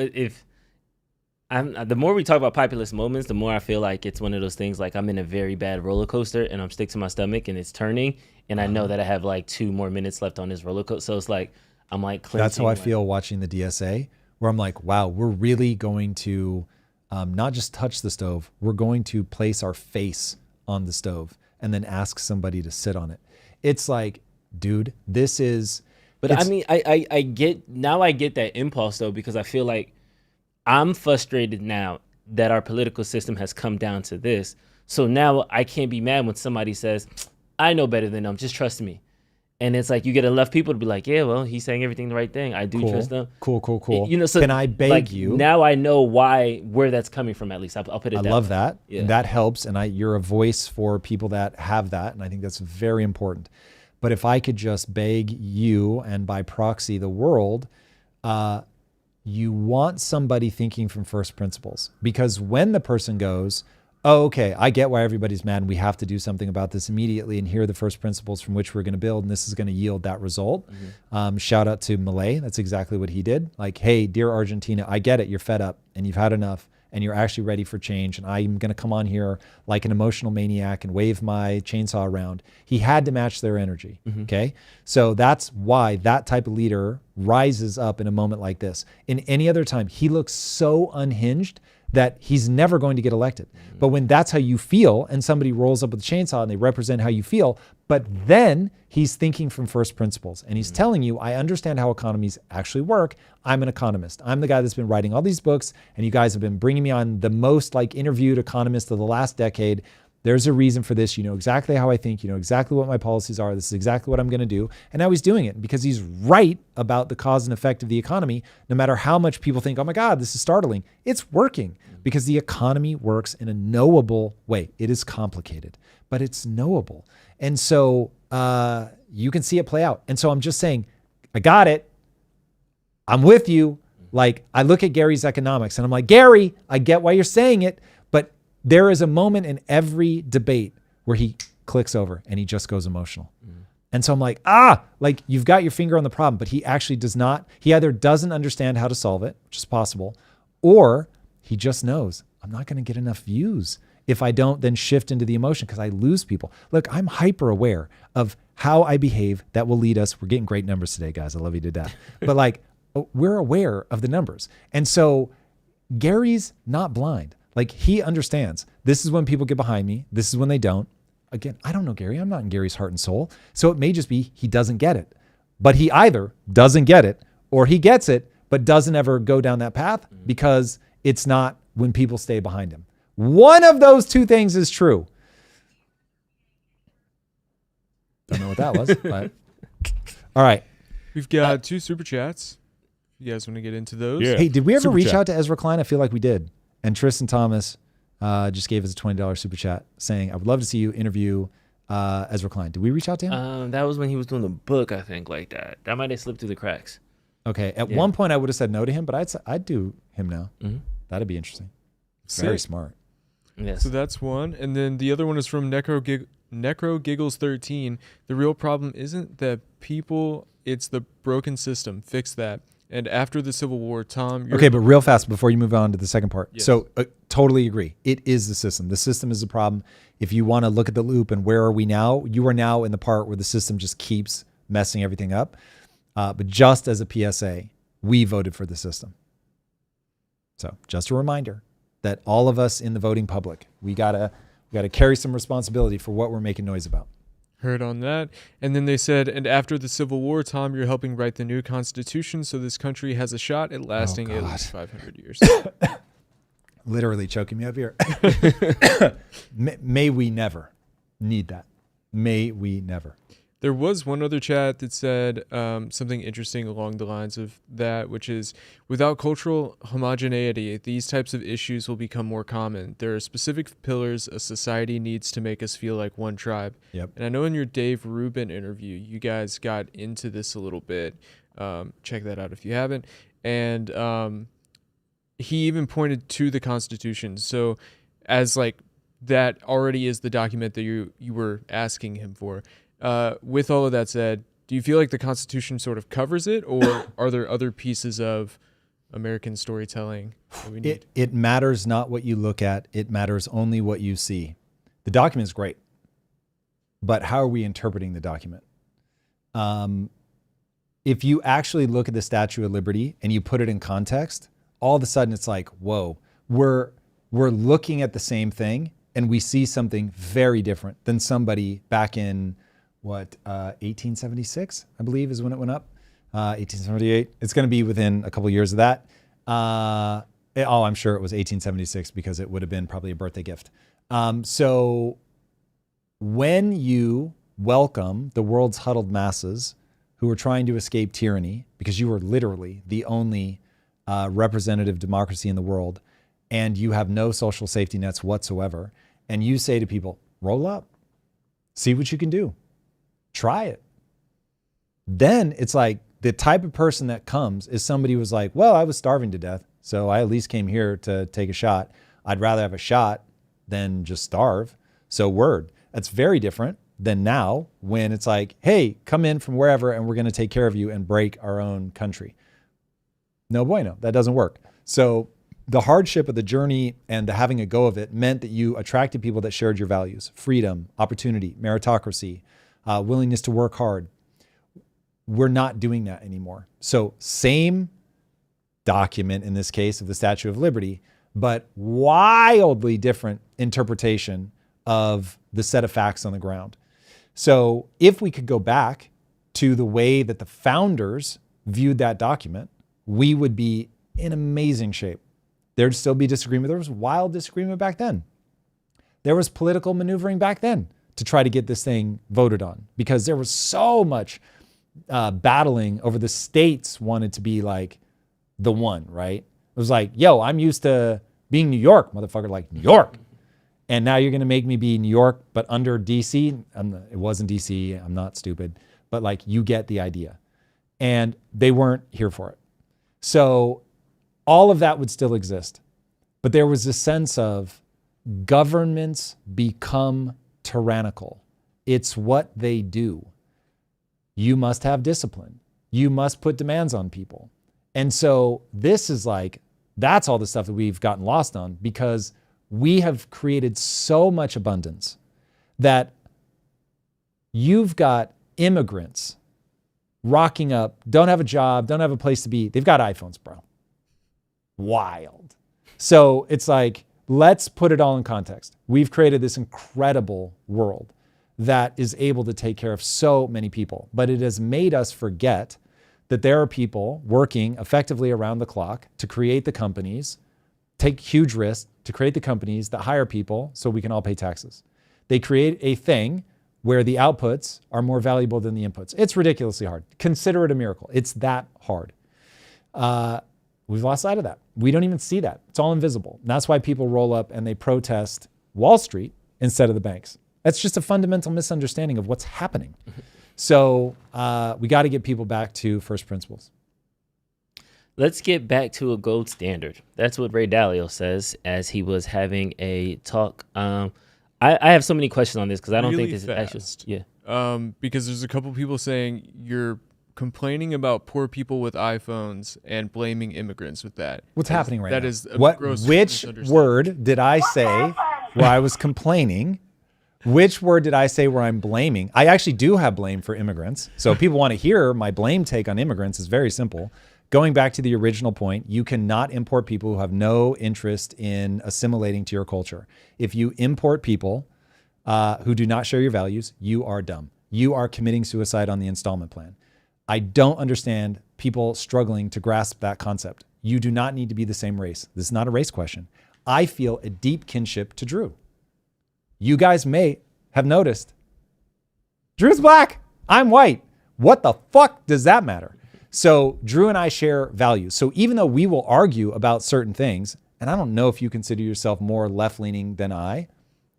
the more we talk about populist moments, the more I feel like it's one of those things like I'm in a very bad roller coaster and I'm stick to my stomach and it's turning, and I know that I have like 2 more minutes left on this roller coaster. So it's like I'm like clenching. That's how I feel watching the DSA, where I'm like, wow, we're really going to not just touch the stove, we're going to place our face on the stove and then ask somebody to sit on it. It's like, dude, this is. But I mean, I get that impulse though, because I feel like I'm frustrated now that our political system has come down to this. So now I can't be mad when somebody says, I know better than them, just trust me. And it's like, you get enough people to be like, yeah, well, he's saying everything the right thing. I do trust them. Cool. You know, so can I beg like, you? Now I know where that's coming from, at least. I'll put it down. I love that. Yeah. And that helps. And you're a voice for people that have that. And I think that's very important. But if I could just beg you, and by proxy the world, you want somebody thinking from first principles. Because when the person goes, oh, okay, I get why everybody's mad and we have to do something about this immediately. And here are the first principles from which we're going to build. And this is going to yield that result. Shout out to Milei. That's exactly what he did. Like, hey, dear Argentina, I get it. You're fed up and you've had enough and you're actually ready for change. And I'm going to come on here like an emotional maniac and wave my chainsaw around. He had to match their energy. Okay. So that's why that type of leader rises up in a moment like this. In any other time, he looks so unhinged that he's never going to get elected. But when that's how you feel and somebody rolls up with a chainsaw and they represent how you feel, but then he's thinking from first principles and he's telling you, I understand how economies actually work. I'm an economist. I'm the guy that's been writing all these books and you guys have been bringing me on the most like interviewed economist of the last decade. There's a reason for this. You know exactly how I think. You know exactly what my policies are. This is exactly what I'm going to do. And now he's doing it because he's right about the cause and effect of the economy. No matter how much people think, oh my God, this is startling. It's working because the economy works in a knowable way. It is complicated, but it's knowable. And so you can see it play out. And so I'm just saying, I got it. I'm with you. Like I look at Gary's economics and I'm like, Gary, I get why you're saying it. But there is a moment in every debate where he clicks over and he just goes emotional. And so I'm like, like you've got your finger on the problem, but he actually does not. He either doesn't understand how to solve it, which is possible, or he just knows I'm not going to get enough views if I don't then shift into the emotion because I lose people. Look, I'm hyper aware of how I behave that will lead us. We're getting great numbers today, guys. I love you to death. But like, we're aware of the numbers. And so Gary's not blind. Like he understands this is when people get behind me. This is when they don't. Again, I don't know Gary. I'm not in Gary's heart and soul. So it may just be he doesn't get it. But he either doesn't get it or he gets it, but doesn't ever go down that path because it's not when people stay behind him. One of those two things is true. Don't know what that was, but all right. We've got 2 super chats. You guys want to get into those? Yeah. Hey, did we ever Super reach chat. out to Ezra Klein? I feel like we did. And Tristan Thomas just gave us a $20 super chat saying, I would love to see you interview Ezra Klein. Did we reach out to him? That was when he was doing the book, I think, like that. That might have slipped through the cracks. Okay. At one point, I would have said no to him, but I'd do him now. That'd be interesting. Very smart. Yes. So that's one. And then the other one is from Necro Giggles 13. The real problem isn't the people, it's the broken system. Fix that. And after the Civil War, Tom... Okay, but real fast before you move on to the second part. Yes. So totally agree. It is the system. The system is the problem. If you want to look at the loop and where are we now, you are now in the part where the system just keeps messing everything up. But just as a PSA, we voted for the system. So just a reminder that all of us in the voting public, we gotta carry some responsibility for what we're making noise about. Heard on that. And then they said, and after the Civil War, Tom, you're helping write the new Constitution so this country has a shot at lasting at least 500 years. Literally choking me up here. May we never need that. May we never. There was one other chat that said something interesting along the lines of that, which is, without cultural homogeneity, these types of issues will become more common. There are specific pillars a society needs to make us feel like one tribe. Yep. And I know in your Dave Rubin interview, you guys got into this a little bit. Check that out if you haven't. And he even pointed to the Constitution. So as like that already is the document that you were asking him for. With all of that said, do you feel like the Constitution sort of covers it, or are there other pieces of American storytelling that we need? It matters not what you look at. It matters only what you see. The document is great, but how are we interpreting the document? If you actually look at the Statue of Liberty and you put it in context, all of a sudden it's like, whoa, we're looking at the same thing and we see something very different than somebody back in 1876, I believe is when it went up. 1878. It's going to be within a couple of years of that. I'm sure it was 1876 because it would have been probably a birthday gift. So when you welcome the world's huddled masses who are trying to escape tyranny, because you are literally the only representative democracy in the world, and you have no social safety nets whatsoever, and you say to people, roll up, see what you can do. Try it. Then it's like the type of person that comes is somebody who was like, well, I was starving to death, so I at least came here to take a shot. I'd rather have a shot than just starve. So word. That's very different than now when it's like, hey, come in from wherever and we're going to take care of you and break our own country. No bueno. That doesn't work. So the hardship of the journey and the having a go of it meant that you attracted people that shared your values: freedom, opportunity, meritocracy, willingness to work hard. We're not doing that anymore. So same document in this case of the Statue of Liberty, but wildly different interpretation of the set of facts on the ground. So if we could go back to the way that the founders viewed that document, we would be in amazing shape. There'd still be disagreement. There was wild disagreement back then. There was political maneuvering back then to try to get this thing voted on because there was so much battling over the states wanted to be like the one, right? It was like, yo, I'm used to being New York, motherfucker, like New York. And now you're going to make me be New York, but under DC. It wasn't DC. I'm not stupid, but like you get the idea. And they weren't here for it. So all of that would still exist. But there was a sense of governments become tyrannical. It's what they do. You must have discipline. You must put demands on people. And so this is like, that's all the stuff that we've gotten lost on because we have created so much abundance that you've got immigrants rocking up, don't have a job, don't have a place to be. They've got iPhones, bro. Wild. So it's like, let's put it all in context. We've created this incredible world that is able to take care of so many people, but it has made us forget that there are people working effectively around the clock to create the companies, take huge risks to create the companies that hire people so we can all pay taxes. They create a thing where the outputs are more valuable than the inputs. It's ridiculously hard. Consider it a miracle. It's that hard. We've lost sight of that. We don't even see that. It's all invisible. And that's why people roll up and they protest Wall Street instead of the banks. That's just a fundamental misunderstanding of what's happening. So we got to get people back to first principles. Let's get back to a gold standard. That's what Ray Dalio says as he was having a talk. I have so many questions on this because I don't think this is actually. Yeah. Because there's a couple people saying you're complaining about poor people with iPhones and blaming immigrants with that. What's happening right now? That is a gross which word did I say where I was complaining? Which word did I say where I'm blaming? I actually do have blame for immigrants. So if people want to hear my blame take on immigrants, is very simple. Going back to the original point, you cannot import people who have no interest in assimilating to your culture. If you import people who do not share your values, you are dumb. You are committing suicide on the installment plan. I don't understand people struggling to grasp that concept. You do not need to be the same race. This is not a race question. I feel a deep kinship to Drew. You guys may have noticed Drew's black. I'm white. What the fuck does that matter? So Drew and I share values. So even though we will argue about certain things, and I don't know if you consider yourself more left-leaning than I,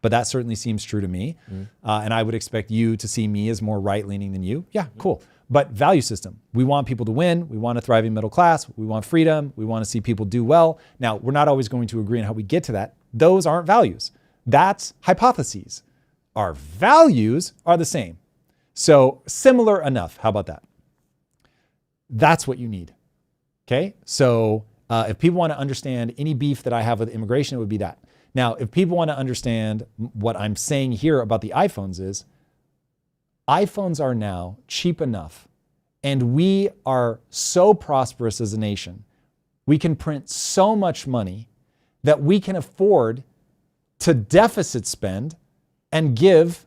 but that certainly seems true to me. And I would expect you to see me as more right-leaning than you. Yeah, cool. But value system, we want people to win. We want a thriving middle class. We want freedom. We want to see people do well. Now, we're not always going to agree on how we get to that. Those aren't values. That's hypotheses. Our values are the same. So similar enough. How about that? That's what you need. Okay. So if people want to understand any beef that I have with immigration, it would be that. Now, if people want to understand what I'm saying here about the iPhones is, iPhones are now cheap enough and we are so prosperous as a nation. We can print so much money that we can afford to deficit spend and give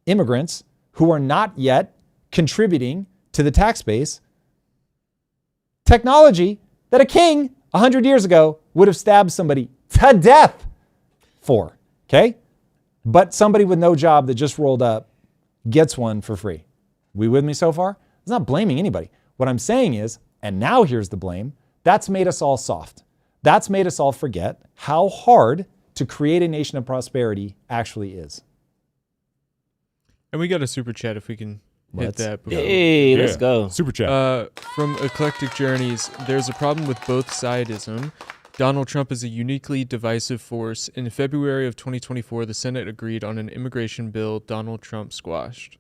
immigrants who are not yet contributing to the tax base technology that a king 100 years ago would have stabbed somebody to death for, okay? But somebody with no job that just rolled up gets one for free. We with me so far? It's not blaming anybody. What I'm saying is, and now here's the blame, that's made us all soft. That's made us all forget how hard to create a nation of prosperity actually is. And we got a super chat if we can hit that. Hey, let's go. Super chat. From Eclectic Journeys, there's a problem with both sidism. Donald Trump is a uniquely divisive force. In February of 2024, the Senate agreed on an immigration bill Donald Trump squashed.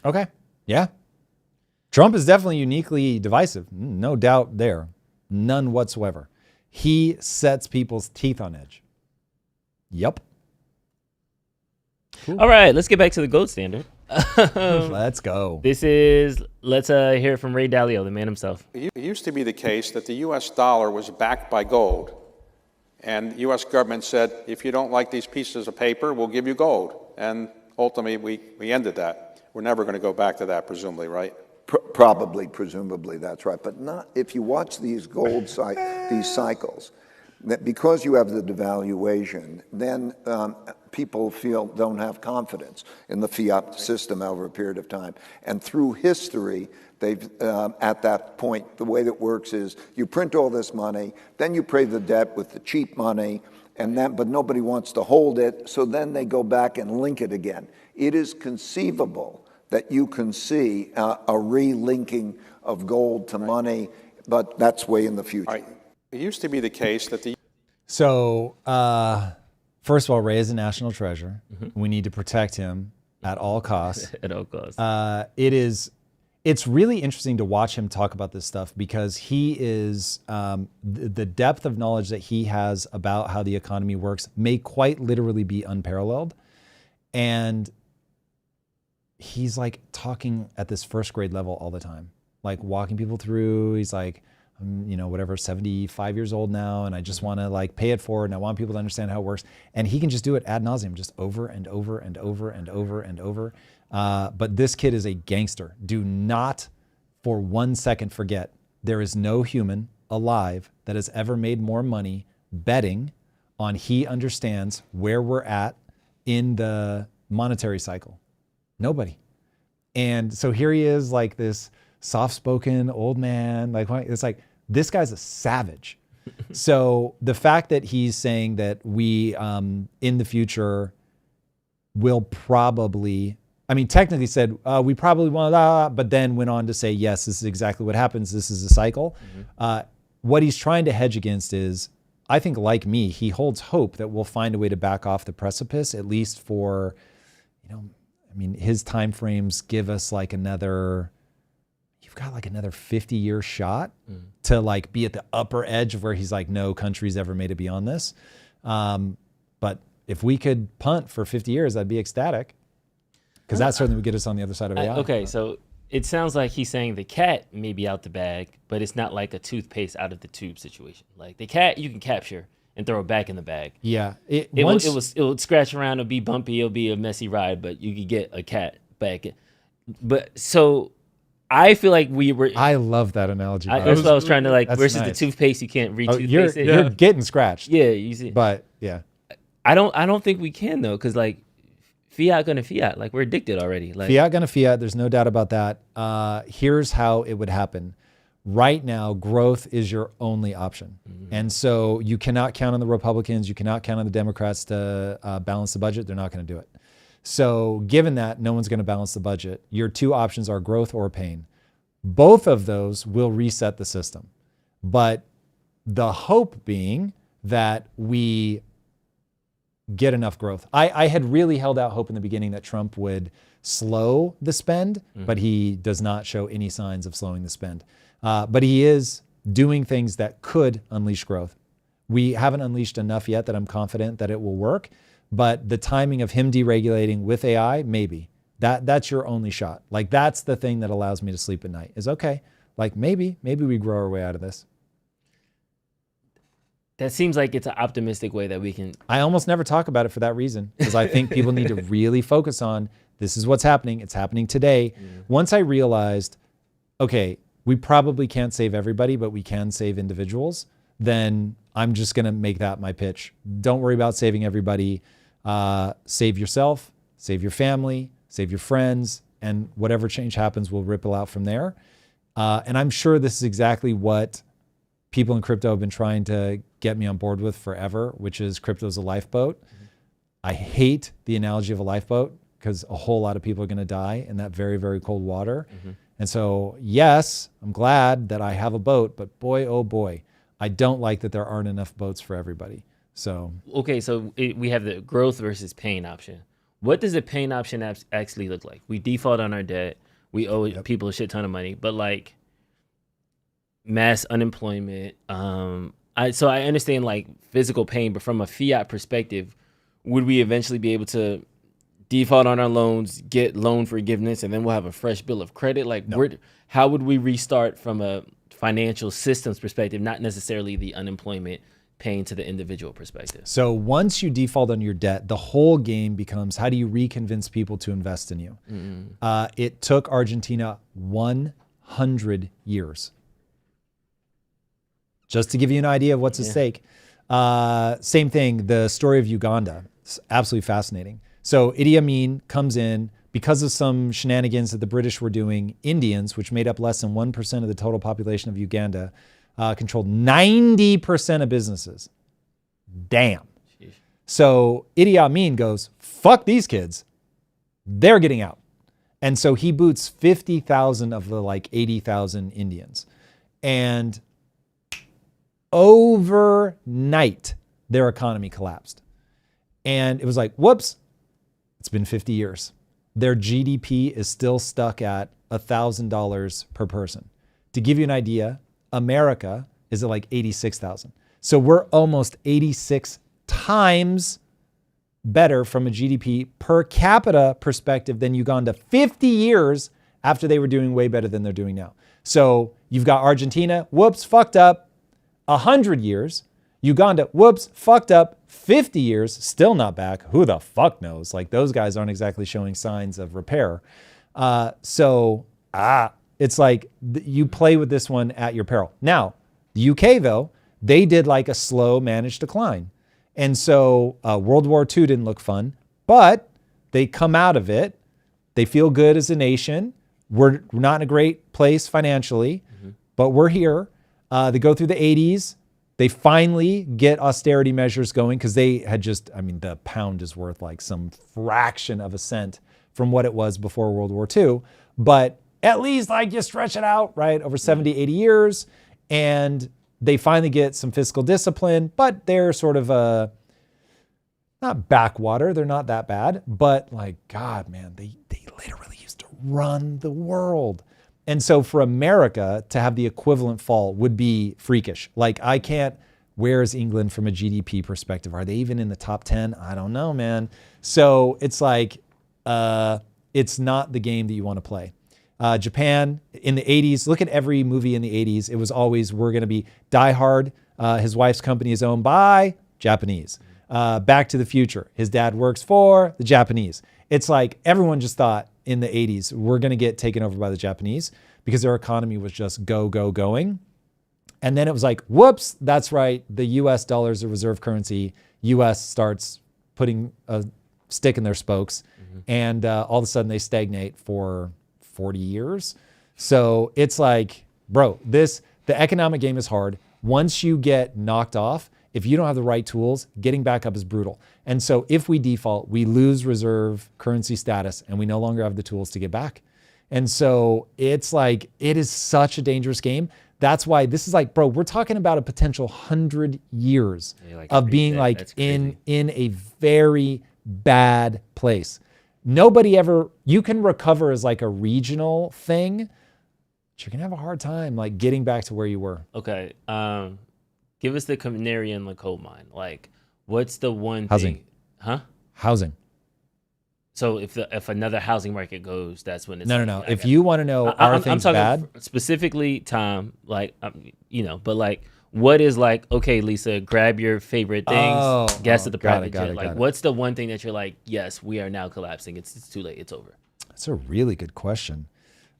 Okay. Yeah. Trump is definitely uniquely divisive. No doubt there. None whatsoever. He sets people's teeth on edge. Yep. All right, let's get back to the gold standard. Let's go. Let's hear it from Ray Dalio, the man himself. It used to be the case that the U.S. dollar was backed by gold. And the U.S. government said, if you don't like these pieces of paper, we'll give you gold. And ultimately, we ended that. We're never going to go back to that, presumably, right? Probably, presumably, that's right. But not if you watch these these cycles, that because you have the devaluation, then people don't have confidence in the fiat system over a period of time. And through history, they've at that point, the way that works is you print all this money, then you pay the debt with the cheap money, but nobody wants to hold it, so then they go back and link it again. It is conceivable that you can see a relinking of gold to money, but that's way in the future. Right. It used to be the case that the... So, first of all, Ray is a national treasure. We need to protect him at all costs. At all costs. It's really interesting to watch him talk about this stuff because he is, the depth of knowledge that he has about how the economy works may quite literally be unparalleled. And he's like talking at this first grade level all the time, like walking people through. He's like, I'm, 75 years old now, and I just want to like pay it forward, and I want people to understand how it works. And he can just do it ad nauseum, just over and over and over and over and over. But this kid is a gangster. Do not for 1 second forget, there is no human alive that has ever made more money betting on he understands where we're at in the monetary cycle. Nobody. And so here he is, like this soft-spoken old man. Like, it's like, this guy's a savage. So the fact that he's saying that we, in the future, will probably, technically said, we probably want, but then went on to say, yes, this is exactly what happens. This is a cycle. What he's trying to hedge against is, I think like me, he holds hope that we'll find a way to back off the precipice, at least for, his time frames give us like you've got like another 50-year shot to like be at the upper edge of where he's like, no country's ever made it beyond this. But if we could punt for 50 years, I'd be ecstatic, because that certainly would get us on the other side of AI. Okay, so it sounds like he's saying the cat may be out the bag, but it's not like a toothpaste out of the tube situation. Like the cat you can capture and throw it back in the bag. Yeah. It would scratch around, it'll be bumpy, it'll be a messy ride, but you could get a cat back. But so I feel like I love that analogy. That's what I was trying to versus the toothpaste, you can't re-toothpaste it. You're getting scratched. Yeah, you see. But yeah. I don't think we can though, because like fiat gonna fiat. Like we're addicted already. Like fiat gonna fiat, there's no doubt about that. Here's how it would happen. Right now, growth is your only option. And so you cannot count on the Republicans, you cannot count on the Democrats to balance the budget. They're not gonna do it. So given that no one's gonna balance the budget, your two options are growth or pain. Both of those will reset the system. But the hope being that we get enough growth. I had really held out hope in the beginning that Trump would slow the spend, but he does not show any signs of slowing the spend. But he is doing things that could unleash growth. We haven't unleashed enough yet that I'm confident that it will work, but the timing of him deregulating with AI, maybe. That's your only shot. Like that's the thing that allows me to sleep at night is okay. Like maybe we grow our way out of this. That seems like it's an optimistic way that we can. I almost never talk about it for that reason, because I think people need to really focus on this is what's happening. It's happening today. Once I realized, okay, we probably can't save everybody, but we can save individuals, then I'm just going to make that my pitch. Don't worry about saving everybody. Save yourself, save your family, save your friends, and whatever change happens will ripple out from there. And I'm sure this is exactly what people in crypto have been trying to get me on board with forever, which is crypto's a lifeboat. I hate the analogy of a lifeboat because a whole lot of people are going to die in that very, very cold water. And so, yes, I'm glad that I have a boat, but boy, oh boy, I don't like that there aren't enough boats for everybody. So okay, so we have the growth versus pain option. What does the pain option actually look like? We default on our debt. We owe people a shit ton of money, but like mass unemployment. So I understand like physical pain, but from a fiat perspective, would we eventually be able to default on our loans, get loan forgiveness, and then we'll have a fresh bill of credit? Like, how would we restart from a financial systems perspective, not necessarily the unemployment pain to the individual perspective? So once you default on your debt, the whole game becomes how do you reconvince people to invest in you? It took Argentina 100 years. Just to give you an idea of what's at stake. Same thing, the story of Uganda. It's absolutely fascinating. So Idi Amin comes in because of some shenanigans that the British were doing. Indians, which made up less than 1% of the total population of Uganda, controlled 90% of businesses. Damn. Jeez. So Idi Amin goes, fuck these kids. They're getting out. And so he boots 50,000 of the like 80,000 Indians. And overnight, their economy collapsed. And it was like, whoops, it's been 50 years. Their GDP is still stuck at $1,000 per person. To give you an idea, America is at like 86,000. So we're almost 86 times better from a GDP per capita perspective than Uganda 50 years after they were doing way better than they're doing now. So you've got Argentina, whoops, fucked up, 100 years. Uganda, whoops, fucked up, 50 years, still not back. Who the fuck knows? Like those guys aren't exactly showing signs of repair. It's like you play with this one at your peril. Now, the UK though, they did like a slow managed decline. And so World War II didn't look fun, but they come out of it. They feel good as a nation. We're not in a great place financially, but we're here. They go through the 80s. They finally get austerity measures going because they had the pound is worth like some fraction of a cent from what it was before World War II. But at least like you stretch it out, right, over 70, 80 years. And they finally get some fiscal discipline, but they're sort of not backwater. They're not that bad, but like, God, man, they literally used to run the world. And so for America to have the equivalent fall would be freakish. Like where's England from a GDP perspective? Are they even in the top 10? I don't know, man. So it's like, it's not the game that you want to play. Japan in the 80s, look at every movie in the 80s. It was always, we're going to be Die Hard. His wife's company is owned by Japanese. Back to the Future. His dad works for the Japanese. It's like everyone just thought in the 80s, we're going to get taken over by the Japanese because their economy was just going. And then it was like, whoops, that's right. The US dollar is a reserve currency. US starts putting a stick in their spokes. And all of a sudden they stagnate for 40 years. So it's like, bro, the economic game is hard. Once you get knocked off, if you don't have the right tools, getting back up is brutal. And so if we default, we lose reserve currency status and we no longer have the tools to get back. And so it's like, it is such a dangerous game. That's why this is like, bro, we're talking about a potential 100 years of being like in a very bad place. Nobody ever, you can recover as like a regional thing, but you're gonna have a hard time like getting back to where you were. Okay. Give us the canary in the coal mine. Like, what's the one Housing. thing? Huh? Housing. So if another housing market goes, that's when it's no. If you want to know, are things I'm bad? talking specifically, Tom. Like, but like, what is like? Okay, Lisa, grab your favorite things. Guess at the private jet. Like, what's the one thing that you're like? Yes, we are now collapsing. It's too late. It's over. That's a really good question.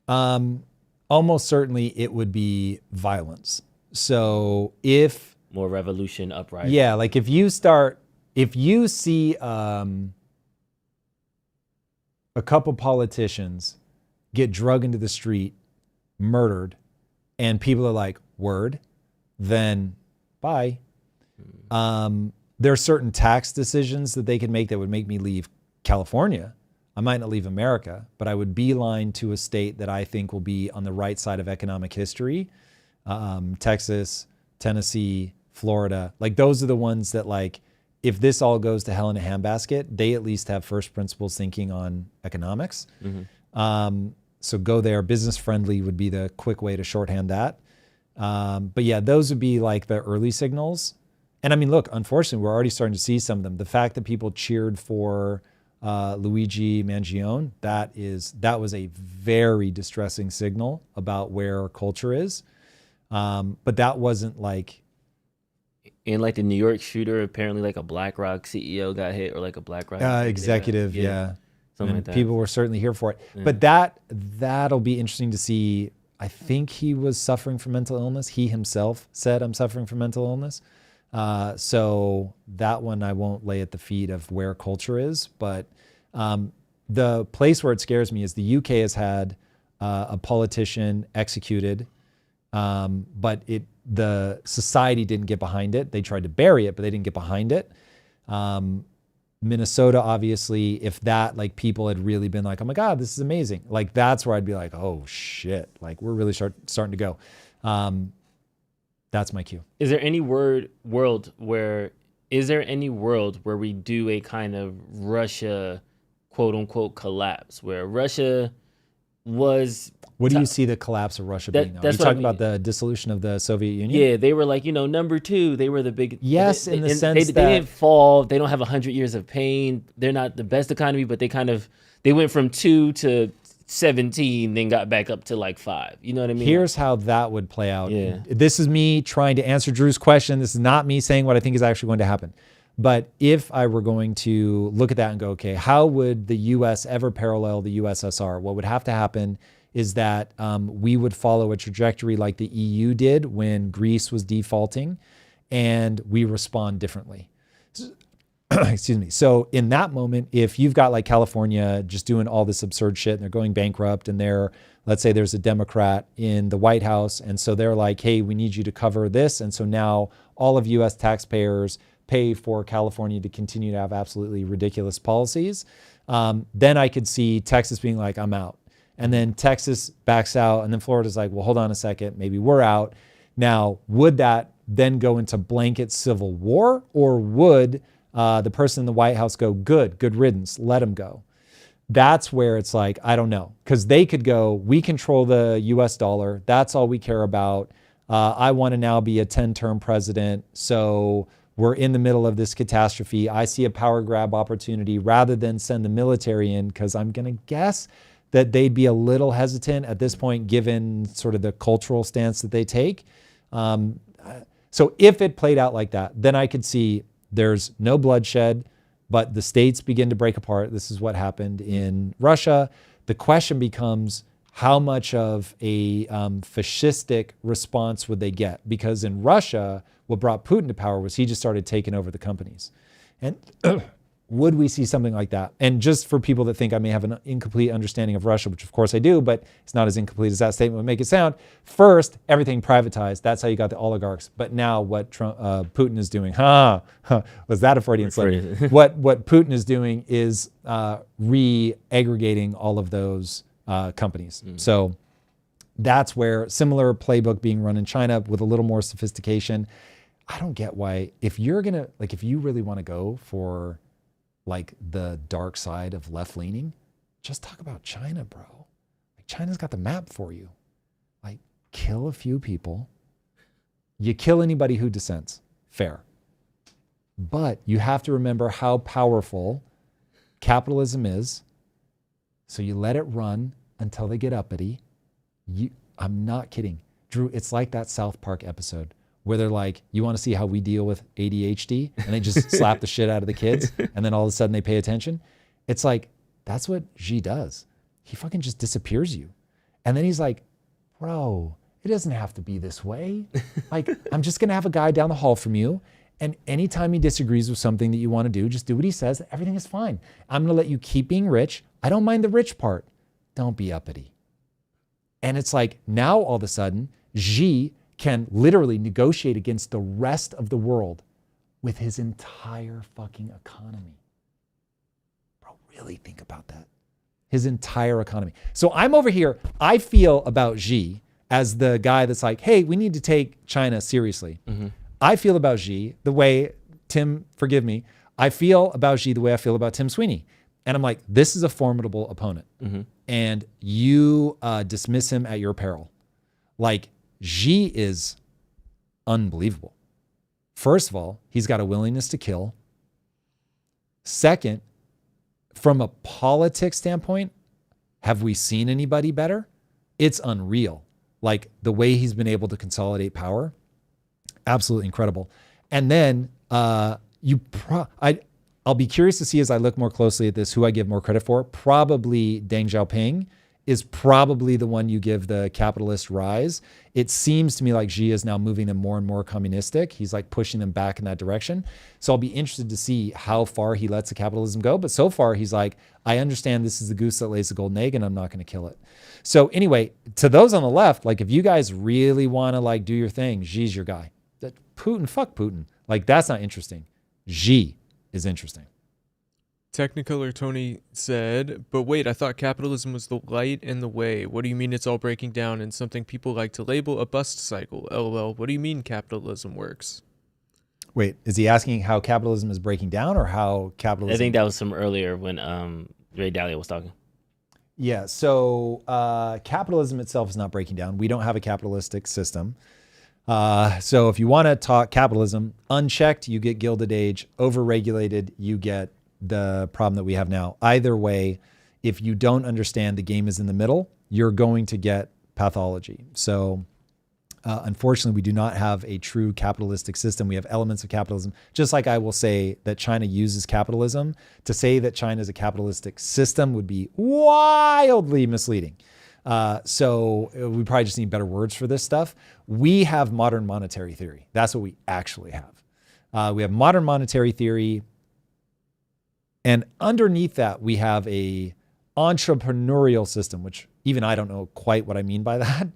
Almost certainly, it would be violence. So if more revolution, uprising. Yeah, like if you see a couple politicians get drugged into the street, murdered, and people are like, word, then bye. There are certain tax decisions that they can make that would make me leave California. I might not leave America, but I would beeline to a state that I think will be on the right side of economic history. Texas, Tennessee, Florida. Like those are the ones that like, if this all goes to hell in a handbasket, they at least have first principles thinking on economics. So go there. Business friendly would be the quick way to shorthand that. But yeah, those would be like the early signals. And I mean, look, unfortunately, we're already starting to see some of them. The fact that people cheered for Luigi Mangione, that was a very distressing signal about where our culture is. But that wasn't like, in like the New York shooter, apparently like a BlackRock CEO got hit, or like a BlackRock executive, yeah. Something And like that. people were certainly here for it. Yeah. But that'll be interesting to see. I think he was suffering from mental illness. He himself said, I'm suffering from mental illness. So that one I won't lay at the feet of where culture is. But the place where it scares me is the UK has had a politician executed, but the society didn't get behind it. They tried to bury it, but they didn't get behind it. Minnesota, obviously, if that, like, people had really been like, oh my God, this is amazing. Like, that's where I'd be like, oh shit, like we're really starting to go. That's my cue. Is there any world where we do a kind of Russia, quote unquote, collapse, where Russia was... What do you see the collapse of Russia being now? Are you talking about the dissolution of the Soviet Union? Yeah, they were like, number two. They were the big... Yes, in the sense that... They didn't fall. They don't have 100 years of pain. They're not the best economy, but they went from 2 to 17, then got back up to like 5. You know what I mean? Here's how that would play out. Yeah. This is me trying to answer Drew's question. This is not me saying what I think is actually going to happen. But if I were going to look at that and go, okay, how would the U.S. ever parallel the USSR? What would have to happen is that we would follow a trajectory like the EU did when Greece was defaulting, and we respond differently. Excuse me. So in that moment, if you've got like California just doing all this absurd shit and they're going bankrupt, and let's say there's a Democrat in the White House, and so they're like, hey, we need you to cover this. And so now all of US taxpayers pay for California to continue to have absolutely ridiculous policies. Then I could see Texas being like, I'm out. And then Texas backs out, and then Florida's like, well, hold on a second, maybe we're out. Now, would that then go into blanket civil war, or would the person in the White House go, good riddance, let him go? That's where it's like, I don't know. Because they could go, we control the US dollar, that's all we care about. I want to now be a 10-term president, so we're in the middle of this catastrophe. I see a power grab opportunity rather than send the military in, because I'm going to guess that they'd be a little hesitant at this point, given sort of the cultural stance that they take. So if it played out like that, then I could see there's no bloodshed, but the states begin to break apart. This is what happened in Russia. The question becomes, how much of a fascistic response would they get? Because in Russia, what brought Putin to power was he just started taking over the companies. And would we see something like that? And just for people that think I may have an incomplete understanding of Russia, which of course I do, but it's not as incomplete as that statement would make it sound. First, everything privatized. That's how you got the oligarchs. But now what Putin is doing, was that a Freudian slip? What Putin is doing is re-aggregating all of those companies. So that's where similar playbook being run in China with a little more sophistication. I don't get why, if you really want to go for like the dark side of left leaning, just talk about China, bro. Like, China's got the map for you. Like, kill a few people. You kill anybody who dissents. Fair. But you have to remember how powerful capitalism is. So you let it run until they get uppity. I'm not kidding. Drew, it's like that South Park episode where they're like, you want to see how we deal with ADHD? And they just slap the shit out of the kids, and then all of a sudden they pay attention. It's like, that's what Xi does. He fucking just disappears you. And then he's like, bro, it doesn't have to be this way. Like, I'm just gonna have a guy down the hall from you, and anytime he disagrees with something that you want to do, just do what he says. Everything is fine. I'm gonna let you keep being rich. I don't mind the rich part. Don't be uppity. And it's like, now all of a sudden, Xi can literally negotiate against the rest of the world with his entire fucking economy. Bro, really think about that. His entire economy. So I'm over here, I feel about Xi as the guy that's like, hey, we need to take China seriously. I feel about Xi the way, Tim, forgive me, I feel about Xi the way I feel about Tim Sweeney. And I'm like, this is a formidable opponent. And you dismiss him at your peril. Like, Xi is unbelievable. First of all, he's got a willingness to kill. Second, from a politics standpoint, have we seen anybody better? It's unreal. Like, the way he's been able to consolidate power, absolutely incredible. And then I'll be curious to see as I look more closely at this, who I give more credit for. Probably Deng Xiaoping is probably the one you give the capitalist rise. It seems to me like Xi is now moving them more and more communistic. He's like pushing them back in that direction. So I'll be interested to see how far he lets the capitalism go. But so far he's like, I understand this is the goose that lays the golden egg and I'm not going to kill it. So anyway, to those on the left, like if you guys really want to like do your thing, Xi's your guy. That Putin, fuck Putin. Like that's not interesting. Xi is interesting. Technicolor Tony said, but wait, I thought capitalism was the light and the way. What do you mean it's all breaking down and something people like to label a bust cycle? LOL. What do you mean capitalism works? Wait, is he asking how capitalism is breaking down or how capitalism? I think that was from earlier when Ray Dalio was talking. Yeah, so capitalism itself is not breaking down. We don't have a capitalistic system. So if you want to talk capitalism, unchecked, you get Gilded Age. Overregulated, you get the problem that we have now. Either way, if you don't understand the game is in the middle, you're going to get pathology. So unfortunately, we do not have a true capitalistic system. We have elements of capitalism. Just like I will say that China uses capitalism, to say that China is a capitalistic system would be wildly misleading. So we probably just need better words for this stuff. We have modern monetary theory. That's what we actually have. We have modern monetary theory. And underneath that, we have a entrepreneurial system, which even I don't know quite what I mean by that.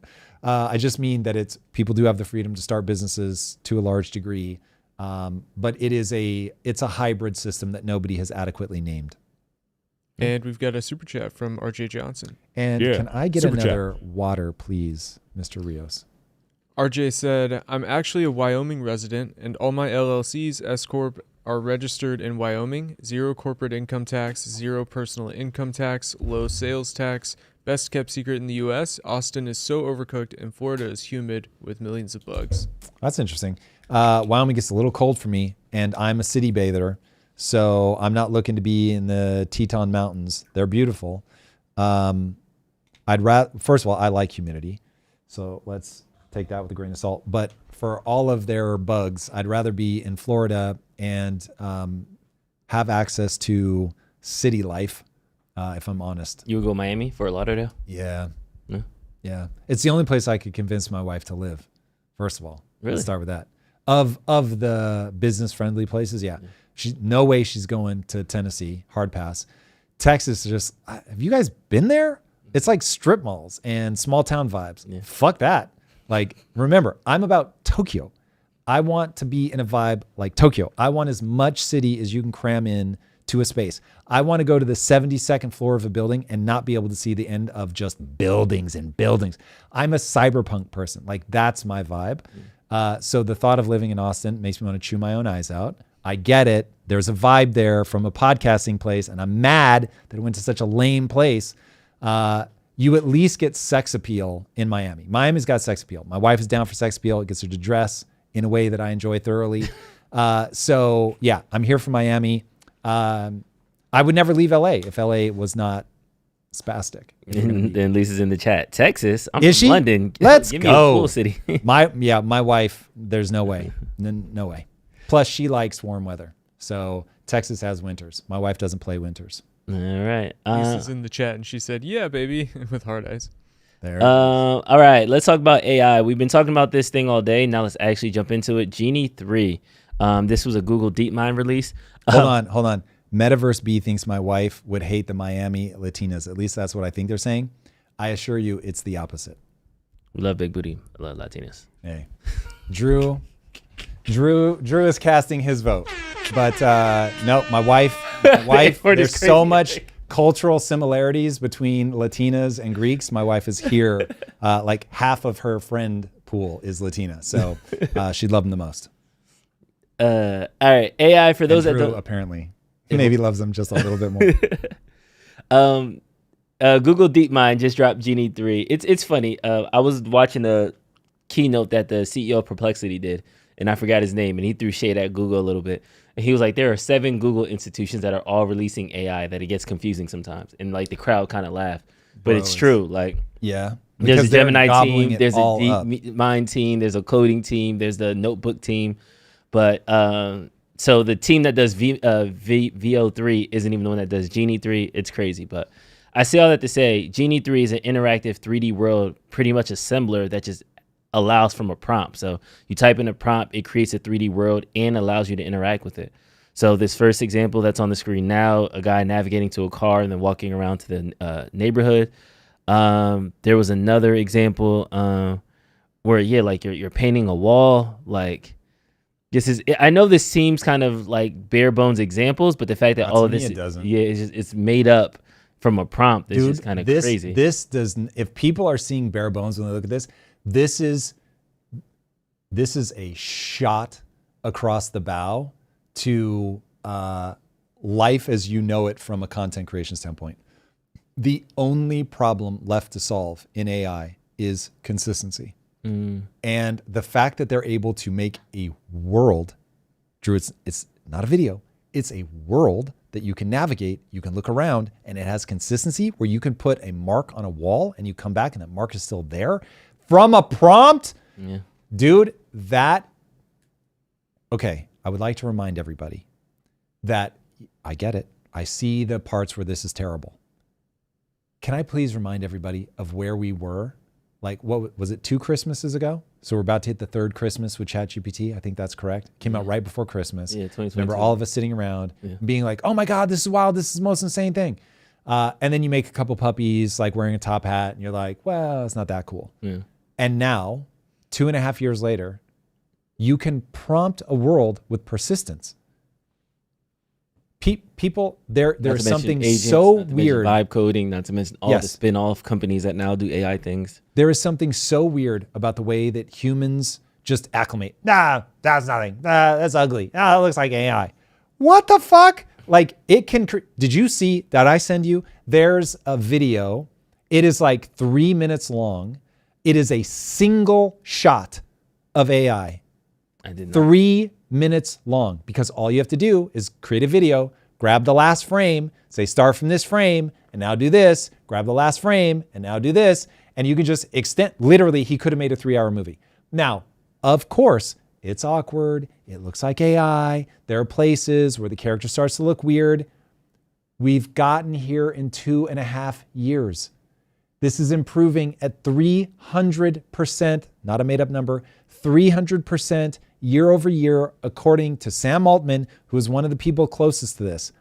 I just mean that it's people do have the freedom to start businesses to a large degree, but it's a hybrid system that nobody has adequately named. And we've got a super chat from RJ Johnson. And can I get another water, please, Mr. Rios? RJ said, I'm actually a Wyoming resident, and all my LLCs, S-Corp, are registered in Wyoming. 0 corporate income tax, 0 personal income tax, low sales tax, best kept secret in the U.S. Austin is so overcooked, and Florida is humid with millions of bugs. That's interesting. Wyoming gets a little cold for me, and I'm a city bather, so I'm not looking to be in the Teton Mountains. They're beautiful. First of all, I like humidity, so let's take that with a grain of salt. But for all of their bugs, I'd rather be in Florida and have access to city life, if I'm honest. You would go Miami, Fort Lauderdale? Yeah. Yeah. It's the only place I could convince my wife to live, first of all. Really? Let's start with that. Of the business-friendly places, yeah. No way she's going to Tennessee, hard pass. Texas is just, have you guys been there? It's like strip malls and small-town vibes. Yeah. Fuck that. Like, remember, I'm about Tokyo. I want to be in a vibe like Tokyo. I want as much city as you can cram in to a space. I want to go to the 72nd floor of a building and not be able to see the end of just buildings and buildings. I'm a cyberpunk person. Like, that's my vibe. So the thought of living in Austin makes me want to chew my own eyes out. I get it. There's a vibe there from a podcasting place, and I'm mad that it went to such a lame place. You at least get sex appeal in Miami. Miami's got sex appeal. My wife is down for sex appeal. It gets her to dress in a way that I enjoy thoroughly. So yeah, I'm here for Miami. I would never leave LA if LA was not spastic. Then Lisa's in the chat. Texas? I'm Is from she? London. Let's Give go. me a cool city. My wife, there's no way. No way. Plus, she likes warm weather. So Texas has winters. My wife doesn't play winters. All right. Lisa's in the chat, and she said, yeah, baby, with hard eyes. There. All right. Let's talk about AI. We've been talking about this thing all day. Now let's actually jump into it. Genie 3. This was a Google DeepMind release. Hold on. Metaverse B thinks my wife would hate the Miami Latinas. At least that's what I think they're saying. I assure you it's the opposite. We love big booty. I love Latinas. Hey, Drew is casting his vote. But no, my wife, there's so much cultural similarities between Latinas and Greeks. My wife is here. Like half of her friend pool is Latina, so she'd love them the most. All right, AI for those and Drew, that don't apparently maybe loves them just a little bit more. Google DeepMind just dropped Genie 3. It's funny. I was watching the keynote that the CEO of Perplexity did, and I forgot his name, and he threw shade at Google a little bit. And he was like, there are 7 Google institutions that are all releasing AI, that it gets confusing sometimes. And like the crowd kind of laughed. But it's true. Like, yeah. There's a Gemini gobbling team, it there's a all up. DeepMind team, there's a coding team, there's the notebook team. But so the team that does VO3 isn't even the one that does Genie 3. It's crazy. But I say all that to say, Genie 3 is an interactive 3D world, pretty much assembler that just allows from a prompt. So you type in a prompt, it creates a 3D world and allows you to interact with it. So this first example that's on the screen now, a guy navigating to a car and then walking around to the neighborhood. There was another example where, yeah, like you're painting a wall. Like this is, I know this seems kind of like bare bones examples, but the fact that all of this, it's made up from a prompt is just kind of crazy. This doesn't, if people are seeing bare bones when they look at this, this is a shot across the bow to life as you know it from a content creation standpoint. The only problem left to solve in AI is consistency. And the fact that they're able to make a world, Drew, it's not a video, it's a world that you can navigate, you can look around, and it has consistency where you can put a mark on a wall and you come back and that mark is still there from a prompt. Yeah. Dude, okay, I would like to remind everybody that I get it. I see the parts where this is terrible. Can I please remind everybody of where we were? Like, what was it, 2 Christmases ago? So we're about to hit the 3rd Christmas with ChatGPT. I think that's correct. It came out right before Christmas. Yeah, 2022. Remember all of us sitting around being like, oh my God, this is wild. This is the most insane thing. And then you make a couple puppies like wearing a top hat and you're like, well, it's not that cool. Yeah. And now, 2.5 years later, you can prompt a world with persistence. People, there's something agents, so not to weird. Vibe coding, not to mention all the spin-off companies that now do AI things. There is something so weird about the way that humans just acclimate. Nah, that's nothing. Nah, that's ugly. Nah, it looks like AI. What the fuck? Like it can, did you see that I send you? There's a video. It is like 3 minutes long. It is a single shot of AI. I did not. 3 minutes long, because all you have to do is create a video, grab the last frame, say start from this frame and now do this, grab the last frame and now do this. And you can just extend, literally he could have made a 3-hour movie. Now, of course, it's awkward. It looks like AI. There are places where the character starts to look weird. We've gotten here in 2.5 years. This is improving at 300%, not a made up number, 300% year over year, according to Sam Altman, who is one of the people closest to this.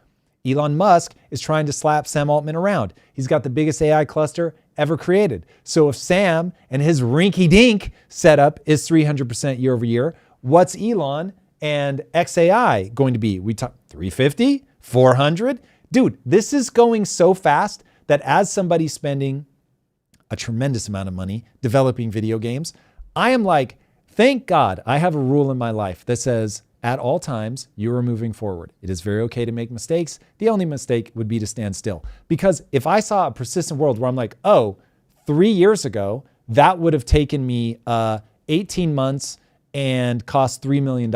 Elon Musk is trying to slap Sam Altman around. He's got the biggest AI cluster ever created. So if Sam and his rinky-dink setup is 300% year over year, what's Elon and XAI going to be? We talk 350, 400? Dude, this is going so fast that as somebody spending a tremendous amount of money developing video games, I am like, thank God I have a rule in my life that says at all times you are moving forward. It is very okay to make mistakes. The only mistake would be to stand still. Because if I saw a persistent world where I'm like, oh, 3 years ago, that would have taken me 18 months and cost $3 million.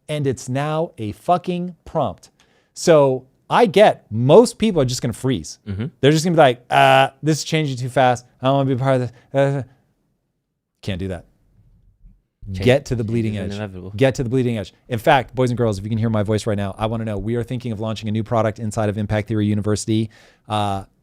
And it's now a fucking prompt. So I get most people are just going to freeze. They're just going to be like, this is changing too fast. I don't want to be part of this. Can't do that. Get to the bleeding edge. Get to the bleeding edge. In fact, boys and girls, if you can hear my voice right now, I want to know, we are thinking of launching a new product inside of Impact Theory University,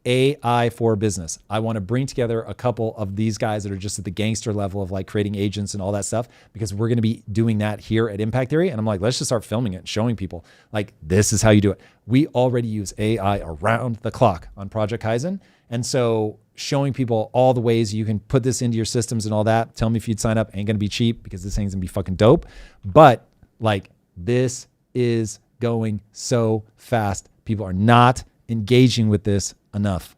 AI for business. I want to bring together a couple of these guys that are just at the gangster level of like creating agents and all that stuff, because we're going to be doing that here at Impact Theory. And I'm like, let's just start filming it and showing people like, this is how you do it. We already use AI around the clock on Project Kaizen. And so showing people all the ways you can put this into your systems and all that. Tell me if you'd sign up. Ain't gonna be cheap because this thing's gonna be fucking dope. But like, this is going so fast. People are not engaging with this enough.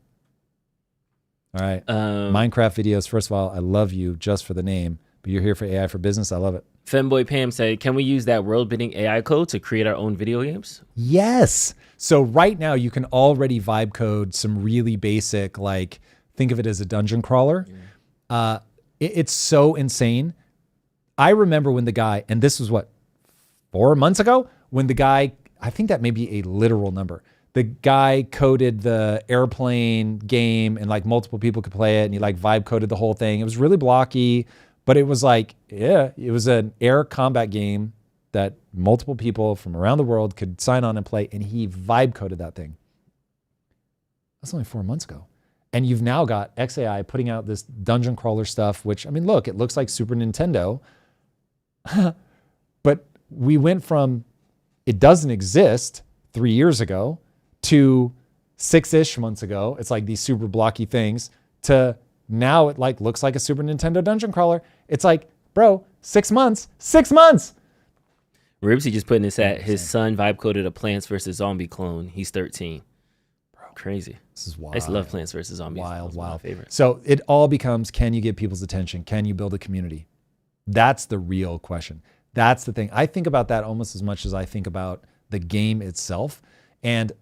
All right. Minecraft videos. First of all, I love you just for the name, but you're here for AI for business. I love it. Femboy Pam said, can we use that world-beating AI code to create our own video games? Yes. So right now you can already vibe code some really basic, like think of it as a dungeon crawler. It's so insane. I remember when the guy, and this was what, 4 months ago, when the guy, I think that may be a literal number. The guy coded the airplane game and like multiple people could play it and he like vibe coded the whole thing. It was really blocky, but it was like, yeah, it was an air combat game that multiple people from around the world could sign on and play, and he vibe coded that thing. That's only 4 months ago. And you've now got XAI putting out this dungeon crawler stuff, which, I mean, look, it looks like Super Nintendo, but we went from it doesn't exist 3 years ago to 6-ish months ago. It's like these super blocky things to now it like looks like a Super Nintendo dungeon crawler. It's like, bro, 6 months. Ribsy just put in his chat, his son vibe coded a Plants vs. Zombie clone. He's 13. Bro, crazy. This is wild. I just love Plants vs. Zombies. Wild. My favorite. So it all becomes, can you get people's attention? Can you build a community? That's the real question. That's the thing. I think about that almost as much as I think about the game itself. And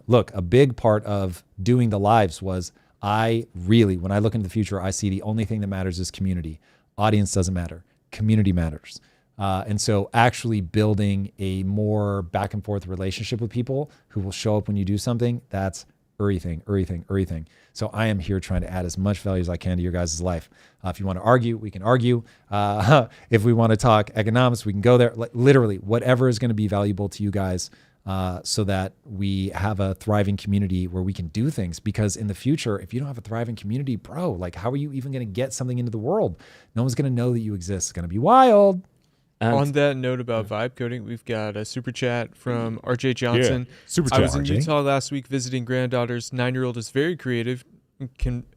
look, a big part of doing the lives was when I look into the future, I see the only thing that matters is community. Audience doesn't matter. Community matters. And so actually building a more back and forth relationship with people who will show up when you do something, that's everything. So I am here trying to add as much value as I can to your guys' life. If you want to argue, we can argue. If we want to talk economics, we can go there. Literally, whatever is going to be valuable to you guys, so that we have a thriving community where we can do things. Because in the future, if you don't have a thriving community, bro, like how are you even going to get something into the world? No one's going to know that you exist. It's going to be wild. On that note about vibe coding, we've got a super chat from RJ Johnson. Yeah. Super chat, I was in RJ. Utah last week visiting granddaughters. 9-year-old is very creative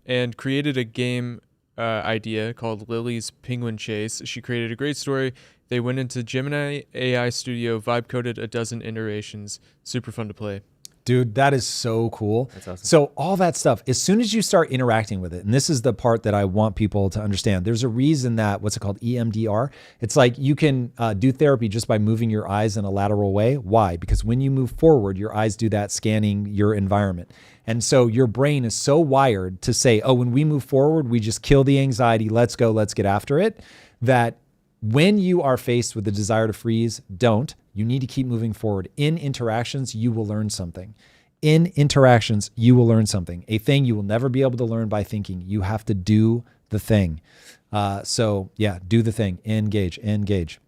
and created a game idea called Lily's Penguin Chase. She created a great story. They went into Gemini AI Studio, vibe coded a dozen iterations. Super fun to play. Dude, that is so cool. That's awesome. So all that stuff, as soon as you start interacting with it, and this is the part that I want people to understand, there's a reason that, what's it called, EMDR? It's like you can do therapy just by moving your eyes in a lateral way. Why? Because when you move forward, your eyes do that scanning your environment. And so your brain is so wired to say, oh, when we move forward, we just kill the anxiety, let's go, let's get after it, that when you are faced with the desire to freeze, don't. You need to keep moving forward. In interactions, you will learn something. In interactions, you will learn something. A thing you will never be able to learn by thinking. You have to do the thing. So yeah, do the thing. Engage.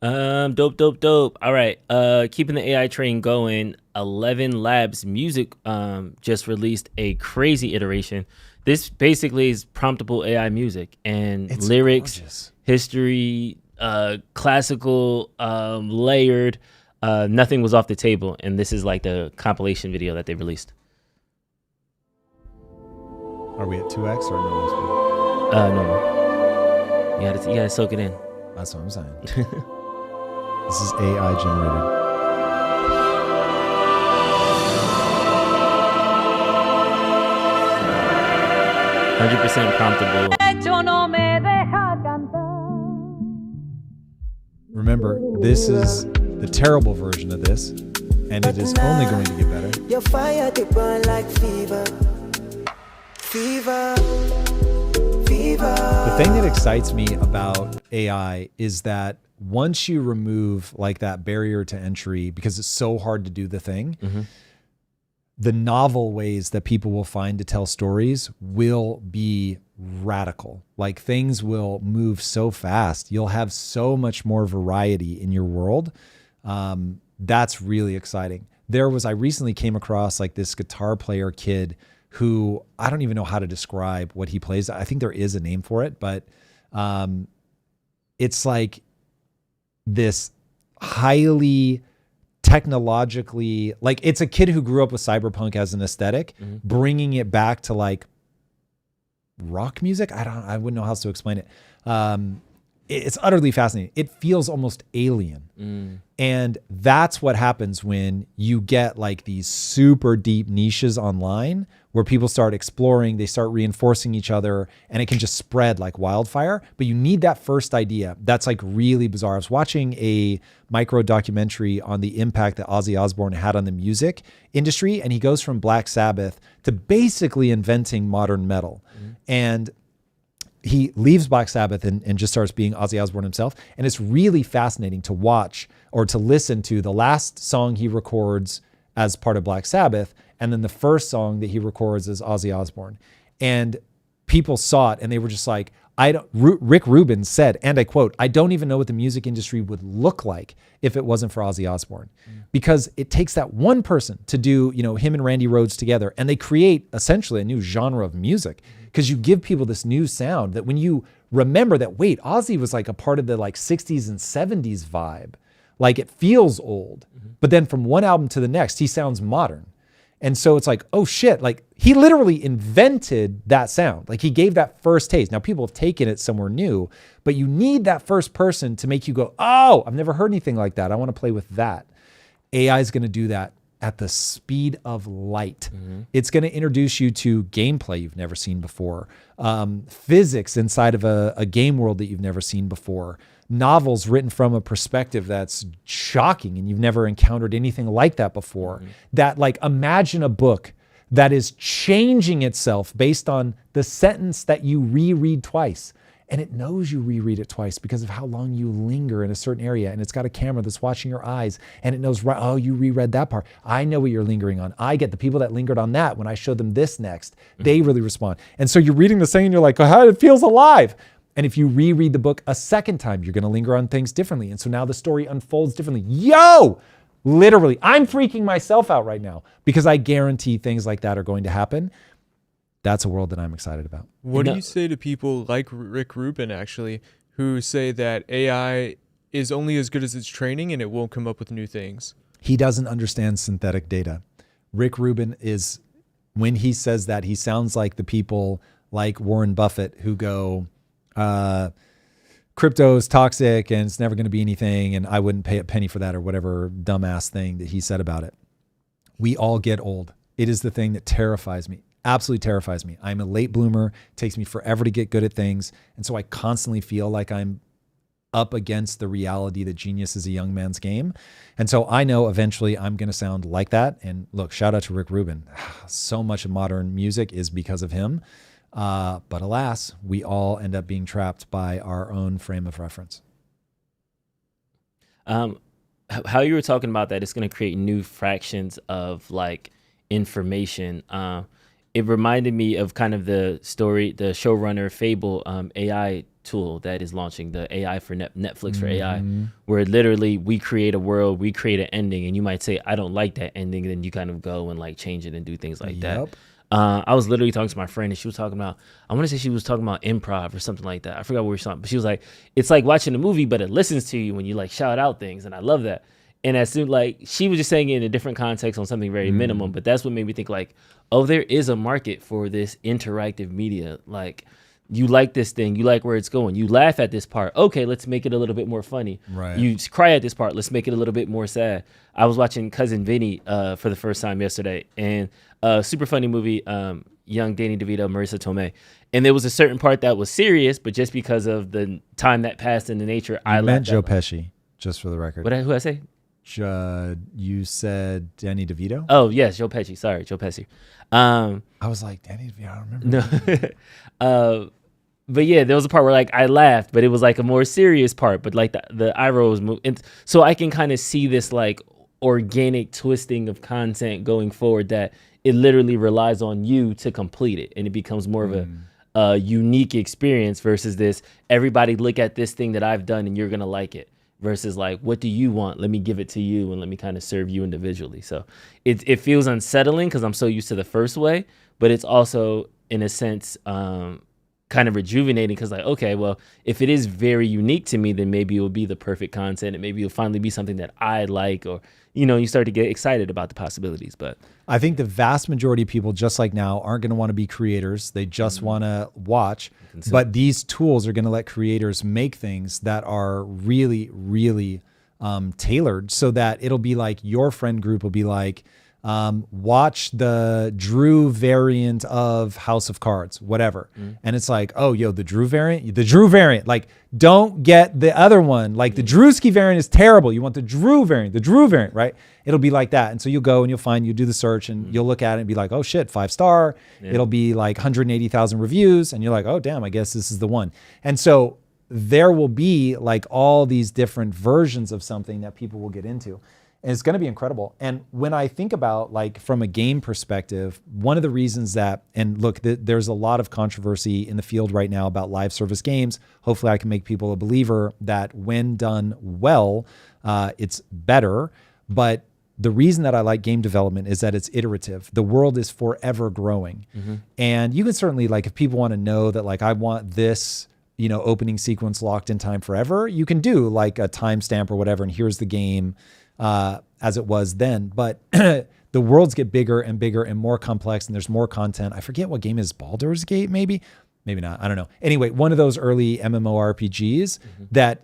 Dope. All right. Keeping the AI train going. 11 Labs Music just released a crazy iteration. This basically is promptable AI music and It's lyrics, gorgeous. history, classical, layered. Nothing was off the table, and this is like the compilation video that they released. Are we at 2x or no? No. You gotta soak it in. That's what I'm saying. This is AI generated. %, promptable. Remember, this is the terrible version of this, and it is only going to get better. Your fire they burn like fever. The thing that excites me about AI is that once you remove like that barrier to entry, because it's so hard to do the thing, the novel ways that people will find to tell stories will be radical. Like things will move so fast. You'll have so much more variety in your world. That's really exciting. I recently came across like this guitar player kid who I don't even know how to describe what he plays. I think there is a name for it, but it's like this highly technologically, like it's a kid who grew up with cyberpunk as an aesthetic, bringing it back to like rock music. I wouldn't know how else to explain it. it's utterly fascinating. It feels almost alien. And that's what happens when you get like these super deep niches online where people start exploring, they start reinforcing each other, and it can just spread like wildfire. But you need that first idea. That's like really bizarre. I was watching a micro documentary on the impact that Ozzy Osbourne had on the music industry. And he goes from Black Sabbath to basically inventing modern metal. And he leaves Black Sabbath and just starts being Ozzy Osbourne himself. And it's really fascinating to watch or to listen to the last song he records as part of Black Sabbath, and then the first song that he records as Ozzy Osbourne. And people saw it and they were just like, Rick Rubin said, and I quote, "I don't even know what the music industry would look like if it wasn't for Ozzy Osbourne." Because it takes that one person to do, him and Randy Rhoads together, and they create essentially a new genre of music. Because you give people this new sound that when you remember that, wait, Ozzy was like a part of the like 60s and 70s vibe. Like it feels old, but then from one album to the next, he sounds modern. And so it's like, oh shit, like he literally invented that sound. Like he gave that first taste. Now people have taken it somewhere new, but you need that first person to make you go, oh, I've never heard anything like that. I want to play with that. AI is going to do that at the speed of light. It's going to introduce you to gameplay you've never seen before, physics inside of a game world that you've never seen before, novels written from a perspective that's shocking and you've never encountered anything like that before. That like, imagine a book that is changing itself based on the sentence that you reread twice. And it knows you reread it twice because of how long you linger in a certain area. And it's got a camera that's watching your eyes and it knows, right, oh, you reread that part. I know what you're lingering on. I get the people that lingered on that. When I show them this next, they really respond. And so you're reading the thing and you're like, oh, it feels alive. And if you reread the book a second time, you're going to linger on things differently. And so now the story unfolds differently. Yo, literally, I'm freaking myself out right now because I guarantee things like that are going to happen. That's a world that I'm excited about. What do you say to people like Rick Rubin, actually, who say that AI is only as good as its training and it won't come up with new things? He doesn't understand synthetic data. Rick Rubin is, when he says that, he sounds like the people like Warren Buffett who go, crypto is toxic and it's never going to be anything and I wouldn't pay a penny for that, or whatever dumbass thing that he said about it. We all get old. It is the thing that terrifies me. Absolutely terrifies me. I'm a late bloomer. It takes me forever to get good at things. And so I constantly feel like I'm up against the reality that genius is a young man's game. And so I know eventually I'm going to sound like that. And look, shout out to Rick Rubin. So much of modern music is because of him. But alas, we all end up being trapped by our own frame of reference. How you were talking about that, it's going to create new fractions of like information. It reminded me of kind of the story, the showrunner Fable AI tool that is launching, the AI for Netflix for AI, where literally we create a world, we create an ending, and you might say, I don't like that ending, and then you kind of go and like change it and do things like that. I was literally talking to my friend and she was talking about, I want to say she was talking about improv or something like that. I forgot what we were talking, but she was like, it's like watching a movie, but it listens to you when you like shout out things. And I love that. And as soon, like, she was just saying it in a different context on something very minimum, but that's what made me think like, oh, there is a market for this interactive media. Like, you like this thing, you like where it's going. You laugh at this part. Okay, let's make it a little bit more funny. Right. You cry at this part. Let's make it a little bit more sad. I was watching Cousin Vinny for the first time yesterday, and super funny movie, young Danny DeVito, Marissa Tomei. And there was a certain part that was serious, but just because of the time that passed in the nature, I meant Joe Pesci, just for the record. Who I say? You said Danny DeVito? Oh, yes, Joe Pesci. Sorry, Joe Pesci. I was like, Danny DeVito, I don't remember. No. But yeah, there was a part where like I laughed, but it was like a more serious part. But like the eye roll was moving. So I can kind of see this like organic twisting of content going forward that it literally relies on you to complete it. And it becomes more of a unique experience versus this, everybody look at this thing that I've done and you're going to like it. Versus like, what do you want? Let me give it to you and let me kind of serve you individually. So it feels unsettling because I'm so used to the first way, but it's also in a sense kind of rejuvenating because like, okay, well, if it is very unique to me, then maybe it will be the perfect content and maybe it'll finally be something that I like, or, you know, you start to get excited about the possibilities. But I think the vast majority of people, just like now, aren't going to want to be creators. They just want to watch. But these tools are going to let creators make things that are really, really tailored, so that it'll be like your friend group will be like, watch the Drew variant of House of Cards, whatever. And it's like, oh, yo, the Drew variant, like, don't get the other one. Like the Drewski variant is terrible. You want the Drew variant, right? It'll be like that. And so you'll go and you do the search and you'll look at it and be like, oh shit, 5-star. Yeah. It'll be like 180,000 reviews. And you're like, oh damn, I guess this is the one. And so there will be like all these different versions of something that people will get into. And it's going to be incredible. And when I think about like from a game perspective, one of the reasons that, and look, there's a lot of controversy in the field right now about live service games. Hopefully I can make people a believer that when done well, it's better. But the reason that I like game development is that it's iterative. The world is forever growing. And you can certainly, like, if people want to know that, like, I want this, you know, opening sequence locked in time forever, you can do like a timestamp or whatever. And here's the game as it was then. But the worlds get bigger and bigger and more complex, and there's more content. I forget what game is, Baldur's Gate, maybe not. I don't know. Anyway, one of those early MMORPGs that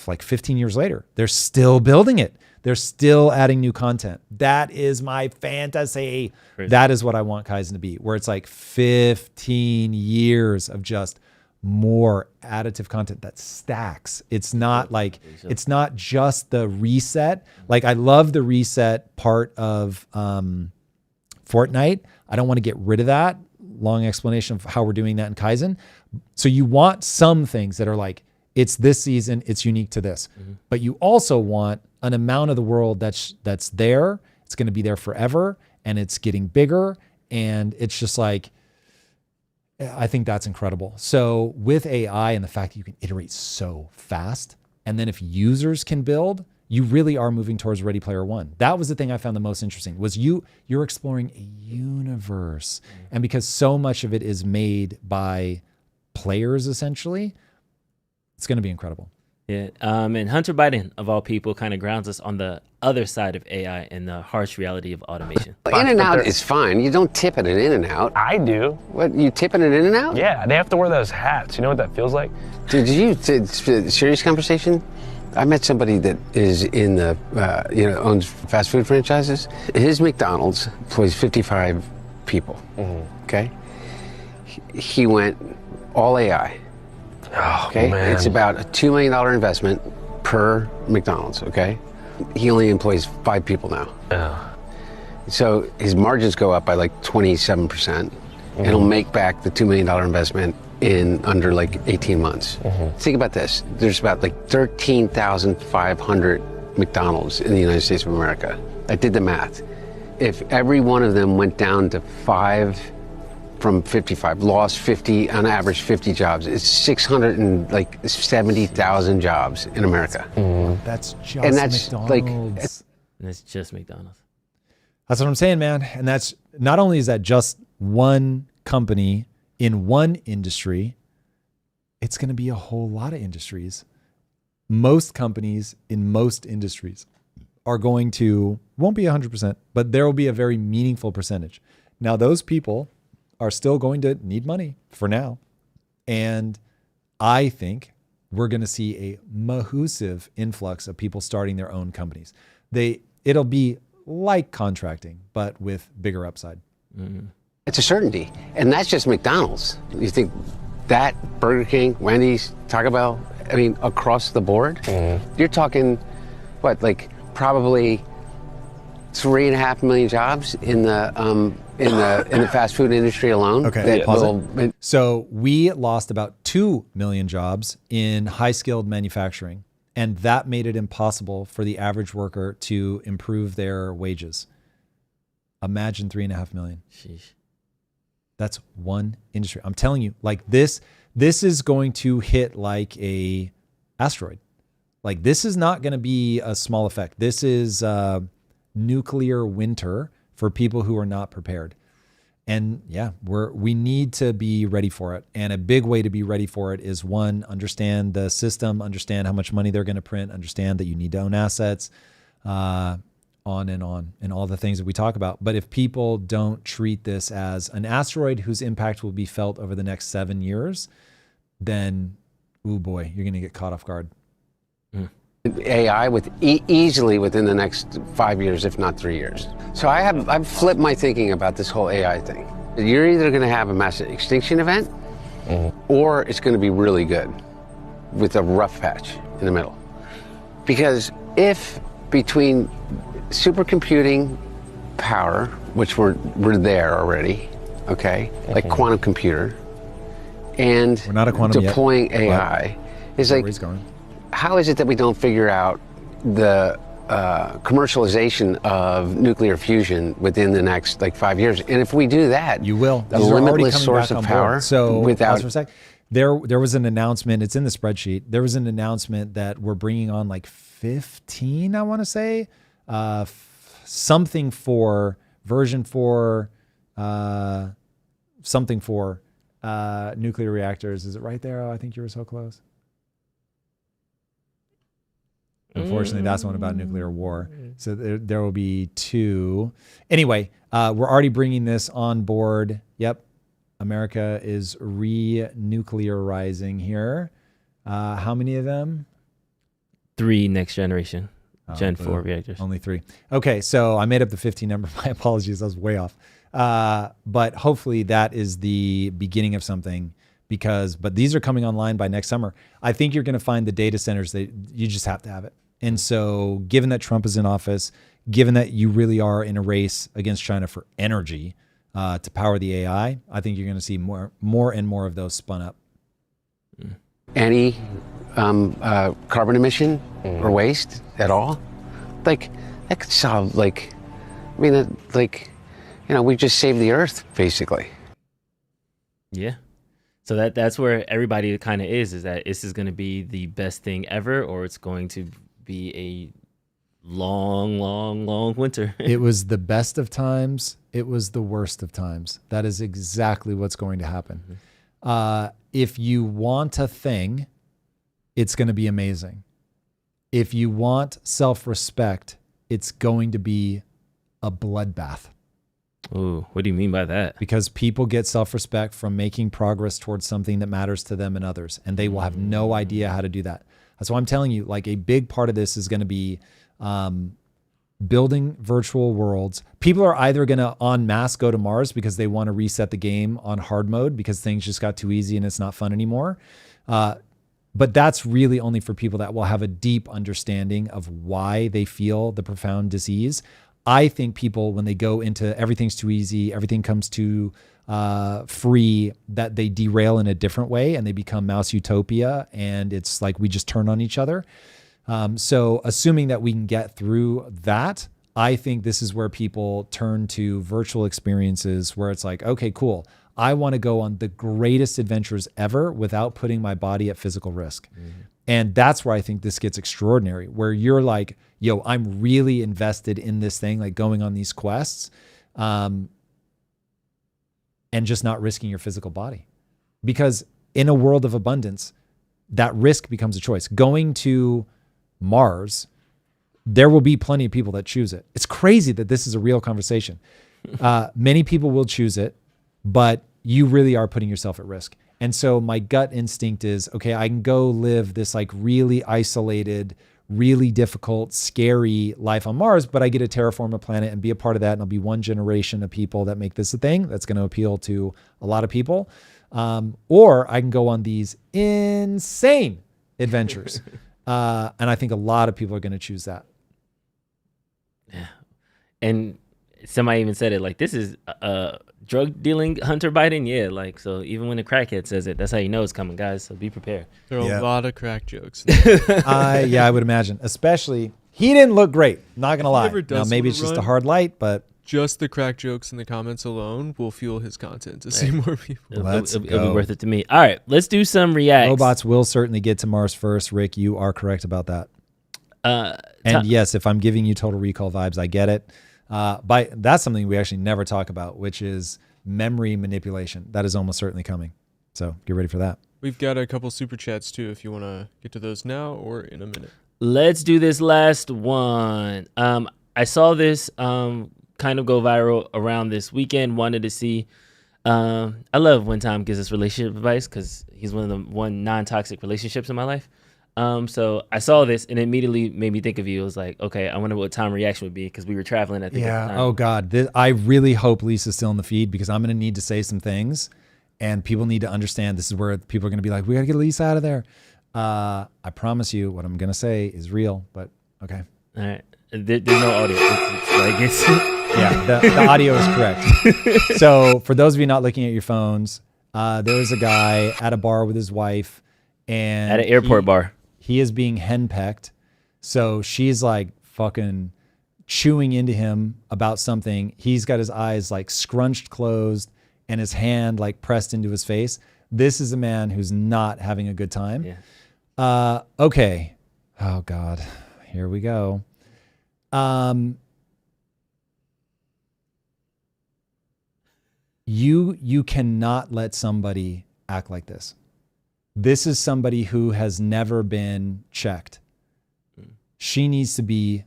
like 15 years later, they're still building it. They're still adding new content. That is my fantasy. Crazy. That is what I want Kaizen to be, where it's like 15 years of just more additive content that stacks. It's not like, it's not just the reset. Like, I love the reset part of Fortnite. I don't want to get rid of that. Long explanation of how we're doing that in Kaizen. So you want some things that are like, it's this season, it's unique to this. But you also want an amount of the world that's there. It's going to be there forever, and it's getting bigger. And it's just like, I think that's incredible. So with AI and the fact that you can iterate so fast, and then if users can build, you really are moving towards Ready Player One. That was the thing I found the most interesting, was you're exploring a universe. And because so much of it is made by players, essentially, it's going to be incredible. Yeah. And Hunter Biden, of all people, kind of grounds us on the other side of AI and the harsh reality of automation. In-N-Out is fine. You don't tip at an In-N-Out. I do. What, you tip at an In-N-Out? Yeah, they have to wear those hats. You know what that feels like? Serious conversation? I met somebody that is in the, owns fast food franchises. His McDonald's employs 55 people, okay? He went all AI. Oh, okay, man. It's about a $2 million investment per McDonald's, okay? He only employs 5 people now. Oh. So his margins go up by like 27%. And he'll make back the $2 million investment in under like 18 months. Think about this. There's about like 13,500 McDonald's in the United States of America. I did the math. If every one of them went down to 5 from 55, lost 50, on average 50 jobs, it's 670,000 jobs in America. That's just And McDonald's. it's just McDonald's. That's what I'm saying, man. And that's, not only is that just one company in one industry, it's going to be a whole lot of industries. Most companies in most industries are going to, won't be 100%, but there will be a very meaningful percentage. Now, those people are still going to need money for now. And I think we're going to see a massive influx of people starting their own companies. It'll be like contracting, but with bigger upside. It's a certainty. And that's just McDonald's. You think that, Burger King, Wendy's, Taco Bell, I mean, across the board, you're talking, what, like probably 3.5 million jobs in the fast food industry alone. Okay, so we lost about 2 million jobs in high-skilled manufacturing, and that made it impossible for the average worker to improve their wages. Imagine 3.5 million. Sheesh. That's one industry. I'm telling you, like this is going to hit like a asteroid. Like, this is not going to be a small effect. This is nuclear winter for people who are not prepared. And yeah, we need to be ready for it. And a big way to be ready for it is, one, understand the system, understand how much money they're going to print, understand that you need to own assets, on, and all the things that we talk about. But if people don't treat this as an asteroid whose impact will be felt over the next 7 years, then, ooh boy, you're going to get caught off guard. AI easily within the next 5 years, if not 3 years. So I've flipped my thinking about this whole AI thing. You're either going to have a massive extinction event, or it's going to be really good with a rough patch in the middle. Because if between supercomputing power, which we're there already, okay, like quantum computer, and we're not a quantum deploying yet, AI, is like, how is it that we don't figure out the commercialization of nuclear fusion within the next 5 years? And if we do that, you will. A limitless source of power. So without for a sec, there was an announcement. It's in the spreadsheet. There was an announcement that we're bringing on 15, I want to say, something for version 4, something for nuclear reactors. Is it right there? Oh, I think you were so close. Unfortunately, that's one about nuclear war. So there will be 2. Anyway, we're already bringing this on board. Yep. America is re-nuclearizing here. How many of them? 3 next generation. Gen 4 reactors. Only 3. Okay, so I made up the 15 number. My apologies, I was way off. But hopefully that is the beginning of something, but these are coming online by next summer. I think you're going to find the data centers that you just have to have it. And so given that Trump is in office, given that you really are in a race against China for energy to power the AI, I think you're going to see more and more of those spun up. Any carbon emission or waste at all, that could solve, we just saved the earth, basically. Yeah. So that's where everybody kind of is that this is going to be the best thing ever, or it's going to be a long, long, long winter. It was the best of times. It was the worst of times. That is exactly what's going to happen. If you want a thing, it's going to be amazing. If you want self-respect, it's going to be a bloodbath. Ooh, what do you mean by that? Because people get self-respect from making progress towards something that matters to them and others, and they will have no idea how to do that. That's why I'm telling you, a big part of this is going to be building virtual worlds. People are either going to en masse go to Mars because they want to reset the game on hard mode because things just got too easy and it's not fun anymore. But that's really only for people that will have a deep understanding of why they feel the profound disease. I think people, when they go into everything's too easy, everything comes too free, that they derail in a different way and they become mouse utopia, and it's like we just turn on each other. So assuming that we can get through that, I think this is where people turn to virtual experiences where it's like, okay, cool. I want to go on the greatest adventures ever without putting my body at physical risk. And that's where I think this gets extraordinary, where you're like, yo, I'm really invested in this thing, like going on these quests, and just not risking your physical body. Because in a world of abundance, that risk becomes a choice. Going to Mars, there will be plenty of people that choose it. It's crazy that this is a real conversation. Many people will choose it, but you really are putting yourself at risk. And so my gut instinct is, okay, I can go live this really isolated, really difficult, scary life on Mars, but I get to terraform a planet and be a part of that. And I'll be one generation of people that make this a thing that's going to appeal to a lot of people. Or I can go on these insane adventures. And I think a lot of people are going to choose that. Yeah. And somebody even said it this is drug dealing Hunter Biden. Yeah. So even when the crackhead says it, that's how you know it's coming, guys. So be prepared. There are a lot of crack jokes. I would imagine, especially he didn't look great. Not going to lie. Now, maybe it's just a hard light, but just the crack jokes in the comments alone will fuel his content to see more people. It'll be worth it to me. All right, let's do some reacts. Robots will certainly get to Mars first. Rick, you are correct about that. And yes, if I'm giving you Total Recall vibes, I get it. But that's something we actually never talk about, which is memory manipulation. That is almost certainly coming. So get ready for that. We've got a couple super chats too, if you want to get to those now or in a minute. Let's do this last one. I saw this kind of go viral around this weekend. Wanted to see. I love when Tom gives us relationship advice because he's one of the non-toxic relationships in my life. So I saw this and it immediately made me think of you. It was like, okay, I wonder what Tom's reaction would be because we were traveling at the time. Oh God. I really hope Lisa's still in the feed because I'm going to need to say some things and people need to understand this is where people are going to be like, we got to get Lisa out of there. I promise you what I'm going to say is real, but okay. All right. There's no audio. It's yeah, the audio is correct. So for those of you not looking at your phones, there was a guy at a bar with his wife and at an airport bar. He is being henpecked. So she's like fucking chewing into him about something. He's got his eyes like scrunched closed and his hand like pressed into his face. This is a man who's not having a good time. Yeah. Okay. Oh God. Here we go. You cannot let somebody act like this. This is somebody who has never been checked. She needs to be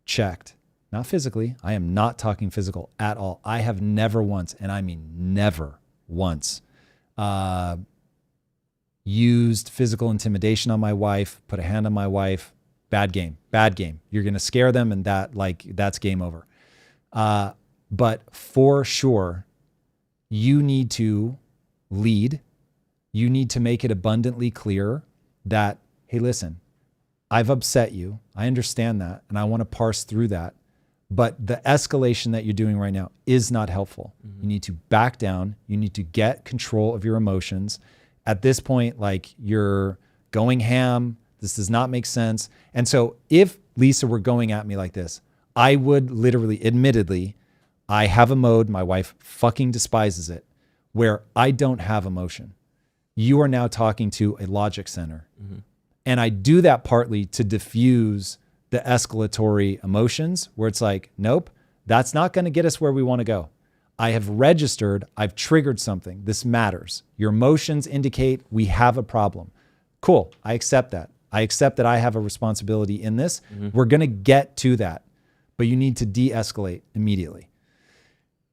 checked. Not physically. I am not talking physical at all. I have never once, and I mean never once, used physical intimidation on my wife, put a hand on my wife. Bad game. You're going to scare them and that's game over. But for sure, you need to lead. You need to make it abundantly clear that, hey, listen, I've upset you. I understand that. And I want to parse through that. But the escalation that you're doing right now is not helpful. Mm-hmm. You need to back down. You need to get control of your emotions. At this point, like you're going ham. This does not make sense. And so if Lisa were going at me like this, I would literally, admittedly, I have a mode, my wife fucking despises it, where I don't have emotion. You are now talking to a logic center. Mm-hmm. And I do that partly to diffuse the escalatory emotions where it's like, nope, that's not going to get us where we want to go. I have registered, I've triggered something. This matters. Your emotions indicate we have a problem. Cool, I accept that. I accept that I have a responsibility in this. Mm-hmm. We're going to get to that, but you need to de-escalate immediately.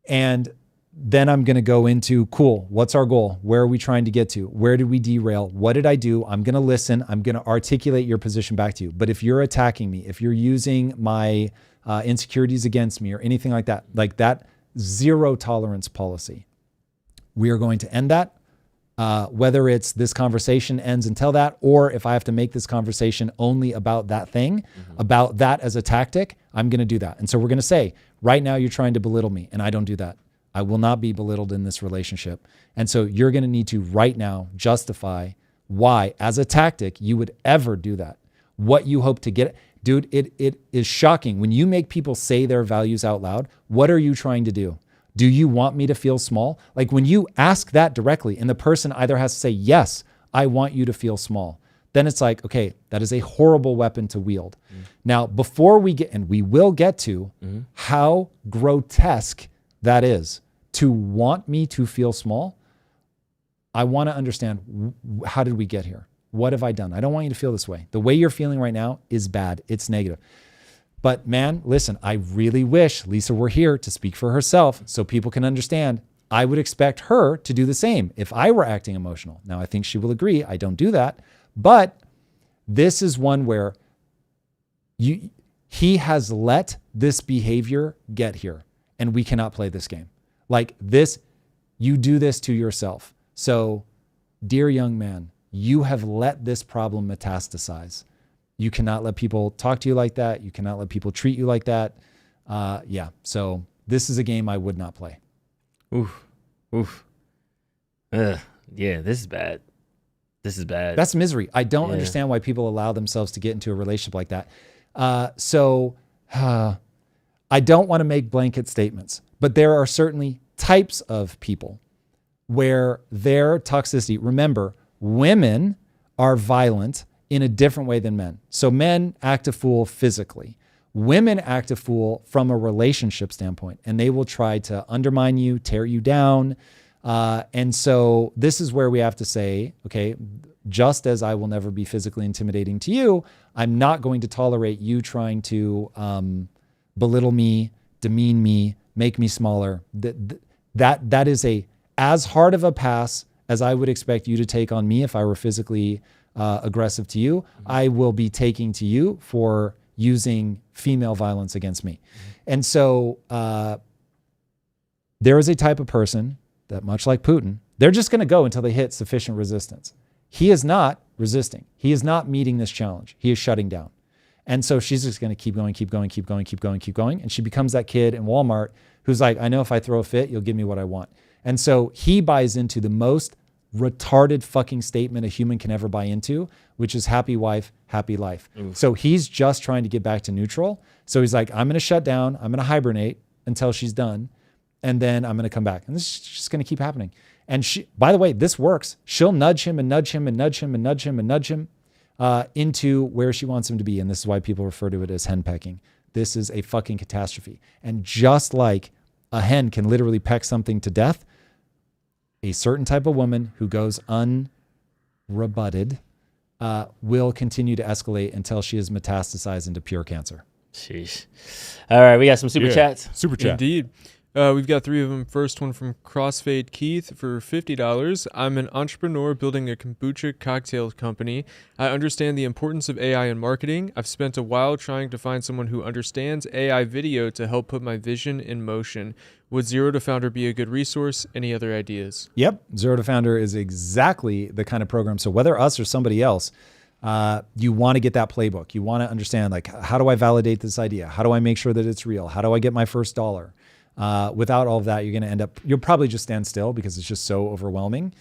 And then I'm going to go into, cool, what's our goal? Where are we trying to get to? Where did we derail? What did I do? I'm going to listen. I'm going to articulate your position back to you. But if you're attacking me, if you're using my insecurities against me or anything like that zero tolerance policy, we are going to end that. Whether it's this conversation ends until that, or if I have to make this conversation only about that thing, about that as a tactic, I'm going to do that. And so we're going to say, right now you're trying to belittle me, and I don't do that. I will not be belittled in this relationship. And so you're going to need to right now justify why, as a tactic, you would ever do that. What you hope to get. Dude, it is shocking. When you make people say their values out loud, what are you trying to do? Do you want me to feel small? Like when you ask that directly and the person either has to say, yes, I want you to feel small. Then it's like, okay, that is a horrible weapon to wield. Now, before we get, and we will get to how grotesque that is to want me to feel small, I want to understand, how did we get here? What have I done? I don't want you to feel this way. The way you're feeling right now is bad. It's negative. But man, listen, I really wish Lisa were here to speak for herself so people can understand. I would expect her to do the same if I were acting emotional. Now, I think she will agree. I don't do that. But this is one where he has let this behavior get here, and we cannot play this game. Like this, you do this to yourself. So, dear young man, you have let this problem metastasize. You cannot let people talk to you like that. You cannot let people treat you like that. So this is a game I would not play. Oof. Yeah, this is bad. This is bad. That's misery. I don't understand why people allow themselves to get into a relationship like that. I don't want to make blanket statements, but there are certainly types of people where their toxicity, remember, women are violent in a different way than men. So men act a fool physically. Women act a fool from a relationship standpoint, and they will try to undermine you, tear you down. And so this is where we have to say, okay, just as I will never be physically intimidating to you, I'm not going to tolerate you trying to belittle me, demean me, make me smaller. That is as hard of a pass as I would expect you to take on me if I were physically aggressive to you. I will be taking to you for using female violence against me. And so there is a type of person that, much like Putin, they're just going to go until they hit sufficient resistance. He is not resisting. He is not meeting this challenge. He is shutting down. And so she's just going to keep going. And she becomes that kid in Walmart who's like, I know if I throw a fit, you'll give me what I want. And so he buys into the most retarded fucking statement a human can ever buy into, which is happy wife, happy life. Oof. So he's just trying to get back to neutral. So he's like, I'm going to shut down. I'm going to hibernate until she's done. And then I'm going to come back. And this is just going to keep happening. And she, by the way, this works. She'll nudge him and nudge him and nudge him and nudge him and nudge him into where she wants him to be. And this is why people refer to it as henpecking. This is a fucking catastrophe. And just like a hen can literally peck something to death, a certain type of woman who goes unrebutted will continue to escalate until she is metastasized into pure cancer. Sheesh. All right, we got some super chats. Super chat. Indeed. We've got 3 of them. First one from Crossfade Keith for $50. I'm an entrepreneur building a kombucha cocktail company. I understand the importance of AI in marketing. I've spent a while trying to find someone who understands AI video to help put my vision in motion. Would Zero to Founder be a good resource? Any other ideas? Yep. Zero to Founder is exactly the kind of program. So whether us or somebody else, you want to get that playbook. You want to understand, like, how do I validate this idea? How do I make sure that it's real? How do I get my first dollar? Without all of that, you're going to end up, you'll probably just stand still because it's just so overwhelming.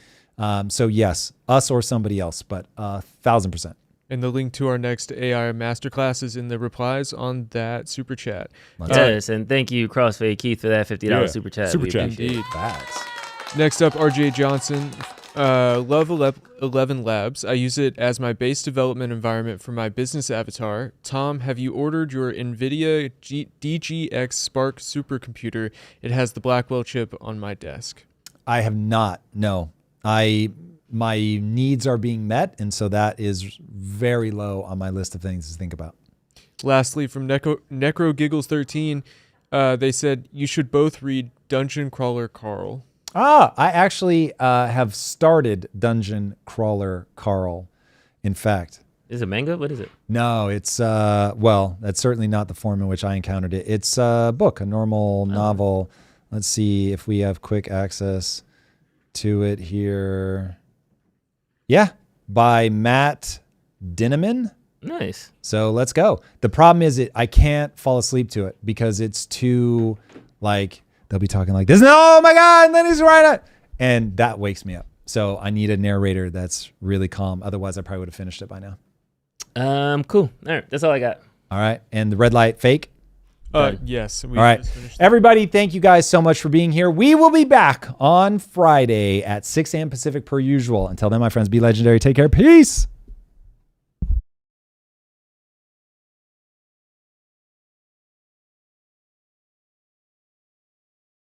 So yes, us or somebody else, but 1,000%. And the link to our next AI masterclass is in the replies on that super chat. Yes, and thank you, Crossfade Keith, for that $50 super chat. Super chat. Indeed. Facts. Next up, RJ Johnson. Love 11 Labs. I use it as my base development environment for my business avatar. Tom, have you ordered your NVIDIA DGX Spark supercomputer? It has the Blackwell chip on my desk. I have not. No. My needs are being met, and so that is very low on my list of things to think about. Lastly, from NecroGiggles13, they said you should both read Dungeon Crawler Carl. I actually have started Dungeon Crawler Carl. In fact, is it manga? What is it? No, it's well, that's certainly not the form in which I encountered it. It's a book, a normal novel. Let's see if we have quick access to it here. Yeah, by Matt Dinneman. Nice. So let's go. The problem is I can't fall asleep to it because it's too, like, they'll be talking like this. No, oh my God, and then he's right. And that wakes me up. So I need a narrator that's really calm. Otherwise, I probably would have finished it by now. Cool. All right, that's all I got. All right, and the red light fake? Yes. All right. Everybody, thank you guys so much for being here. We will be back on Friday at 6 a.m. Pacific per usual. Until then, my friends, be legendary. Take care. Peace.